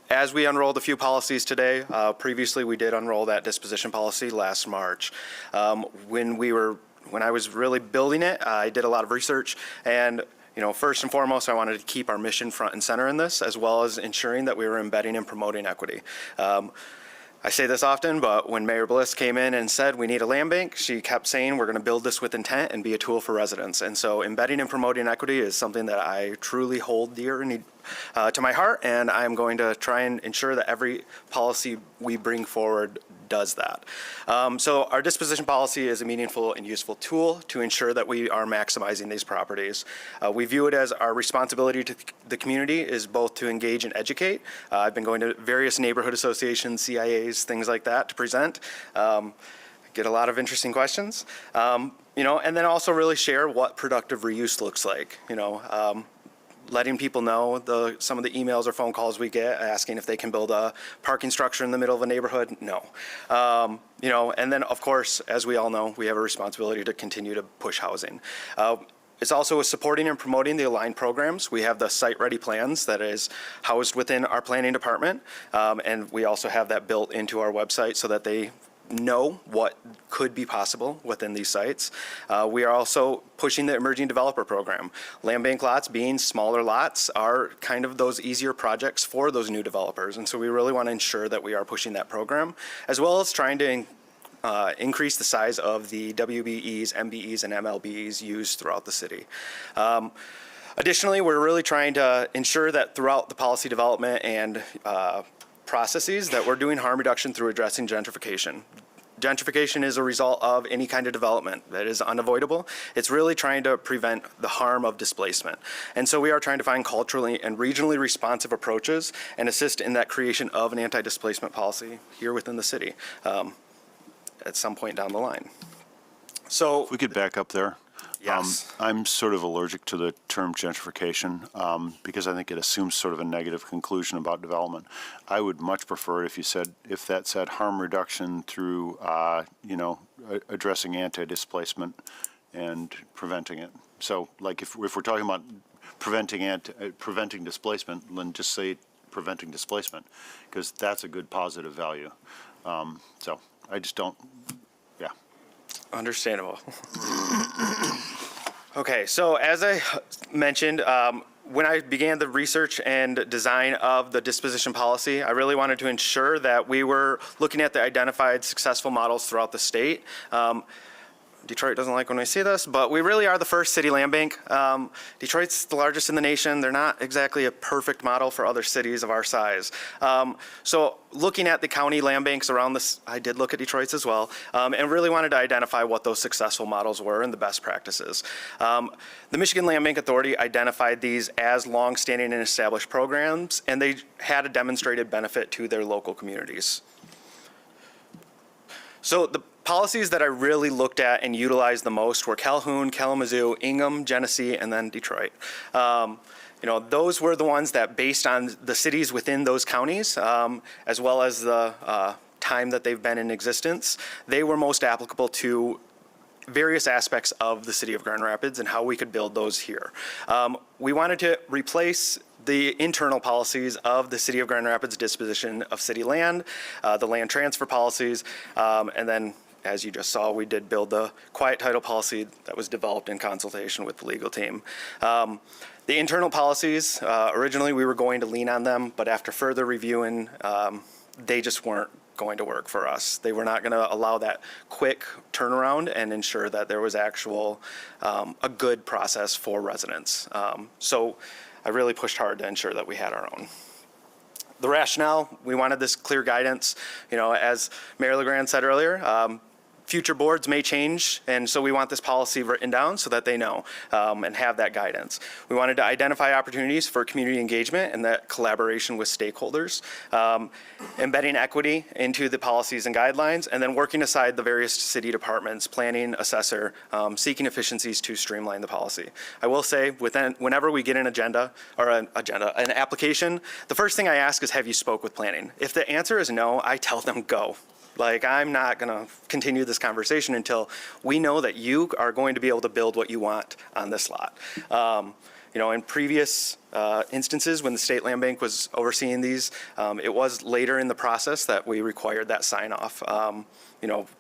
as we unrolled a few policies today, previously we did unroll that disposition policy last March. When I was really building it, I did a lot of research, and first and foremost, I wanted to keep our mission front and center in this, as well as ensuring that we were embedding and promoting equity. I say this often, but when Mayor Bliss came in and said we need a land bank, she kept saying we're going to build this with intent and be a tool for residents. And so embedding and promoting equity is something that I truly hold dear and to my heart, and I'm going to try and ensure that every policy we bring forward does that. So our disposition policy is a meaningful and useful tool to ensure that we are maximizing these properties. We view it as our responsibility to the community is both to engage and educate. I've been going to various neighborhood associations, CIAs, things like that to present. Get a lot of interesting questions. And then also really share what productive reuse looks like, letting people know some of the emails or phone calls we get asking if they can build a parking structure in the middle of a neighborhood. No. And then, of course, as we all know, we have a responsibility to continue to push housing. It's also supporting and promoting the aligned programs. We have the site-ready plans that is housed within our planning department, and we also have that built into our website so that they know what could be possible within these sites. We are also pushing the emerging developer program. Land bank lots, being smaller lots, are kind of those easier projects for those new developers, and so we really want to ensure that we are pushing that program, as well as trying to increase the size of the WBEs, MBEs, and MLBEs used throughout the city. Additionally, we're really trying to ensure that throughout the policy development and processes that we're doing harm reduction through addressing gentrification. Gentrification is a result of any kind of development that is unavoidable. It's really trying to prevent the harm of displacement. And so we are trying to find culturally and regionally responsive approaches and assist in that creation of an anti-displacement policy here within the city at some point down the line. So if we could back up there. Yes. I'm sort of allergic to the term gentrification because I think it assumes sort of a negative conclusion about development. I would much prefer if that said harm reduction through, addressing anti-displacement and preventing it. So like if we're talking about preventing displacement, then just say preventing displacement, because that's a good positive value. So I just don't, yeah. Understandable. Okay, so as I mentioned, when I began the research and design of the disposition policy, I really wanted to ensure that we were looking at the identified successful models throughout the state. Detroit doesn't like when I say this, but we really are the first city land bank. Detroit's the largest in the nation. They're not exactly a perfect model for other cities of our size. So looking at the county land banks around this, I did look at Detroit's as well, and really wanted to identify what those successful models were and the best practices. The Michigan Land Bank Authority identified these as long-standing and established programs, and they had a demonstrated benefit to their local communities. So the policies that I really looked at and utilized the most were Calhoun, Kalamazoo, Ingham, Genesee, and then Detroit. Those were the ones that, based on the cities within those counties, as well as the time that they've been in existence, they were most applicable to various aspects of the city of Grand Rapids and how we could build those here. We wanted to replace the internal policies of the City of Grand Rapids disposition of city land, the land transfer policies, and then, as you just saw, we did build the quiet title policy that was developed in consultation with the legal team. The internal policies, originally we were going to lean on them, but after further reviewing, they just weren't going to work for us. They were not going to allow that quick turnaround and ensure that there was actual, a good process for residents. So I really pushed hard to ensure that we had our own. The rationale, we wanted this clear guidance. As Mayor LeGrand said earlier, future boards may change, and so we want this policy written down so that they know and have that guidance. We wanted to identify opportunities for community engagement and that collaboration with stakeholders, embedding equity into the policies and guidelines, and then working aside the various city departments, planning, assessor, seeking efficiencies to streamline the policy. I will say, whenever we get an an application, the first thing I ask is, have you spoke with planning? If the answer is no, I tell them go. I'm not going to continue this conversation until we know that you are going to be able to build what you want on this lot. In previous instances when the State Land Bank was overseeing these, it was later in the process that we required that sign off.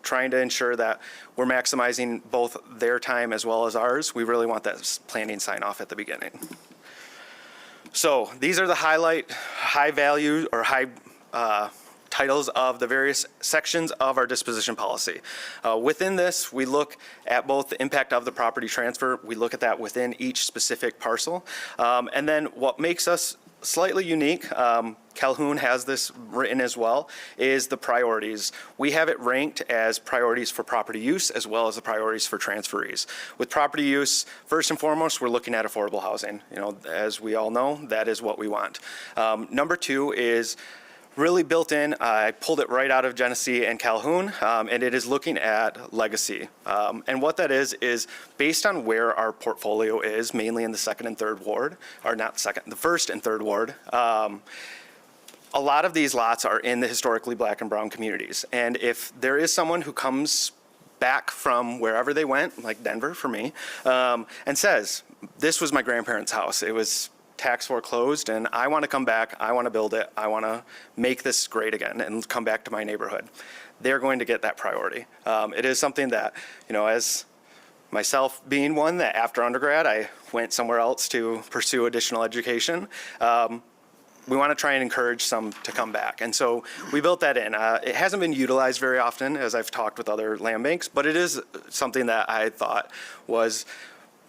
Trying to ensure that we're maximizing both their time as well as ours. We really want that planning sign off at the beginning. So these are the high value or high titles of the various sections of our disposition policy. Within this, we look at both the impact of the property transfer. We look at that within each specific parcel. And then what makes us slightly unique, Calhoun has this written as well, is the priorities. We have it ranked as priorities for property use as well as the priorities for transferees. With property use, first and foremost, we're looking at affordable housing. As we all know, that is what we want. Number two is really built in. I pulled it right out of Genesee and Calhoun, and it is looking at legacy. And what that is based on where our portfolio is, mainly in the second and third ward, or not second, the first and third ward. A lot of these lots are in the historically black and brown communities. And if there is someone who comes back from wherever they went, like Denver for me, and says, this was my grandparents' house. It was tax foreclosed, and I want to come back. I want to build it. I want to make this great again and come back to my neighborhood. They're going to get that priority. It is something that, as myself being one that after undergrad, I went somewhere else to pursue additional education. We want to try and encourage some to come back. And so we built that in. It hasn't been utilized very often, as I've talked with other land banks, but it is something that I thought was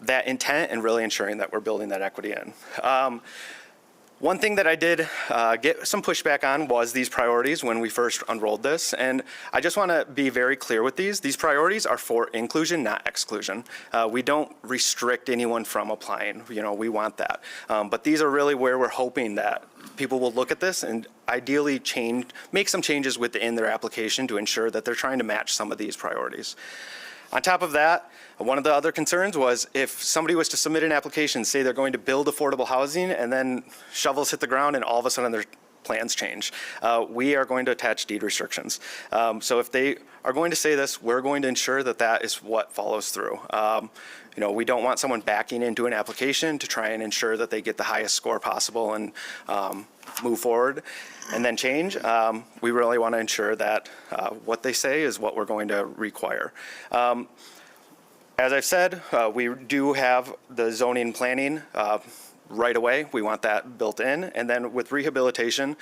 that intent and really ensuring that we're building that equity in. One thing that I did get some pushback on was these priorities when we first unrolled this. And I just want to be very clear with these. These priorities are for inclusion, not exclusion. We don't restrict anyone from applying. We want that. But these are really where we're hoping that people will look at this and ideally make some changes within their application to ensure that they're trying to match some of these priorities. On top of that, one of the other concerns was if somebody was to submit an application, say they're going to build affordable housing, and then shovels hit the ground and all of a sudden their plans change. We are going to attach deed restrictions. So if they are going to say this, we're going to ensure that that is what follows through. We don't want someone backing into an application to try and ensure that they get the highest score possible and move forward and then change. We really want to ensure that what they say is what we're going to require. As I've said, we do have the zoning planning right away. We want that built in. And then with rehabilitation,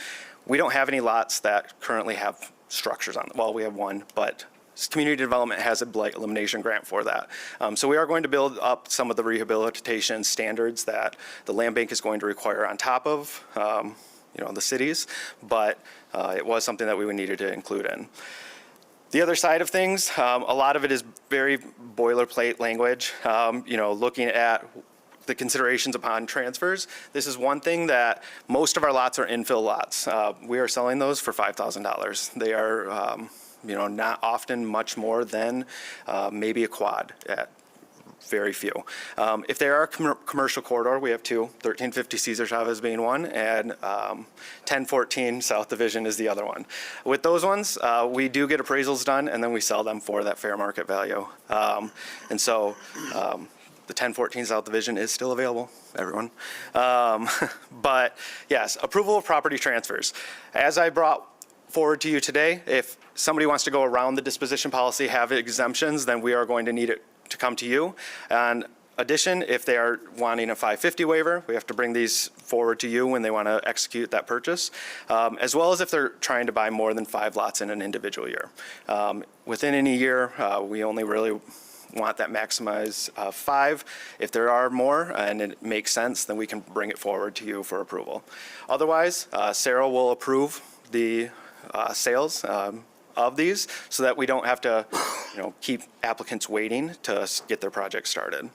we don't have any lots that currently have structures on them. Well, we have one, but community development has a blight elimination grant for that. So we are going to build up some of the rehabilitation standards that the land bank is going to require on top of the cities, but it was something that we needed to include in. The other side of things, a lot of it is very boilerplate language, looking at the considerations upon transfers. This is one thing that most of our lots are infill lots. We are selling those for $5,000. They are, not often much more than maybe a quad at very few. If there are commercial corridor, we have two, 1350 Cesar Chavez being one, and 1014 South Division is the other one. With those ones, we do get appraisals done, and then we sell them for that fair market value. And so the 1014 South Division is still available, everyone. But yes, approval of property transfers. As I brought forward to you today, if somebody wants to go around the disposition policy, have exemptions, then we are going to need it to come to you. And addition, if they are wanting a 550 waiver, we have to bring these forward to you when they want to execute that purchase, as well as if they're trying to buy more than 5 lots in an individual year. Within any year, we only really want that maximize 5. If there are more and it makes sense, then we can bring it forward to you for approval. Otherwise, Sarah will approve the sales of these so that we don't have to keep applicants waiting to get their project started.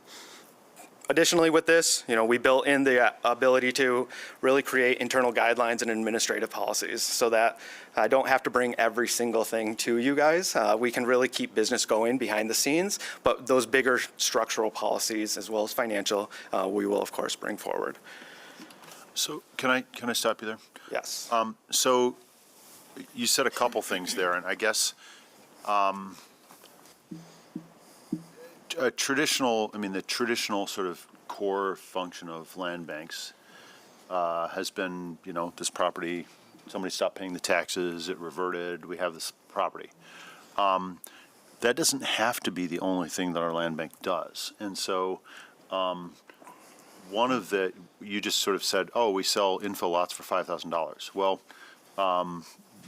Additionally with this, we built in the ability to really create internal guidelines and administrative policies so that I don't have to bring every single thing to you guys. We can really keep business going behind the scenes, but those bigger structural policies as well as financial, we will of course bring forward. So can I stop you there? Yes. So you said a couple things there, and I guess the traditional sort of core function of land banks has been, this property, somebody stopped paying the taxes, it reverted, we have this property. That doesn't have to be the only thing that our land bank does. And so you just sort of said, oh, we sell infill lots for $5,000. Well,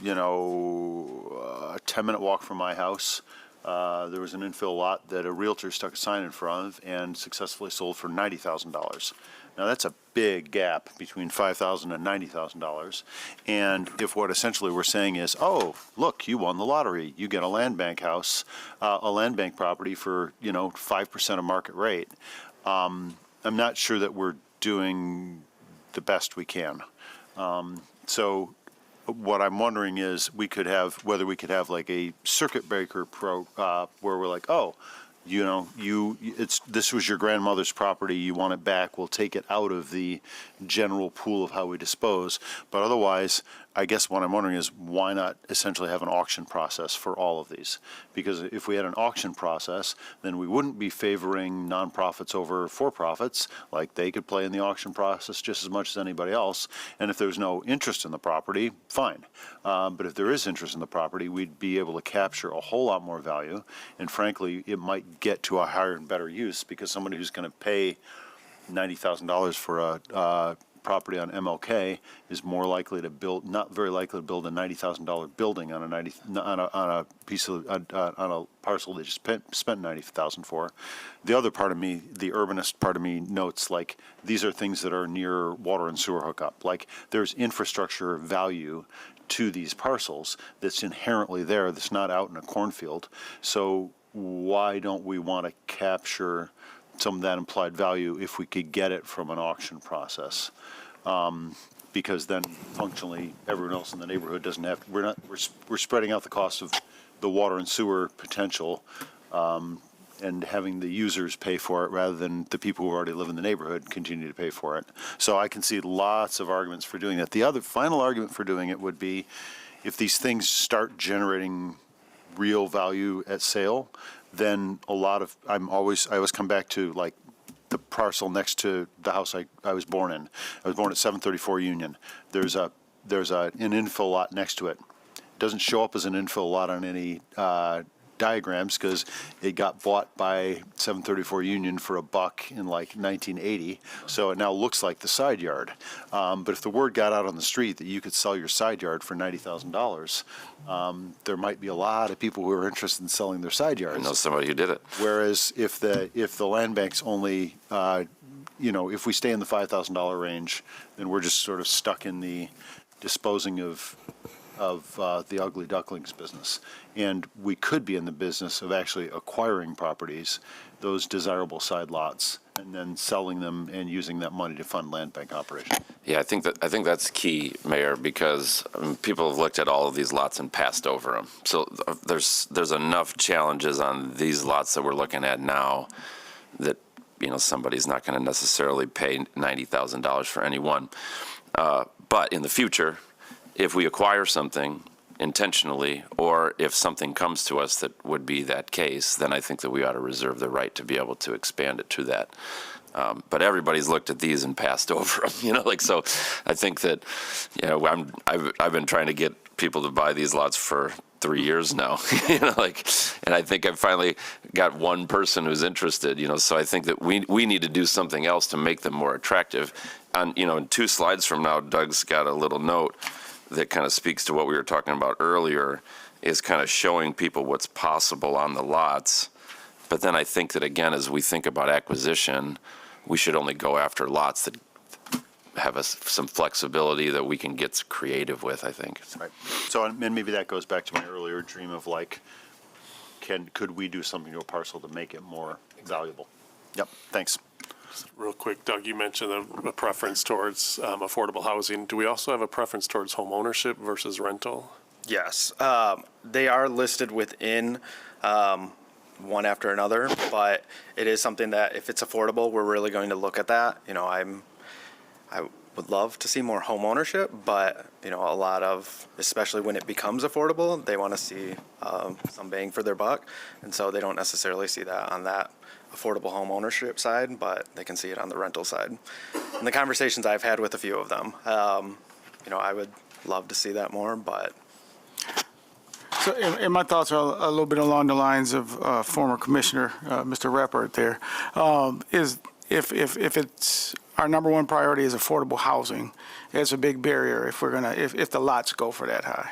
a 10-minute walk from my house, there was an infill lot that a realtor stuck a sign in front of and successfully sold for $90,000. Now that's a big gap between $5,000 and $90,000. And if what essentially we're saying is, oh, look, you won the lottery, you get a land bank house, a land bank property for 5% of market rate, I'm not sure that we're doing the best we can. So what I'm wondering is whether we could have like a circuit breaker where we're like, oh, this was your grandmother's property, you want it back, we'll take it out of the general pool of how we dispose. But otherwise, I guess what I'm wondering is why not essentially have an auction process for all of these? Because if we had an auction process, then we wouldn't be favoring nonprofits over for-profits, like they could play in the auction process just as much as anybody else. And if there's no interest in the property, fine. But if there is interest in the property, we'd be able to capture a whole lot more value. And frankly, it might get to a higher and better use because somebody who's going to pay $90,000 for a property on MLK is more likely to build, not very likely to build a $90,000 building on a piece of on a parcel they just spent $90,000 for. The other part of me, the urbanist part of me, notes like these are things that are near water and sewer hookup. Like there's infrastructure value to these parcels that's inherently there, that's not out in a cornfield. So why don't we want to capture some of that implied value if we could get it from an auction process? Because then functionally everyone else in the neighborhood doesn't have, we're spreading out the cost of the water and sewer potential and having the users pay for it rather than the people who already live in the neighborhood continue to pay for it. So I can see lots of arguments for doing that. The other final argument for doing it would be if these things start generating real value at sale, then a lot of, I always come back to like the parcel next to the house I was born in. I was born at 734 Union. There's an infill lot next to it. It doesn't show up as an infill lot on any diagrams because it got bought by 734 Union for $1 in like 1980. So it now looks like the side yard. But if the word got out on the street that you could sell your side yard for $90,000, there might be a lot of people who are interested in selling their side yards. I know somebody who did it. Whereas if the land bank's only, if we stay in the $5,000 range, then we're just sort of stuck in the disposing of the ugly ducklings business. And we could be in the business of actually acquiring properties, those desirable side lots, and then selling them and using that money to fund land bank operations. Yeah, I think that's key, Mayor, because people have looked at all of these lots and passed over them. So there's enough challenges on these lots that we're looking at now that somebody's not going to necessarily pay $90,000 for any one. But in the future, if we acquire something intentionally, or if something comes to us that would be that case, then I think that we ought to reserve the right to be able to expand it to that. But everybody's looked at these and passed over them, so I think that, I've been trying to get people to buy these lots for 3 years now, and I think I've finally got one person who's interested, so I think that we need to do something else to make them more attractive. And, in 2 slides from now, Doug's got a little note that kind of speaks to what we were talking about earlier, is kind of showing people what's possible on the lots. But then I think that, again, as we think about acquisition, we should only go after lots that have some flexibility that we can get creative with, I think. Right. So, and maybe that goes back to my earlier dream of like, could we do something to a parcel to make it more valuable? Yep, thanks. Real quick, Doug, you mentioned a preference towards affordable housing. Do we also have a preference towards home ownership versus rental? Yes, they are listed within one after another, but it is something that if it's affordable, we're really going to look at that. I would love to see more home ownership, but a lot of, especially when it becomes affordable, they want to see some bang for their buck, and so they don't necessarily see that on that affordable home ownership side, but they can see it on the rental side. And the conversations I've had with a few of them, I would love to see that more, but. So, and my thoughts are a little bit along the lines of former Commissioner, Mr. Reppert there, is if it's our number one priority is affordable housing, it's a big barrier if the lots go for that high.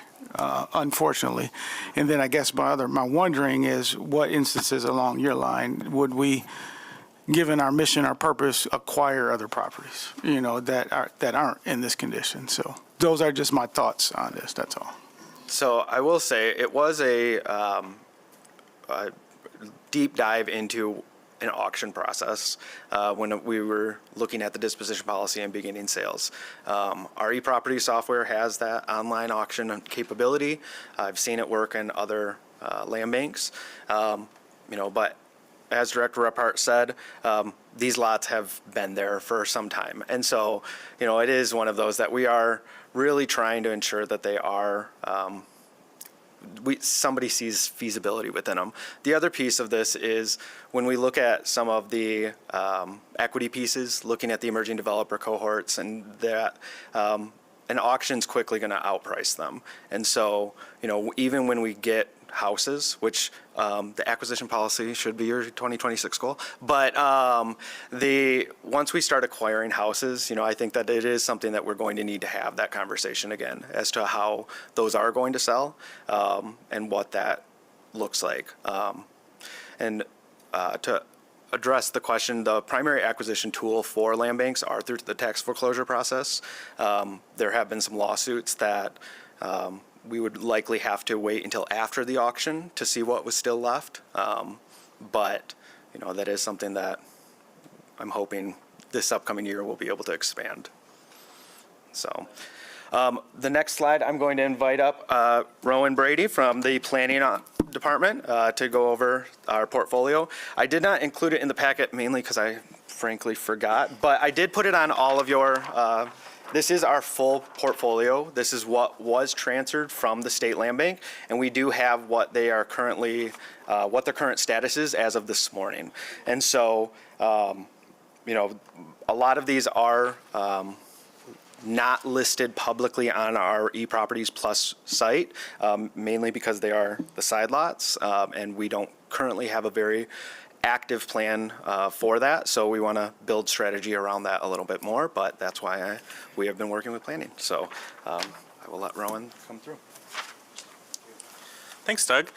Unfortunately. And then I guess my wondering is what instances along your line would we, given our mission, our purpose, acquire other properties, that aren't in this condition. So those are just my thoughts on this, that's all. So I will say it was a deep dive into an auction process when we were looking at the disposition policy and beginning sales. Our e-property software has that online auction capability. I've seen it work in other land banks, but as Director Rephart said, these lots have been there for some time. And so, it is one of those that we are really trying to ensure that they are, somebody sees feasibility within them. The other piece of this is when we look at some of the equity pieces, looking at the emerging developer cohorts, and that an auction's quickly going to outprice them. And so, even when we get houses, which the acquisition policy should be your 2026 goal. But once we start acquiring houses, I think that it is something that we're going to need to have that conversation again as to how those are going to sell and what that looks like. To address the question, the primary acquisition tool for land banks are through the tax foreclosure process. There have been some lawsuits that we would likely have to wait until after the auction to see what was still left. But, that is something that I'm hoping this upcoming year we'll be able to expand. So the next slide, I'm going to invite up Rowan Brady from the Planning Department to go over our portfolio. I did not include it in the packet mainly because I frankly forgot, but I did put it on all of your this is our full portfolio. This is what was transferred from the state land bank, and we do have what they are currently, what their current status is as of this morning. And so, a lot of these are not listed publicly on our eProperties Plus site, mainly because they are the side lots, and we don't currently have a very active plan for that, so we want to build strategy around that a little bit more, but that's why we have been working with planning. So I will let Rowan come through. Thanks, Doug.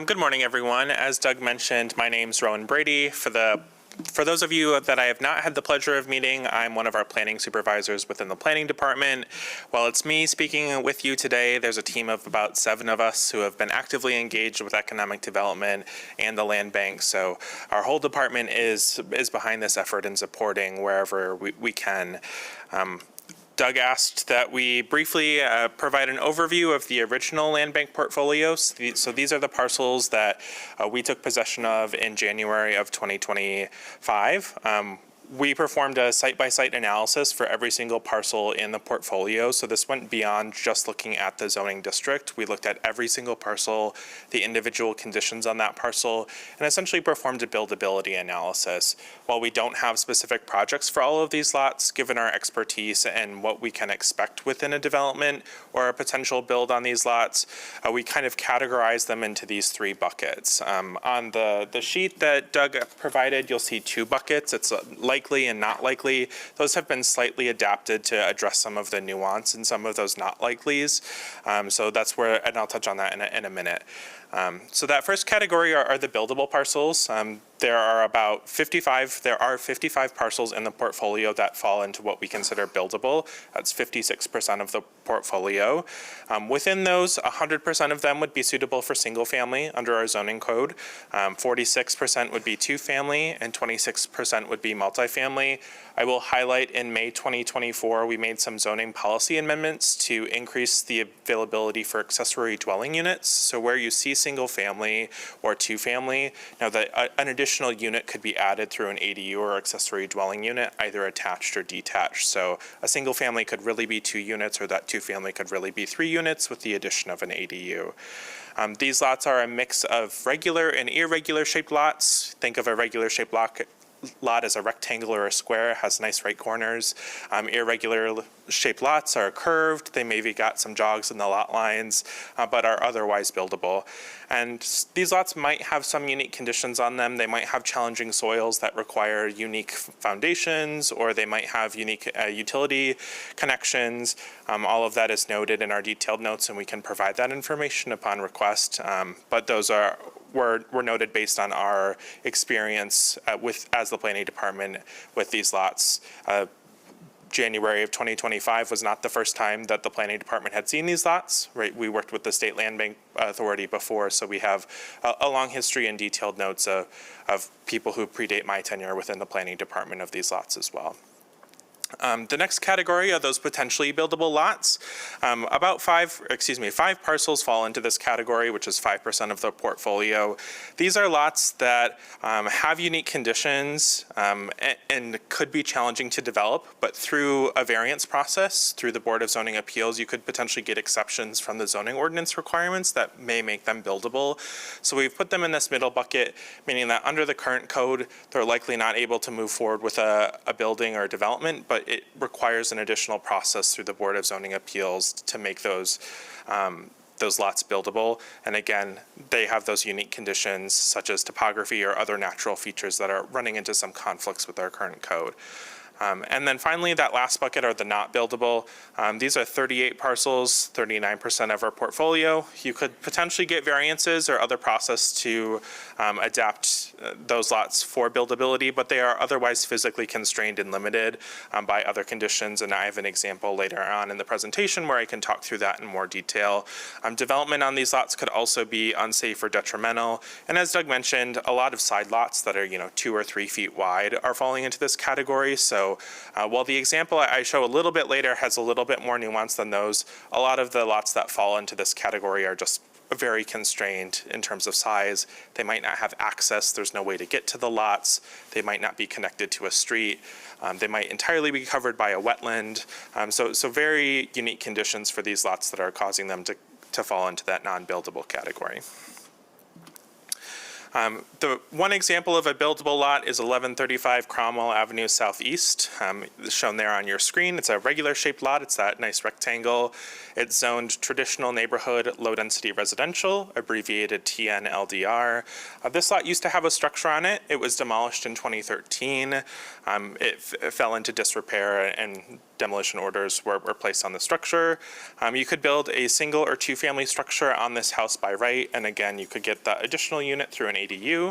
Good morning, everyone. As Doug mentioned, my name's Rowan Brady. For those of you that I have not had the pleasure of meeting, I'm one of our planning supervisors within the planning department. While it's me speaking with you today, there's a team of about 7 of us who have been actively engaged with economic development and the land bank. So our whole department is behind this effort and supporting wherever we can. Doug asked that we briefly provide an overview of the original land bank portfolio. So these are the parcels that we took possession of in January of 2025. We performed a site-by-site analysis for every single parcel in the portfolio. So this went beyond just looking at the zoning district. We looked at every single parcel, the individual conditions on that parcel, and essentially performed a buildability analysis. While we don't have specific projects for all of these lots, given our expertise and what we can expect within a development or a potential build on these lots, we kind of categorize them into these 3 buckets. On the sheet that Doug provided, you'll see 2 buckets. It's likely and not likely. Those have been slightly adapted to address some of the nuance in some of those not likelies. So that's where, and I'll touch on that in a minute. So that first category are the buildable parcels. There are 55 parcels in the portfolio that fall into what we consider buildable. That's 56% of the portfolio. Within those, 100% of them would be suitable for single family under our zoning code. 46% would be 2-family and 26% would be multifamily. I will highlight in May 2024, we made some zoning policy amendments to increase the availability for accessory dwelling units. So where you see single family or 2-family, now an additional unit could be added through an ADU or accessory dwelling unit, either attached or detached. So a single family could really be 2 units, or that 2-family could really be 3 units with the addition of an ADU. These lots are a mix of regular and irregular shaped lots. Think of a regular shaped lot as a rectangle or a square. It has nice right corners. Irregular shaped lots are curved. They maybe got some jogs in the lot lines, but are otherwise buildable. And these lots might have some unique conditions on them. They might have challenging soils that require unique foundations, or they might have unique utility connections. All of that is noted in our detailed notes, and we can provide that information upon request. But those were noted based on our experience as the planning department with these lots. January of 2025 was not the first time that the planning department had seen these lots, right? We worked with the State Land Bank Authority before, so we have a long history and detailed notes of people who predate my tenure within the planning department of these lots as well. The next category are those potentially buildable lots. About five parcels fall into this category, which is 5% of the portfolio. These are lots that have unique conditions and could be challenging to develop, but through a variance process, through the Board of Zoning Appeals, you could potentially get exceptions from the zoning ordinance requirements that may make them buildable. So we've put them in this middle bucket, meaning that under the current code, they're likely not able to move forward with a building or a development, but it requires an additional process through the Board of Zoning Appeals to make those lots buildable. And again, they have those unique conditions such as topography or other natural features that are running into some conflicts with our current code. And then finally, that last bucket are the not buildable. These are 38 parcels, 39% of our portfolio. You could potentially get variances or other process to adapt those lots for buildability, but they are otherwise physically constrained and limited by other conditions. And I have an example later on in the presentation where I can talk through that in more detail. Development on these lots could also be unsafe or detrimental. And as Doug mentioned, a lot of side lots that are 2 or 3 feet wide are falling into this category. So while the example I show a little bit later has a little bit more nuance than those, a lot of the lots that fall into this category are just very constrained in terms of size. They might not have access. There's no way to get to the lots. They might not be connected to a street. They might entirely be covered by a wetland. So very unique conditions for these lots that are causing them to fall into that non-buildable category. The one example of a buildable lot is 1135 Cromwell Avenue Southeast, shown there on your screen. It's a regular shaped lot. It's that nice rectangle. It's zoned traditional neighborhood low density residential, abbreviated TNLDR. This lot used to have a structure on it. It was demolished in 2013. It fell into disrepair and demolition orders were placed on the structure. You could build a single or 2 family structure on this house by right, and again, you could get the additional unit through an ADU.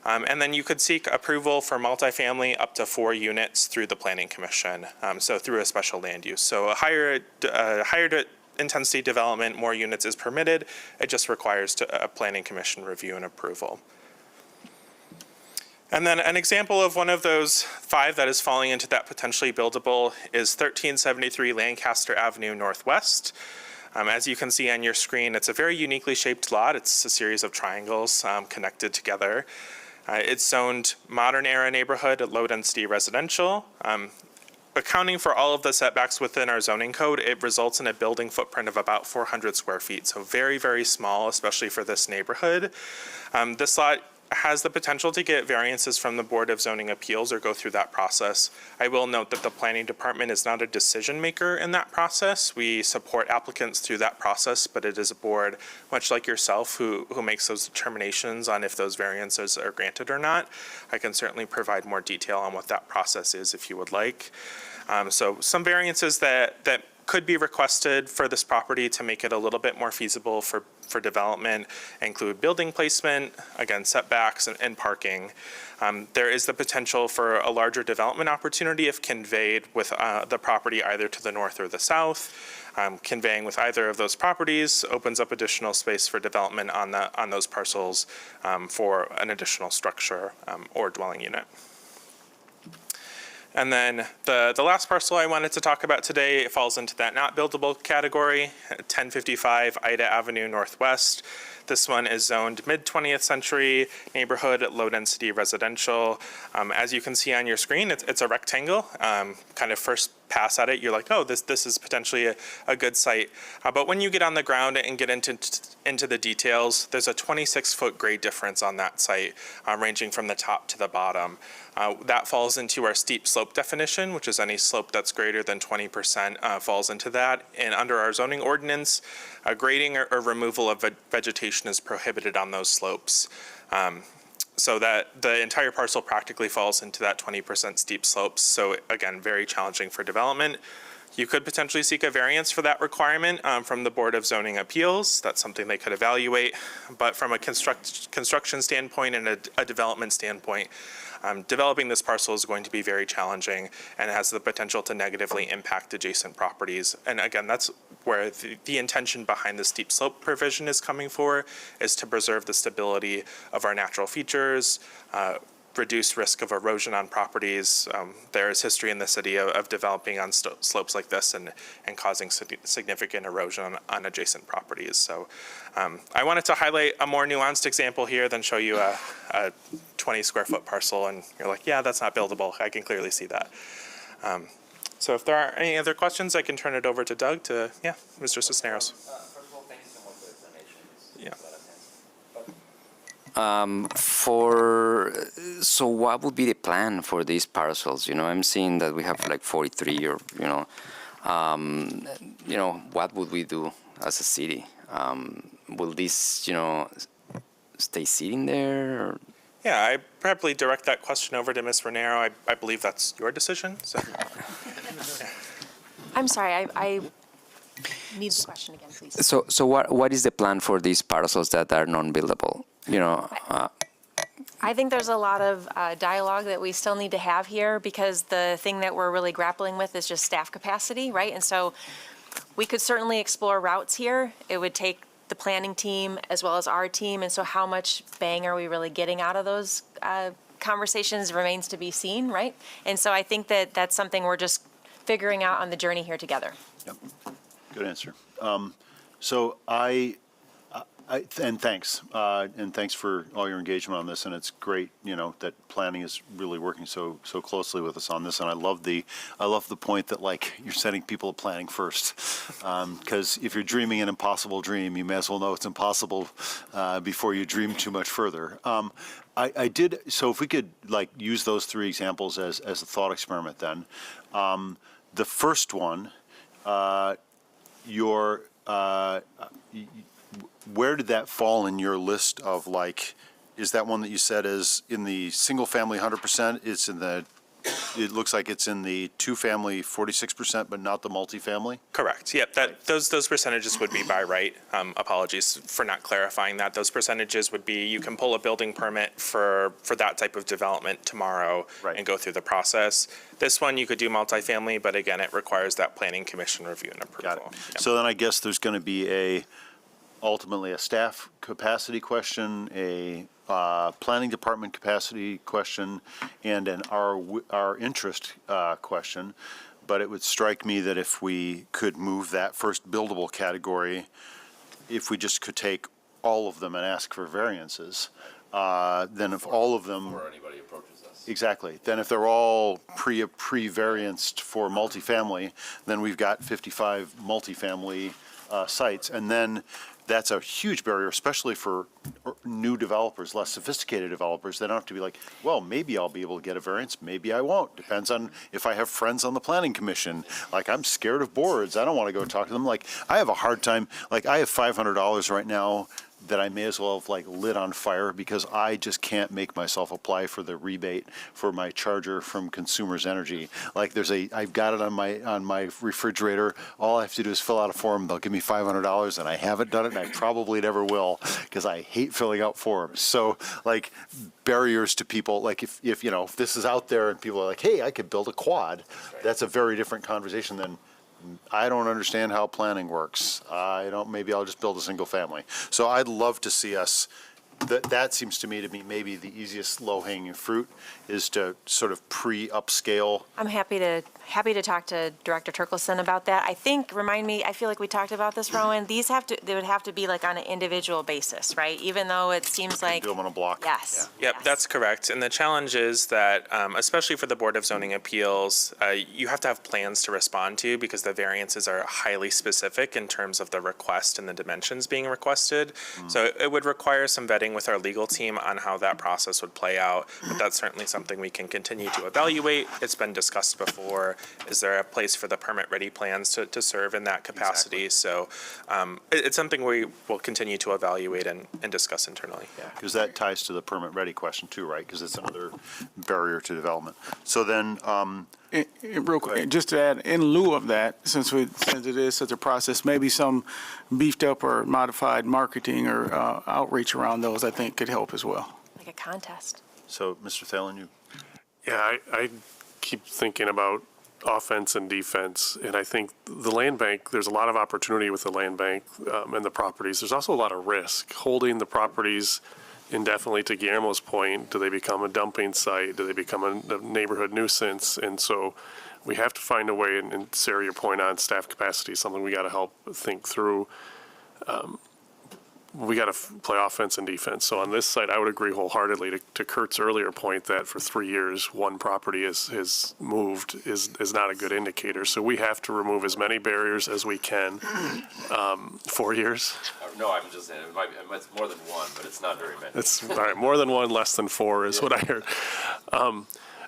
And then you could seek approval for multifamily up to 4 units through the Planning Commission, so through a special land use. So a higher intensity development, more units is permitted. It just requires a Planning Commission review and approval. And then an example of one of those 5 that is falling into that potentially buildable is 1373 Lancaster Avenue Northwest. As you can see on your screen, it's a very uniquely shaped lot. It's a series of triangles connected together. It's zoned modern era neighborhood, low density residential. Accounting for all of the setbacks within our zoning code, it results in a building footprint of about 400 square feet. So very, very small, especially for this neighborhood. This lot has the potential to get variances from the Board of Zoning Appeals or go through that process. I will note that the Planning Department is not a decision maker in that process. We support applicants through that process, but it is a board, much like yourself, who makes those determinations on if those variances are granted or not. I can certainly provide more detail on what that process is if you would like. So some variances that could be requested for this property to make it a little bit more feasible for development include building placement, again, setbacks and parking. There is the potential for a larger development opportunity if conveyed with the property either to the north or the south. Conveying with either of those properties opens up additional space for development on those parcels for an additional structure or dwelling unit. And then the last parcel I wanted to talk about today, it falls into that not buildable category, 1055 Ida Avenue Northwest. This one is zoned mid-20th century neighborhood, low-density residential. As you can see on your screen, it's a rectangle. Kind of first pass at it, you're like, oh, this is potentially a good site. But when you get on the ground and get into the details, there's a 26-foot grade difference on that site, ranging from the top to the bottom. That falls into our steep slope definition, which is any slope that's greater than 20% falls into that. And under our zoning ordinance, grading or removal of vegetation is prohibited on those slopes. So that the entire parcel practically falls into that 20% steep slopes. So again, very challenging for development. You could potentially seek a variance for that requirement from the Board of Zoning Appeals. That's something they could evaluate. But from a construction standpoint and a development standpoint, developing this parcel is going to be very challenging and has the potential to negatively impact adjacent properties. And again, that's where the intention behind the steep slope provision is coming for, is to preserve the stability of our natural features, reduce risk of erosion on properties. There is history in the city of developing on slopes like this and causing significant erosion on adjacent properties. So I wanted to highlight a more nuanced example here than show you a 20 square foot parcel and you're like, yeah, that's not buildable. I can clearly see that. So if there are any other questions, I can turn it over to Doug to, yeah, Mr. Cisneros. First of all, thank you so much for the explanation. Yeah. So what would be the plan for these parcels? I'm seeing that we have like 43 or, what would we do as a city? Will these, stay sitting there? Or? Yeah, I probably direct that question over to Ms. Renero. I believe that's your decision. So. I'm sorry, I need the question again, please. So what is the plan for these parcels that are non-buildable? I think there's a lot of dialogue that we still need to have here because the thing that we're really grappling with is just staff capacity, right? And so we could certainly explore routes here. It would take the planning team as well as our team. And so how much bang are we really getting out of those conversations remains to be seen, right? And so I think that that's something we're just figuring out on the journey here together. Yep. Good answer. And thanks for all your engagement on this. And it's great, that planning is really working so closely with us on this. And I love the point that you're setting people at planning first, because if you're dreaming an impossible dream, you may as well know it's impossible before you dream too much further. So if we could use those three examples as a thought experiment, then the first one, where did that fall in your list of is that one that you said is in the single family 100%? It looks like it's in the two family 46%, but not the multifamily? Correct. Yep. Those percentages would be by right. Apologies for not clarifying that. Those percentages would be you can pull a building permit for that type of development tomorrow and go through the process. This one you could do multifamily, but again, it requires that planning commission review and approval. Got it. Yep. So then I guess there's going to be ultimately a staff capacity question, a planning department capacity question, and an our interest question. But it would strike me that if we could move that first buildable category, if we just could take all of them and ask for variances, then if all of them. Before anybody approaches us. Exactly. Then if they're all pre-varianced for multifamily, then we've got 55 multifamily sites. And then that's a huge barrier, especially for new developers, less sophisticated developers. They don't have to be like, well, maybe I'll be able to get a variance, maybe I won't. Depends on if I have friends on the planning commission. I'm scared of boards. I don't want to go talk to them. I have a hard time. I have $500 right now that I may as well have lit on fire because I just can't make myself apply for the rebate for my charger from Consumers Energy. I've got it on my refrigerator. All I have to do is fill out a form. They'll give me $500, and I haven't done it, and I probably never will because I hate filling out forms. So barriers to people, if this is out there and people are like, hey, I could build a quad, that's a very different conversation than I don't understand how planning works. Maybe I'll just build a single family. So I'd love to see us, that seems to me to be maybe the easiest low-hanging fruit is to sort of pre-upscale. I'm happy to talk to Director Turkelson about that. I feel like we talked about this, Rowan. They would have to be on an individual basis, right? Even though it seems like. Do them on a block. Yes. Yep, that's correct. And the challenge is that, especially for the Board of Zoning Appeals, you have to have plans to respond to because the variances are highly specific in terms of the request and the dimensions being requested. So it would require some vetting with our legal team on how that process would play out. But that's certainly something we can continue to evaluate. It's been discussed before. Is there a place for the permit-ready plans to serve in that capacity? Exactly. So it's something we will continue to evaluate and discuss internally. Yeah, because that ties to the permit-ready question too, right? Because it's another barrier to development. So then Real quick, just to add, in lieu of that, since it is such a process, maybe some beefed up or modified marketing or outreach around those, I think, could help as well. Like a contest. So, Mr. Thalen, you. Yeah, I keep thinking about offense and defense, and I think the land bank, there's a lot of opportunity with the land bank and the properties. There's also a lot of risk. Holding the properties indefinitely, to Guillermo's point, do they become a dumping site? Do they become a neighborhood nuisance? And so we have to find a way, and Sarah, your point on staff capacity is something we got to help think through. We got to play offense and defense. So on this site, I would agree wholeheartedly to Kurt's earlier point that for 3 years, one property is moved is not a good indicator. So we have to remove as many barriers as we can. 4 years? No, I'm just saying, it's more than one, but it's not very many. It's all right, more than one, less than four is what I heard.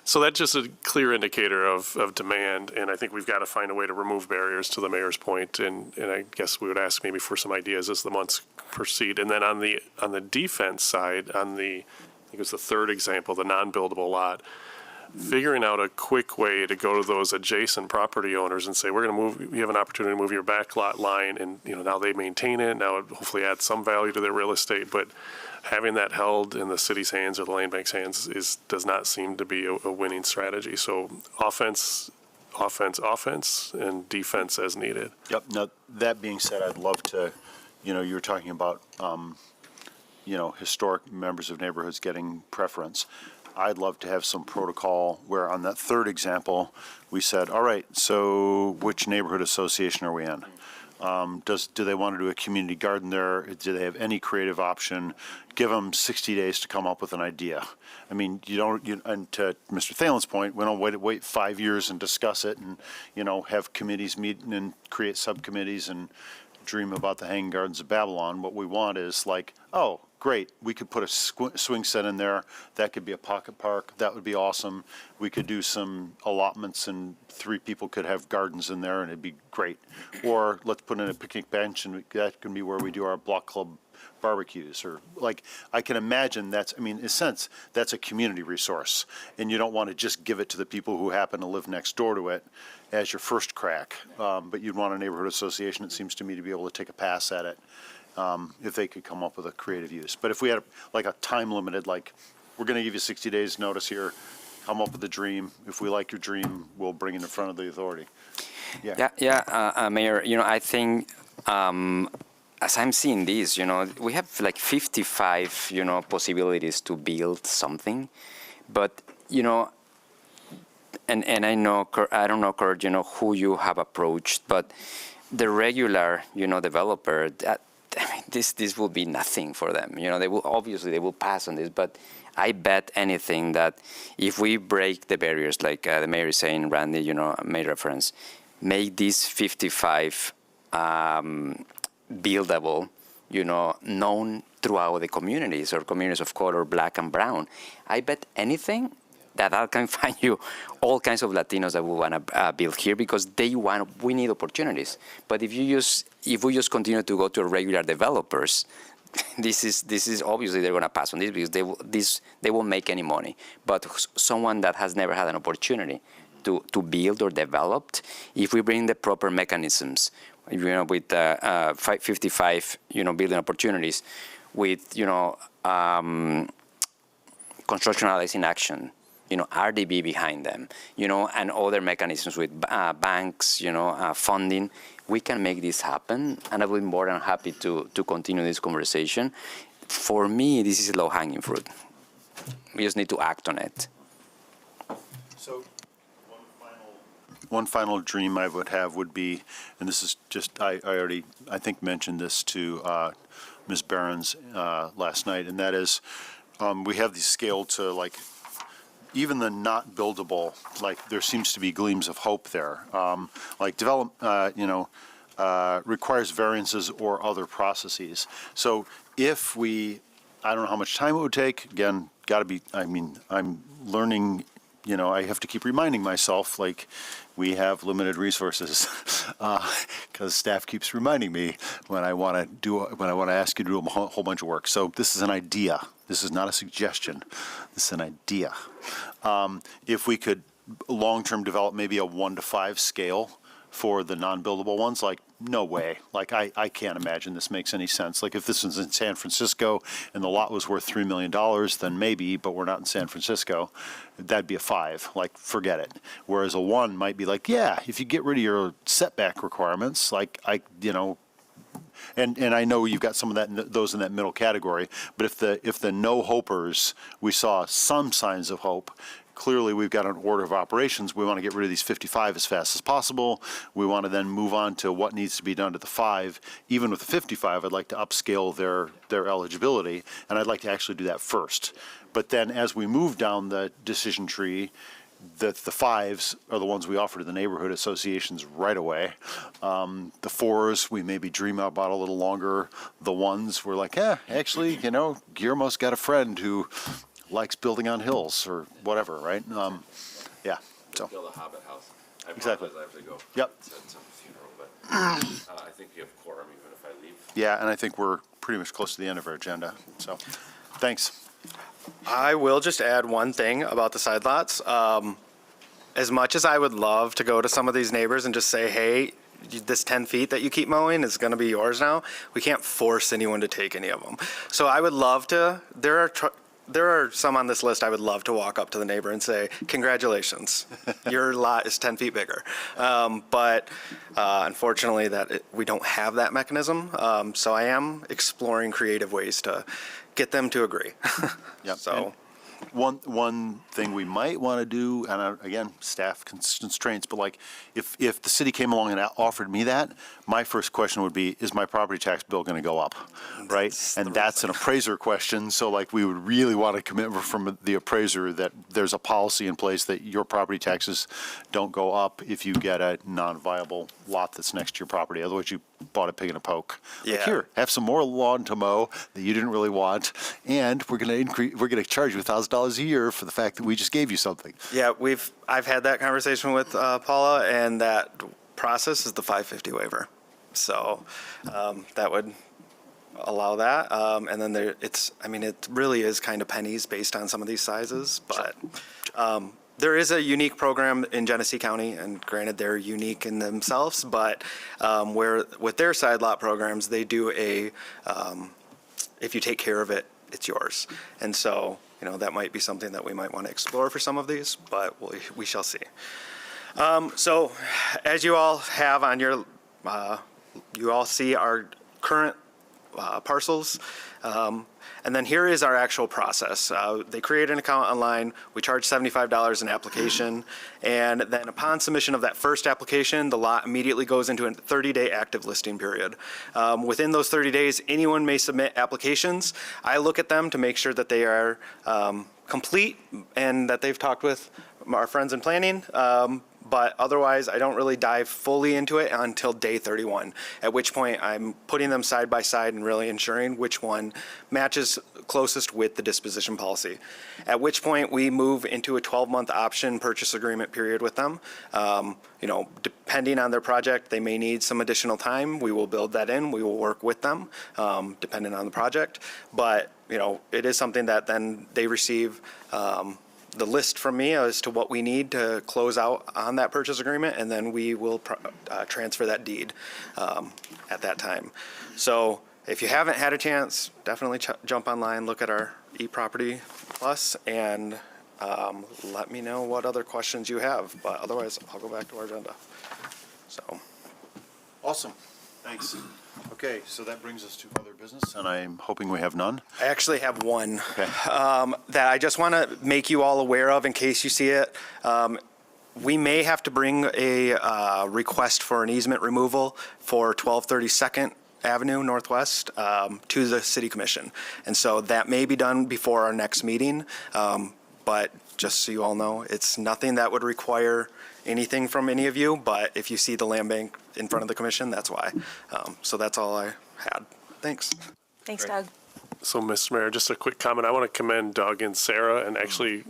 So that's just a clear indicator of demand, and I think we've got to find a way to remove barriers, to the mayor's point, and I guess we would ask maybe for some ideas as the months proceed. And then on the defense side, I think it was the third example, the non-buildable lot, figuring out a quick way to go to those adjacent property owners and say, we're going to move, you have an opportunity to move your back lot line, and now they maintain it, now it hopefully adds some value to their real estate, but having that held in the city's hands or the land bank's hands does not seem to be a winning strategy. So offense, and defense as needed. Yep. Now, that being said, I'd love to, you were talking about, historic members of neighborhoods getting preference. I'd love to have some protocol where on that third example, we said, all right, so which neighborhood association are we in? Do they want to do a community garden there? Do they have any creative option? Give them 60 days to come up with an idea. I mean, and to Mr. Thalen's point, we don't wait 5 years and discuss it and, have committees meet and create subcommittees and dream about the Hanging Gardens of Babylon. What we want is like, oh, great, we could put a swing set in there. That could be a pocket park. That would be awesome. We could do some allotments and 3 people could have gardens in there and it'd be great. Or let's put in a picnic bench and that can be where we do our block club barbecues. Or like, I can imagine in a sense, that's a community resource. And you don't want to just give it to the people who happen to live next door to it as your first crack. But you'd want a neighborhood association, it seems to me, to be able to take a pass at it. If they could come up with a creative use. But if we had a time limited, like, we're going to give you 60 days notice here, come up with a dream. If we like your dream, we'll bring it in front of the authority. Yeah, Mayor, I think as I'm seeing this, we have like 55, possibilities to build something. But, and I know, I don't know, Kurt, who you have approached, but the regular, developer, this will be nothing for them. They will pass on this, but I bet anything that if we break the barriers, like the mayor is saying, Randy, made reference, make these 55 buildable, known throughout the communities or communities of color, black and brown. I bet anything that I can find you all kinds of Latinos that will want to build here because we need opportunities. But if we just continue to go to regular developers, this is obviously they're going to pass on this because they won't make any money. But someone that has never had an opportunity to build or developed, if we bring the proper mechanisms, with 55, building opportunities, with construction allies in action, RDB behind them, and other mechanisms with banks, funding, we can make this happen. And I would be more than happy to continue this conversation. For me, this is low-hanging fruit. We just need to act on it. So one final dream I would have would be, and this is just, I already, I think, mentioned this to Ms. Behrens last night, and that is we have these scaled to like, even the not buildable, like there seems to be gleams of hope there. Like requires variances or other processes. So if I don't know how much time it would take, again, I'm learning, I have to keep reminding myself, like, we have limited resources because staff keeps reminding me when I want to ask you to do a whole bunch of work. So this is an idea. This is not a suggestion. This is an idea. If we could long-term develop maybe a 1 to 5 scale for the non-buildable ones, like, no way. Like, I can't imagine this makes any sense. Like, if this was in San Francisco and the lot was worth $3 million, then maybe, but we're not in San Francisco, that'd be a 5. Like, forget it. Whereas a 1 might be like, yeah, if you get rid of your setback requirements, like, and I know you've got some of that, those in that middle category, but if the no hopers, we saw some signs of hope, clearly we've got an order of operations. We want to get rid of these 55 as fast as possible. We want to then move on to what needs to be done to the 5. Even with the 55, I'd like to upscale their eligibility, and I'd like to actually do that first. But then as we move down the decision tree, the 5s are the ones we offer to the neighborhood associations right away. The 4s, we maybe dream about a little longer. The 1s, we're like, actually, Guillermo's got a friend who likes building on hills or whatever, right? Yeah, so. Build a hobbit house. I Exactly. apologize, I have to go. Yep. It's at some funeral, but I think you have quorum even if I leave. Yeah, and I think we're pretty much close to the end of our agenda, so, thanks. I will just add one thing about the side lots. As much as I would love to go to some of these neighbors and just say, hey, this 10 feet that you keep mowing is going to be yours now, we can't force anyone to take any of them. So I would love to, there are some on this list I would love to walk up to the neighbor and say, congratulations, your lot is 10 feet bigger. But unfortunately, we don't have that mechanism. So I am exploring creative ways to get them to agree. Yep. So. One thing we might want to do, and again, staff constraints, but like, if the city came along and offered me that, my first question would be, is my property tax bill going to go up, right? And that's an appraiser question, so like, we would really want a commitment from the appraiser that there's a policy in place that your property taxes don't go up if you get a non-viable lot that's next to your property, otherwise you bought a pig in a poke. Like, Yeah. here, have some more lawn to mow that you didn't really want, and we're going to charge you $1,000 a year for the fact that we just gave you something. Yeah, I've had that conversation with Paula, and that process is the 550 waiver. So that would allow that. And then it really is kind of pennies based on some of these sizes, but there is a unique program in Genesee County, and granted they're unique in themselves, but where with their side lot programs, they do if you take care of it, it's yours. And so, that might be something that we might want to explore for some of these, but we shall see. So as you all have on your, you all see our current parcels. And then here is our actual process. They create an account online. We charge $75 an application. And then upon submission of that first application, the lot immediately goes into a 30-day active listing period. Within those 30 days, anyone may submit applications. I look at them to make sure that they are complete and that they've talked with our friends in planning. But otherwise, I don't really dive fully into it until day 31, at which point I'm putting them side by side and really ensuring which one matches closest with the disposition policy. At which point we move into a 12-month option purchase agreement period with them. Depending on their project, they may need some additional time. We will build that in. We will work with them, depending on the project. But, it is something that then they receive the list from me as to what we need to close out on that purchase agreement, and then we will transfer that deed at that time. So if you haven't had a chance, definitely jump online, look at our eProperty Plus, and let me know what other questions you have. But otherwise, I'll go back to our agenda. So. Awesome, thanks. Okay, so that brings us to other business, and I'm hoping we have none. I actually have one Okay. that I just want to make you all aware of in case you see it. We may have to bring a request for an easement removal for 1230 2nd Avenue Northwest to the City Commission. And so that may be done before our next meeting, but just so you all know, it's nothing that would require anything from any of you, but if you see the land bank in front of the commission, that's why. So that's all I had. Thanks. Thanks, Doug. So, Mr. Mayor, just a quick comment. I want to commend Doug and Sarah, and actually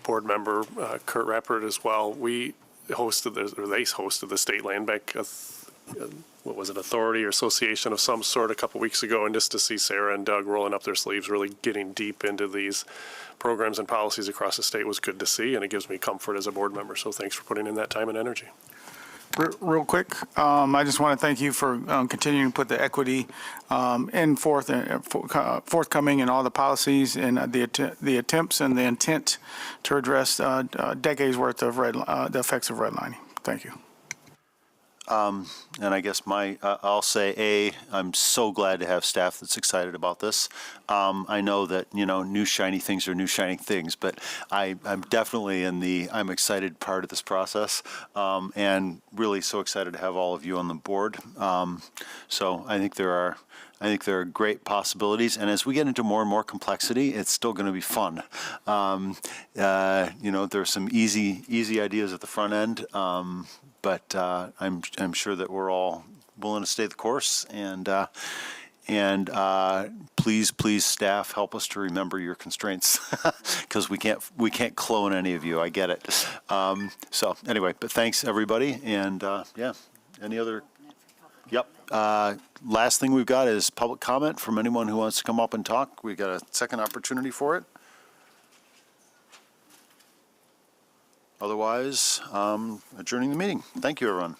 board member Kurt Rappert as well. They hosted the State Land Bank what was it, authority or association of some sort a couple weeks ago, and just to see Sarah and Doug rolling up their sleeves, really getting deep into these programs and policies across the state was good to see, and it gives me comfort as a board member. So thanks for putting in that time and energy. Real quick, I just want to thank you for continuing to put the equity forthcoming in all the policies and the attempts and the intent to address decades worth of the effects of redlining. Thank you. And I guess I'll say, I'm so glad to have staff that's excited about this. I know that, new shiny things are new shiny things, but I'm definitely in I'm excited part of this process, and really so excited to have all of you on the board. So I think there are great possibilities, and as we get into more and more complexity, it's still going to be fun. There's some easy ideas at the front end, but I'm sure that we're all willing to stay the course, and please staff, help us to remember your constraints, because we can't clone any of you. I get it. So anyway, but thanks everybody, and any other? Yep. Last thing we've got is public comment from anyone who wants to come up and talk. We've got a second opportunity for it. Otherwise, adjourning the meeting. Thank you, everyone.